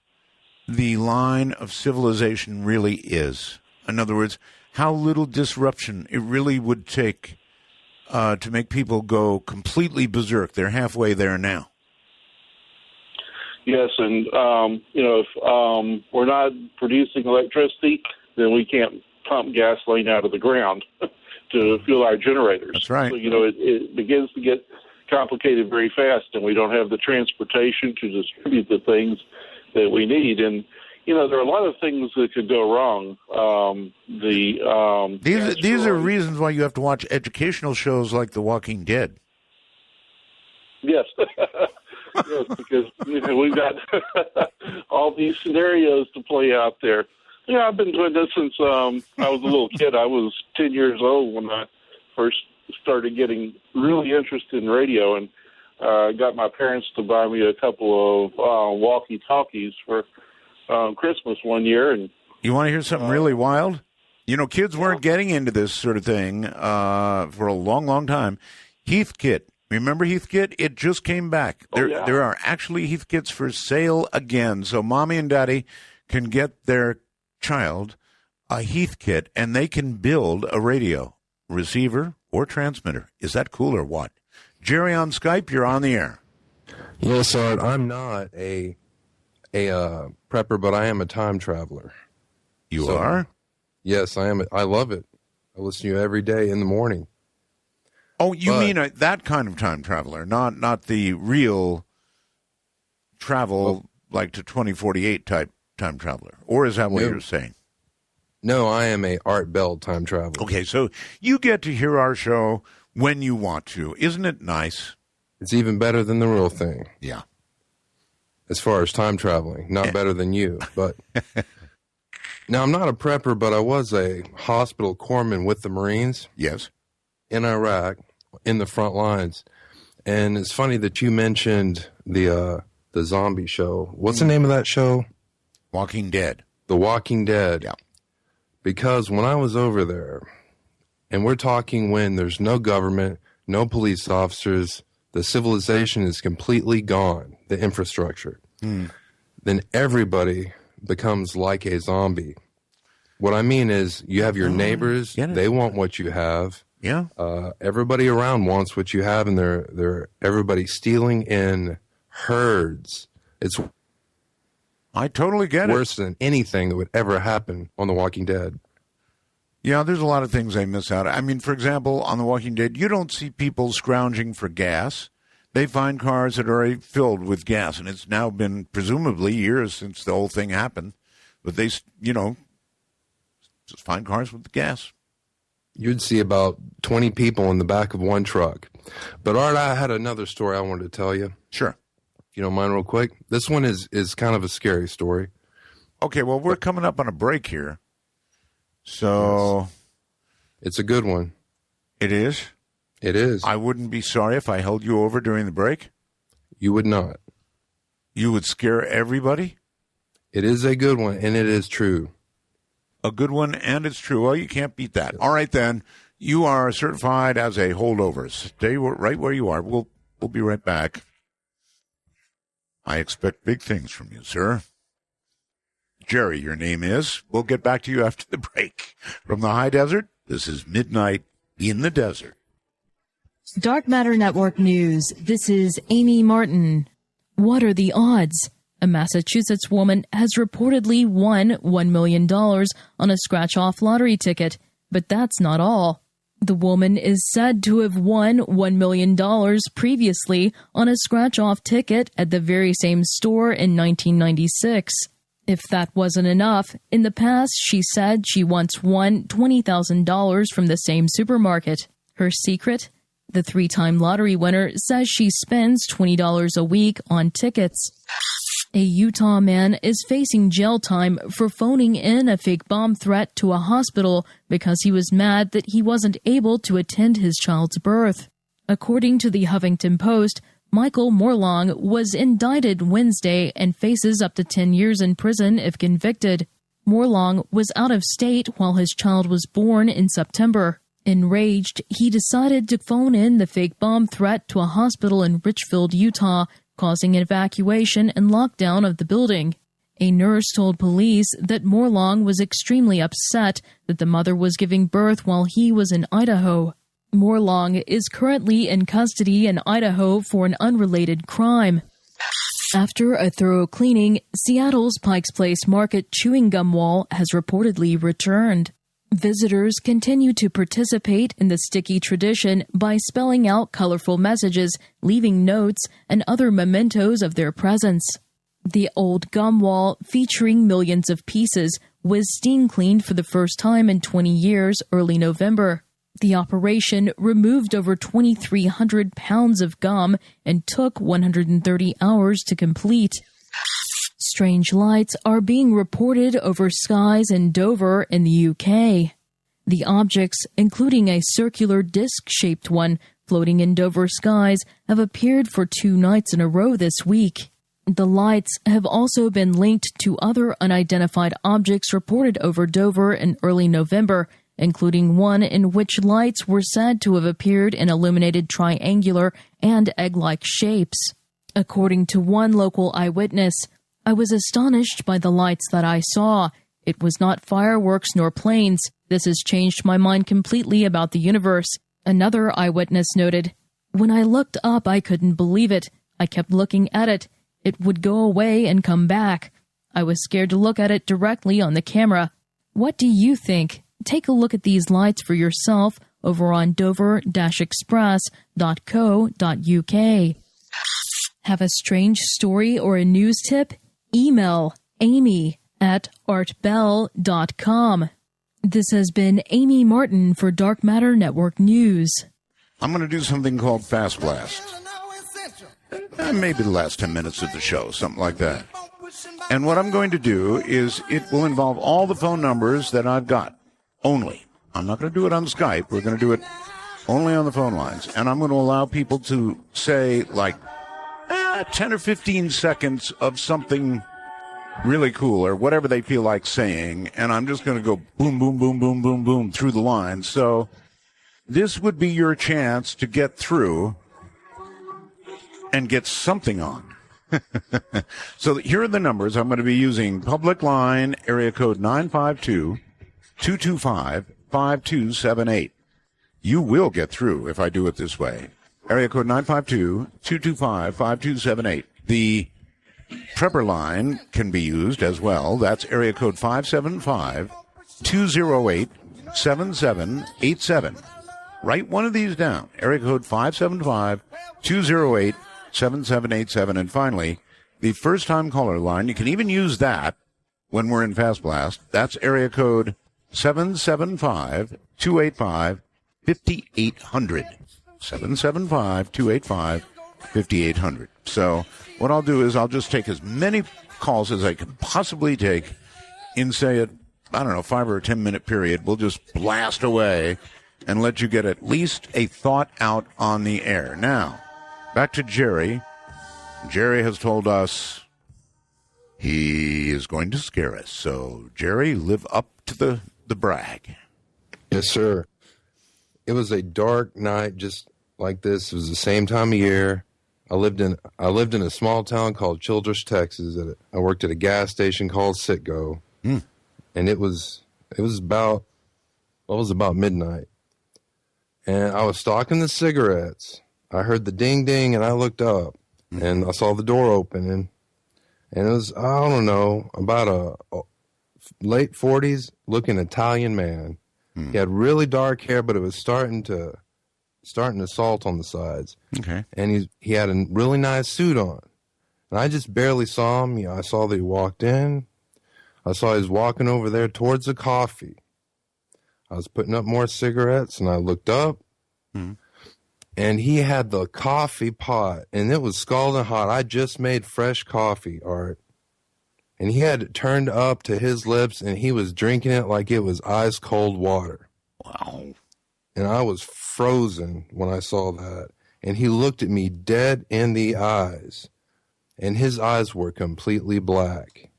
the line of civilization really is. In other words, how little disruption it really would take to make people go completely berserk. They're halfway there now.
Yes, and, if we're not producing electricity, then we can't pump gasoline out of the ground to fuel our generators.
That's right.
So, it begins to get complicated very fast, and we don't have the transportation to distribute the things that we need. And, there are a lot of things that could go wrong.
These are reasons why you have to watch educational shows like The Walking Dead.
Yes. Yes, because we've got all these scenarios to play out there. I've been doing this since I was a little kid. I was 10 years old when I first started getting really interested in radio, and got my parents to buy me a couple of walkie-talkies for Christmas one year. And
you want to hear something really wild? Kids weren't getting into this sort of thing for a long, long time. Heathkit. Remember Heathkit? It just came back. There are actually Heathkits for sale again. So mommy and daddy can get their child a Heathkit, and they can build a radio, receiver, or transmitter. Is that cool or what? Jerry on Skype, you're on the air.
Yes, Art. I'm not a prepper, but I am a time traveler.
You are?
Yes, I am. I love it. I listen to you every day in the morning.
Oh, you mean that kind of time traveler, not the real travel like to 2048 type time traveler, or is that what you're saying?
No, I am a Art Bell time traveler.
Okay, so you get to hear our show when you want to. Isn't it nice?
It's even better than the real thing.
Yeah.
As far as time traveling, not better than you, but now I'm not a prepper, but I was a hospital corpsman with the Marines.
Yes.
In Iraq, in the front lines. And it's funny that you mentioned the zombie show. What's the name of that show?
Walking Dead.
The Walking Dead.
Yeah.
Because when I was over there, and we're talking when there's no government, no police officers, the civilization is completely gone, the infrastructure, then everybody becomes like a zombie. What I mean is you have your neighbors, they want what you have.
Yeah.
Everybody around wants what you have, and they're everybody stealing in herds. It's
I totally get it.
Worse than anything that would ever happen on The Walking Dead.
Yeah, there's a lot of things I miss out. I mean, for example, on The Walking Dead, you don't see people scrounging for gas. They find cars that are already filled with gas, and it's now been presumably years since the whole thing happened. But they, just find cars with gas.
You'd see about 20 people in the back of one truck. But, Art, I had another story I wanted to tell you.
Sure.
If you don't mind real quick. This one is kind of a scary story.
Okay, well, we're coming up on a break here. So.
Yes. It's a good one.
It is?
It is.
I wouldn't be sorry if I held you over during the break.
You would not.
You would scare everybody?
It is a good one, and it is true.
A good one, and it's true. Well, you can't beat that. All right, then. You are certified as a holdover. Stay right where you are. We'll be right back. I expect big things from you, sir. Jerry, your name is. We'll get back to you after the break. From the high desert, this is Midnight in the Desert.
Dark Matter Network News. This is Amy Martin. What are the odds? A Massachusetts woman has reportedly won $1 million on a scratch-off lottery ticket, but that's not all. The woman is said to have won $1 million previously on a scratch-off ticket at the very same store in 1996. If that wasn't enough, in the past she said she once won $20,000 from the same supermarket. Her secret? The three-time lottery winner says she spends $20 a week on tickets. A Utah man is facing jail time for phoning in a fake bomb threat to a hospital because he was mad that he wasn't able to attend his child's birth. According to the Huffington Post, Michael Morlong was indicted Wednesday and faces up to 10 years in prison if convicted. Morlong was out of state while his child was born in September. Enraged, he decided to phone in the fake bomb threat to a hospital in Richfield, Utah, causing an evacuation and lockdown of the building. A nurse told police that Morlong was extremely upset that the mother was giving birth while he was in Idaho. Morlong is currently in custody in Idaho for an unrelated crime. After a thorough cleaning, Seattle's Pikes Place Market chewing gum wall has reportedly returned. Visitors continue to participate in the sticky tradition by spelling out colorful messages, leaving notes, and other mementos of their presence. The old gum wall, featuring millions of pieces, was steam cleaned for the first time in 20 years early November. The operation removed over 2,300 pounds of gum and took 130 hours to complete. Strange lights are being reported over skies in Dover in the UK. The objects, including a circular disc-shaped one floating in Dover skies, have appeared for 2 nights in a row this week. The lights have also been linked to other unidentified objects reported over Dover in early November, including one in which lights were said to have appeared in illuminated triangular and egg-like shapes. According to one local eyewitness, "I was astonished by the lights that I saw. It was not fireworks nor planes. This has changed my mind completely about the universe." Another eyewitness noted, "When I looked up, I couldn't believe it. I kept looking at it. It would go away and come back. I was scared to look at it directly on the camera. What do you think? Take a look at these lights for yourself over on dover-express.co.uk. Have a strange story or a news tip? Email amy@artbell.com. This has been Amy Martin for Dark Matter Network News.
I'm going to do something called Fast Blast. Maybe the last 10 minutes of the show, something like that. And what I'm going to do is it will involve all the phone numbers that I've got, only. I'm not going to do it on Skype. We're going to do it only on the phone lines. And I'm going to allow people to say, like, 10 or 15 seconds of something really cool or whatever they feel like saying. And I'm just going to go boom, boom, boom, boom, boom, boom through the lines. So this would be your chance to get through and get something on. So here are the numbers. I'm going to be using public line, area code 952-225-5278. You will get through if I do it this way. Area code 952-225-5278. The prepper line can be used as well. That's area code 575-208-7787. Write one of these down. Area code 575-208-7787. 7787. And finally, the first-time caller line, you can even use that when we're in Fast Blast. That's area code 775-285-5800. 775-285-5800. So what I'll do is I'll just take as many calls as I can possibly take in, say, a 5 or 10 minute period. We'll just blast away and let you get at least a thought out on the air. Now, back to Jerry. Jerry has told us he is going to scare us. So, Jerry, live up to the brag.
Yes, sir. It was a dark night just like this. It was the same time of year. I lived in a small town called Childress, Texas. I worked at a gas station called Citgo. And it was about midnight. And I was stocking the cigarettes. I heard the ding ding and I looked up and I saw the door open and it was, I don't know, about a late 40s looking Italian man. He had really dark hair, but it was starting to salt on the sides.
Okay.
And he had a really nice suit on. And I just barely saw him. I saw that he walked in. I saw he was walking over there towards the coffee. I was putting up more cigarettes and I looked up. And he had the coffee pot, and it was scalding hot. I just made fresh coffee, Art. And he had it turned up to his lips, and he was drinking it like it was ice-cold water.
Wow.
And I was frozen when I saw that. And he looked at me dead in the eyes, and his eyes were completely black.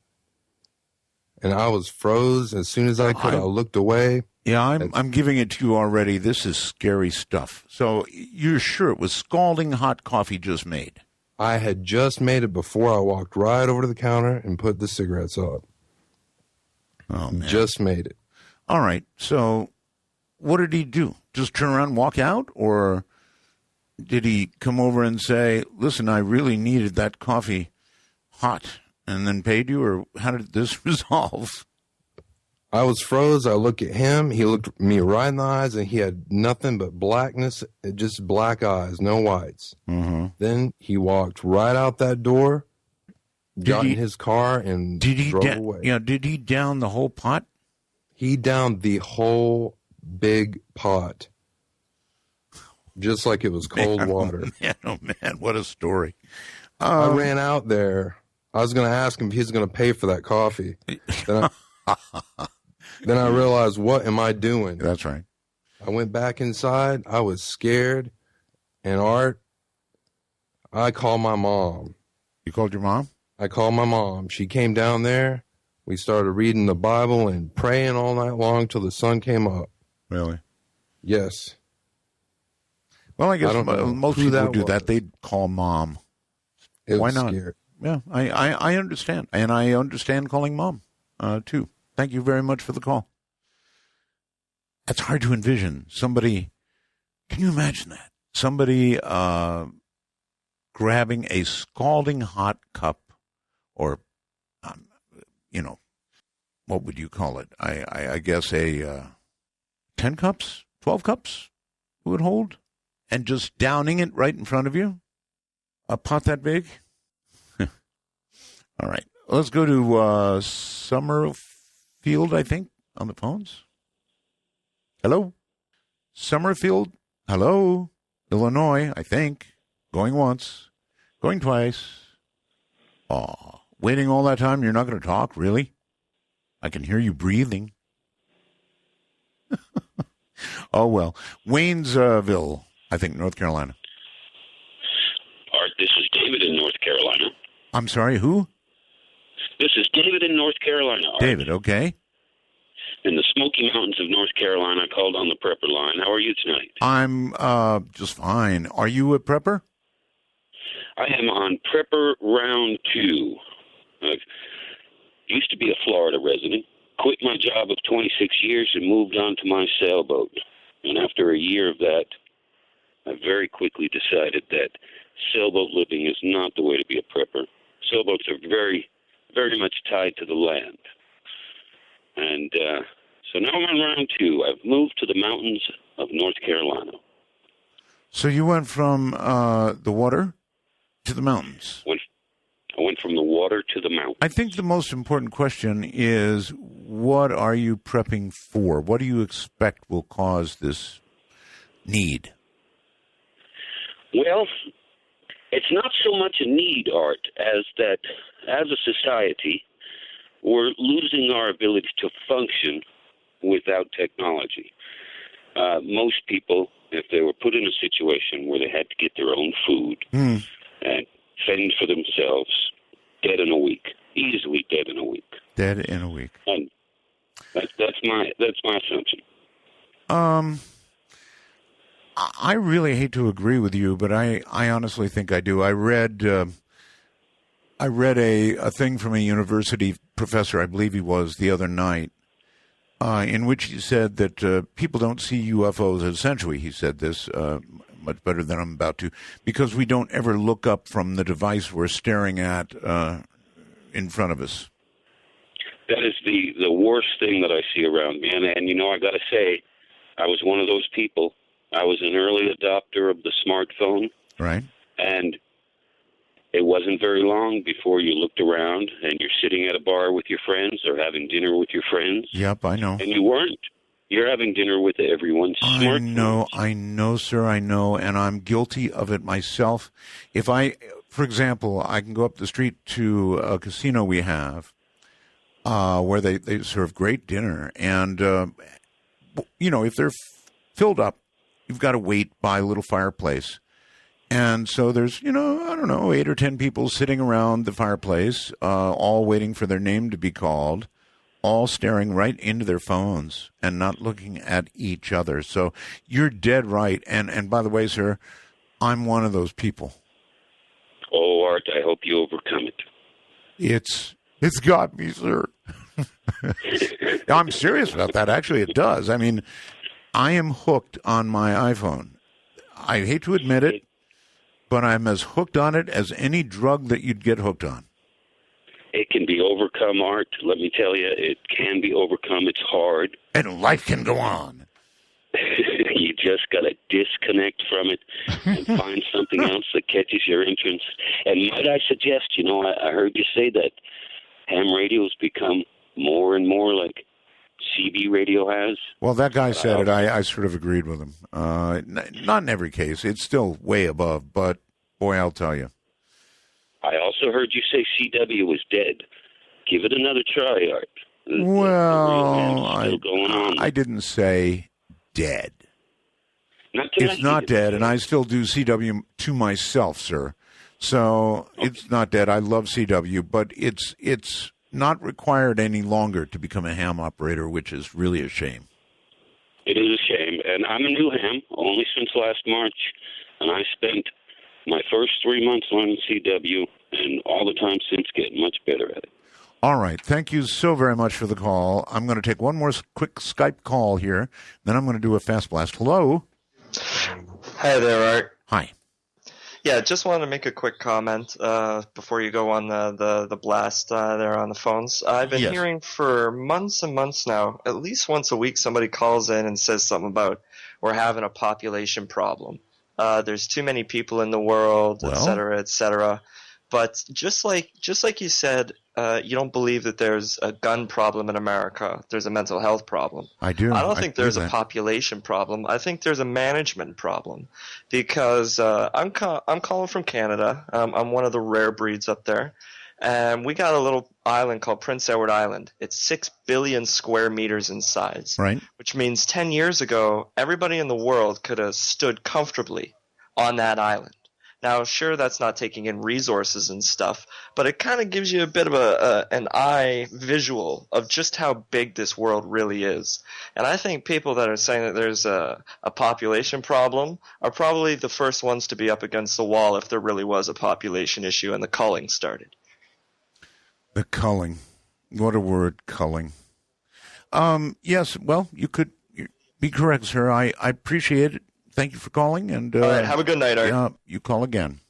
And I was froze. As soon as I could, I looked away.
Yeah, I'm giving it to you already. This is scary stuff. So you're sure it was scalding hot coffee just made?
I had just made it before I walked right over to the counter and put the cigarettes up.
Oh, man.
Just made it.
All right. So what did he do? Just turn around and walk out? Or did he come over and say, listen, I really needed that coffee hot, and then paid you? Or how did this resolve?
I was froze. I looked at him. He looked me right in the eyes, and he had nothing but blackness, just black eyes, no whites. Then he walked right out that door, got in his car, and drove away.
Yeah, did he down the whole pot?
He downed the whole big pot, just like it was cold water.
Oh, man, what a story.
I ran out there. I was going to ask him if he's going to pay for that coffee. Then I realized, what am I doing?
That's right.
I went back inside. I was scared. And Art, I called my mom.
You called your mom?
I called my mom. She came down there. We started reading the Bible and praying all night long till the sun came up.
Really?
Yes.
Well, I guess most people would do that. They'd call mom. Why not?
Scared.
Yeah, I understand. And I understand calling mom, too. Thank you very much for the call. It's hard to envision somebody. Can you imagine that? Somebody grabbing a scalding hot cup, or, what would you call it? I guess a 10 cups, 12 cups it would hold, and just downing it right in front of you? A pot that big? All right. Let's go to Summerfield, I think, on the phones. Hello? Summerfield? Hello? Illinois, I think. Going once. Going twice. Aw. Waiting all that time, you're not going to talk, really? I can hear you breathing. Oh, well. Waynesville, I think, North Carolina.
Art, this is David in North Carolina.
I'm sorry, who?
This is David in North Carolina, Art.
David, okay.
In the Smoky Mountains of North Carolina, called on the prepper line. How are you tonight?
I'm just fine. Are you a prepper?
I am on prepper round 2. I used to be a Florida resident, quit my job of 26 years and moved on to my sailboat. And after a year of that, I very quickly decided that sailboat living is not the way to be a prepper. Sailboats are very, very much tied to the land. And so now I'm on round 2. I've moved to the mountains of North Carolina.
So you went from the water to the mountains?
I went from the water to the mountains.
I think the most important question is, what are you prepping for? What do you expect will cause this need?
Well, it's not so much a need, Art, as that as a society, we're losing our ability to function without technology. Most people, if they were put in a situation where they had to get their own food and fend for themselves, dead in a week, easily dead in a week.
Dead in a week.
And that's my assumption.
I really hate to agree with you, but I honestly think I do. I read a thing from a university professor, I believe he was, the other night, in which he said that people don't see UFOs, essentially, he said this, much better than I'm about to, because we don't ever look up from the device we're staring at in front of us.
That is the worst thing that I see around me. And I got to say, I was one of those people. I was an early adopter of the smartphone.
Right.
And it wasn't very long before you looked around and you're sitting at a bar with your friends or having dinner with your friends.
Yep, I know.
And you weren't. You're having dinner with everyone's smartphone.
I know, sir, I know, and I'm guilty of it myself. For example, I can go up the street to a casino we have where they serve great dinner, and, if they're filled up, you've got to wait by a little fireplace. And so there's, 8 or 10 people sitting around the fireplace, all waiting for their name to be called, all staring right into their phones and not looking at each other. So you're dead right. And by the way, sir, I'm one of those people.
Oh, Art, I hope you overcome it.
It's got me, sir. I'm serious about that. Actually, it does. I mean, I am hooked on my iPhone. I hate to admit it, but I'm as hooked on it as any drug that you'd get hooked on.
It can be overcome, Art. Let me tell you, it can be overcome. It's hard.
And life can go on.
You just got to disconnect from it and find something else that catches your interest. And might I suggest, I heard you say that ham radio's become more and more like CB radio has.
Well, that guy said it. I sort of agreed with him. Not in every case. It's still way above, but boy, I'll tell you.
I also heard you say CW was dead. Give it another try, Art.
Well,
going on.
I didn't say dead.
It's
not dead, and I still do CW to myself, sir. So It's not dead. I love CW, but it's not required any longer to become a ham operator, which is really a shame.
It is a shame, and I'm a new ham, only since last March, and I spent my first 3 months learning CW, and all the time since getting much better at it.
All right. Thank you so very much for the call. I'm going to take one more quick Skype call here, then I'm going to do a fast blast. Hello?
Hi there, Art.
Hi.
Yeah, just wanted to make a quick comment before you go on the blast there on the phones. I've been
Yes.
hearing for months and months now, at least once a week, somebody calls in and says something about we're having a population problem. There's too many people in the world, et cetera, et cetera. But just like you said, you don't believe that there's a gun problem in America. There's a mental health problem.
I do.
I don't think there's a
that.
population problem. I think there's a management problem because I'm calling from Canada. I'm one of the rare breeds up there. And we got a little island called Prince Edward Island. It's 6 billion square meters in size.
Right.
Which means 10 years ago, everybody in the world could have stood comfortably on that island. Now, sure, that's not taking in resources and stuff, but it kind of gives you a bit of an eye visual of just how big this world really is. And I think people that are saying that there's a population problem are probably the first ones to be up against the wall if there really was a population issue and the culling started.
The culling. What a word, culling. Yes, well, you could be correct, sir. I appreciate it. Thank you for calling. And
all right, have a good night, Art.
Yeah, you call again.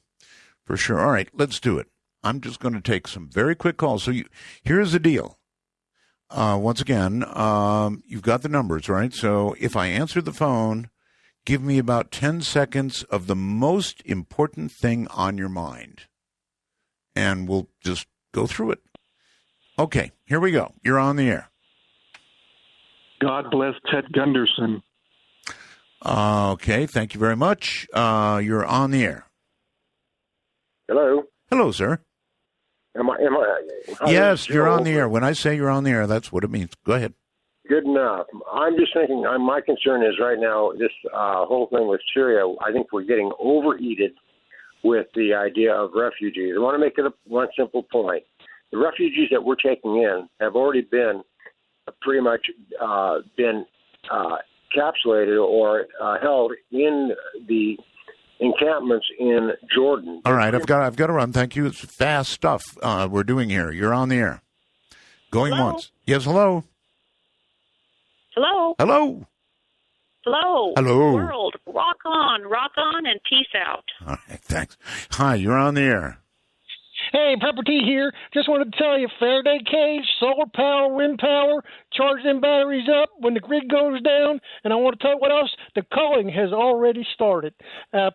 For sure. All right, let's do it. I'm just going to take some very quick calls. So here's the deal. Once again, you've got the numbers, right? So if I answer the phone, give me about 10 seconds of the most important thing on your mind. And we'll just go through it. Okay, here we go. You're on the air.
God bless Ted Gunderson.
Okay, thank you very much. You're on the air.
Hello.
Hello, sir.
Am I?
Yes, you're on the air. When I say you're on the air, that's what it means. Go ahead.
Good enough. I'm just thinking. My concern is right now this whole thing with Syria. I think we're getting overheated with the idea of refugees. I want to make it one simple point. The refugees that we're taking in have already been pretty much been encapsulated or held in the encampments in Jordan.
All right, I've got to run. Thank you. It's fast stuff we're doing here. You're on the air. Going
Hello?
once. Yes, hello.
Hello.
Hello.
Hello.
Hello.
World, rock on, and peace out.
All right, thanks. Hi, you're on the air.
Hey, Pepper T here. Just wanted to tell you, Faraday cage, solar power, wind power, charge them batteries up when the grid goes down. And I want to tell you what else. The culling has already started.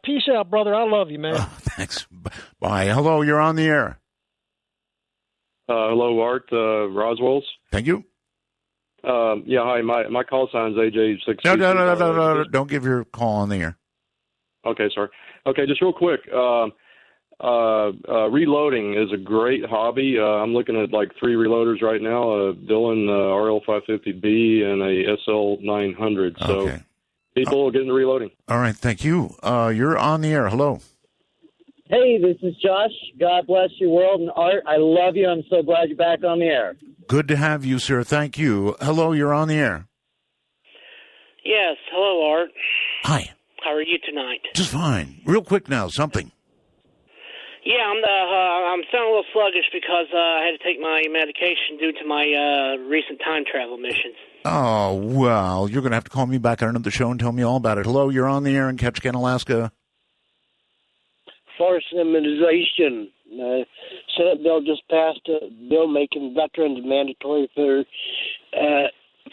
Peace out, brother. I love you, man.
Oh, thanks. Bye. Hello, you're on the air.
Hello, Art. Roswell's.
Thank you.
Yeah, hi. My call sign's AJ6.
No. Don't give your call on the air.
Okay, sorry. Okay, just real quick. Reloading is a great hobby. I'm looking at like 3 reloaders right now, a Dillon RL550B and a SL900. So
Okay.
people are getting to reloading.
All right, thank you. You're on the air. Hello.
Hey, this is Josh. God bless you, world, and Art. I love you. I'm so glad you're back on the air.
Good to have you, sir. Thank you. Hello, you're on the air.
Yes. Hello, Art.
Hi.
How are you tonight?
Just fine. Real quick now, something.
Yeah, I'm sounding a little sluggish because I had to take my medication due to my recent time travel missions.
Oh, well, you're going to have to call me back on another show and tell me all about it. Hello, you're on the air in Ketchikan, Alaska.
Forced immunization. Senate bill just passed a bill making veterans mandatory for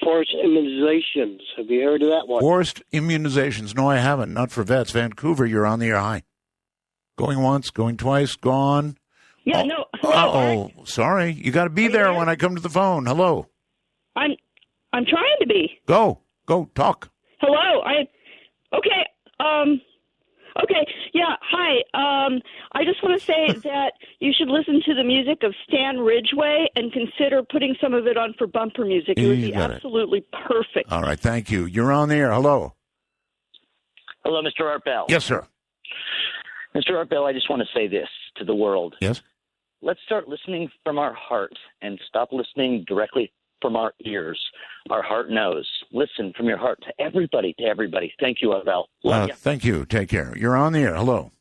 forced immunizations. Have you heard of that one?
Forced immunizations. No, I haven't. Not for vets. Vancouver, you're on the air. Hi. Going once, going twice, gone.
Yeah,
oh,
no.
Uh-oh. Sorry. You got to be there when I come to the phone. Hello.
I'm trying to be.
Go. Talk.
Hello. Okay. Okay. Yeah. Hi. I just want to say that you should listen to the music of Stan Ridgway and consider putting some of it on for bumper music. It would be absolutely perfect.
All right. Thank you. You're on the air. Hello.
Hello, Mr. Art Bell.
Yes, sir.
Mr. Art Bell, I just want to say this to the world.
Yes.
Let's start listening from our heart and stop listening directly from our ears. Our heart knows. Listen from your heart to everybody, Thank you, Art Bell.
Thank you. Take care. You're on the air. Hello.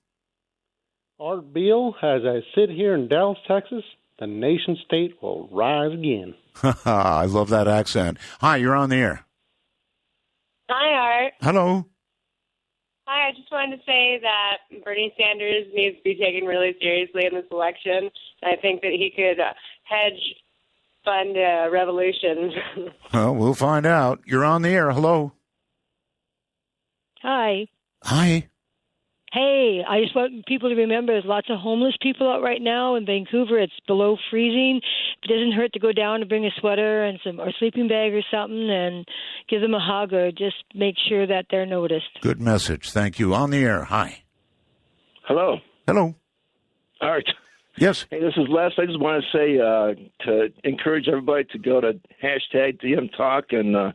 Art Beal, as I sit here in Dallas, Texas, the nation state will rise again.
I love that accent. Hi, you're on the air.
Hi, Art.
Hello.
Hi, I just wanted to say that Bernie Sanders needs to be taken really seriously in this election. I think that he could hedge fund a revolution.
Well, we'll find out. You're on the air. Hello.
Hi.
Hi.
Hey, I just want people to remember there's lots of homeless people out right now in Vancouver. It's below freezing. It doesn't hurt to go down and bring a sweater and some or sleeping bag or something and give them a hug or just make sure that they're noticed.
Good message. Thank you. On the air. Hi.
Hello.
Hello.
All right.
Yes.
Hey, this is Les. I just want to say to encourage everybody to go to #DMTalk and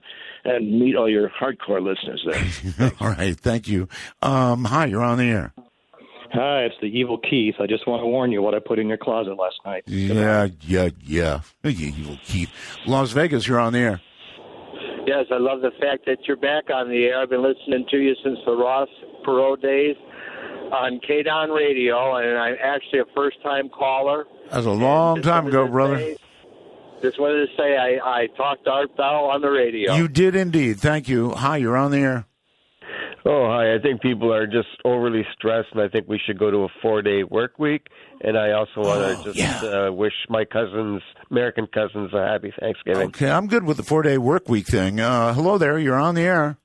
meet all your hardcore listeners there.
All right. Thank you. Hi. You're on the air.
Hi, it's the evil Keith. I just want to warn you what I put in your closet last night.
Yeah. You evil Keith. Las Vegas. You're on the air.
Yes, I love the fact that you're back on the air. I've been listening to you since the Ross Perot days on KDON Radio, and I'm actually a first-time caller.
That was a long time ago, brother.
Just wanted to say I talked to Art Bell on the radio.
You did indeed. Thank you. Hi, you're on the air.
Oh, hi. I think people are just overly stressed, and I think we should go to a 4-day work week. And I also want to just wish my American cousins, a happy Thanksgiving.
Okay, I'm good with the 4-day work week thing. Hello there. You're on the air.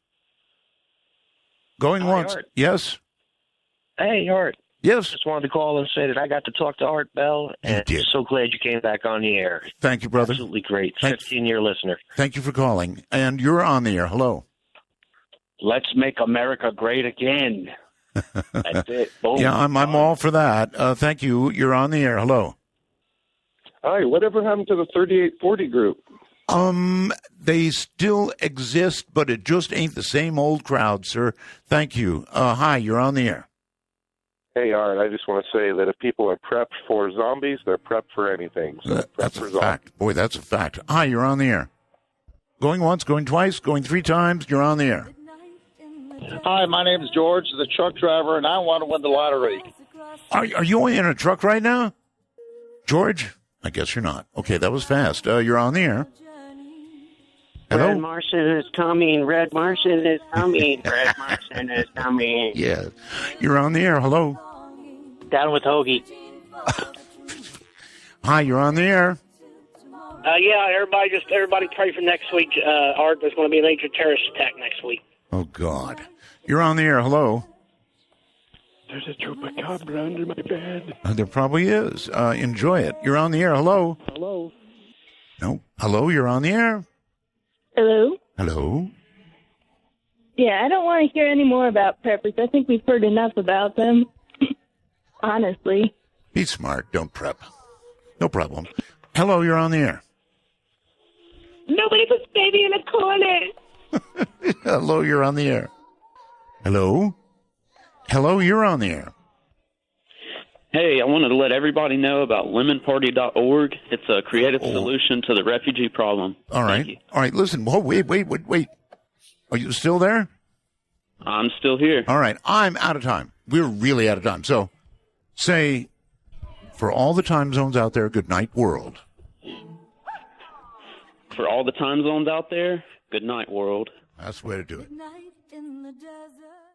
Going once.
Art.
Yes.
Hey, Art.
Yes.
Just wanted to call and say that I got to talk to Art Bell, and I'm so glad you came back on the air.
Thank you, brother.
Absolutely great. 15-year listener.
Thank you for calling. And you're on the air. Hello.
Let's make America great again. That's it. Boom.
Yeah, I'm all for that. Thank you. You're on the air. Hello.
Hi. Whatever happened to the 3840 group?
They still exist, but it just ain't the same old crowd, sir. Thank you. Hi, you're on the air.
Hey, Art, I just want to say that if people are prepped for zombies, they're prepped for anything. So
That's a fact. Boy, that's a fact. Hi, you're on the air. Going once, going twice, going 3 times, you're on the air.
Hi, my name is George, the truck driver, and I want to win the lottery.
Are you in a truck right now? George? I guess you're not. Okay, that was fast. You're on the air. Hello?
Red Martian is coming. Red Martian is coming. Red Martian is coming.
Yeah. You're on the air. Hello?
Down with Hoagie.
Hi, you're on the air.
Everybody pray for next week. Art, there's going to be a major terrorist attack next week.
Oh, God. You're on the air. Hello?
There's a chupacabra under my bed.
There probably is. Enjoy it. You're on the air. Hello?
Hello?
No. Hello, you're on the air.
Hello?
Hello?
Yeah, I don't want to hear any more about preppers. I think we've heard enough about them. Honestly.
Be smart. Don't prep. No problem. Hello, you're on the air.
Nobody puts baby in a corner.
Hello, you're on the air. Hello? Hello, you're on the air.
Hey, I wanted to let everybody know about lemonparty.org. It's a creative solution to the refugee problem.
All right. All right, listen. Whoa, wait. Are you still there?
I'm still here.
All right. I'm out of time. We're really out of time. So say, for all the time zones out there, good night, world.
For all the time zones out there, good night, world.
That's the way to do it.
Night in the desert.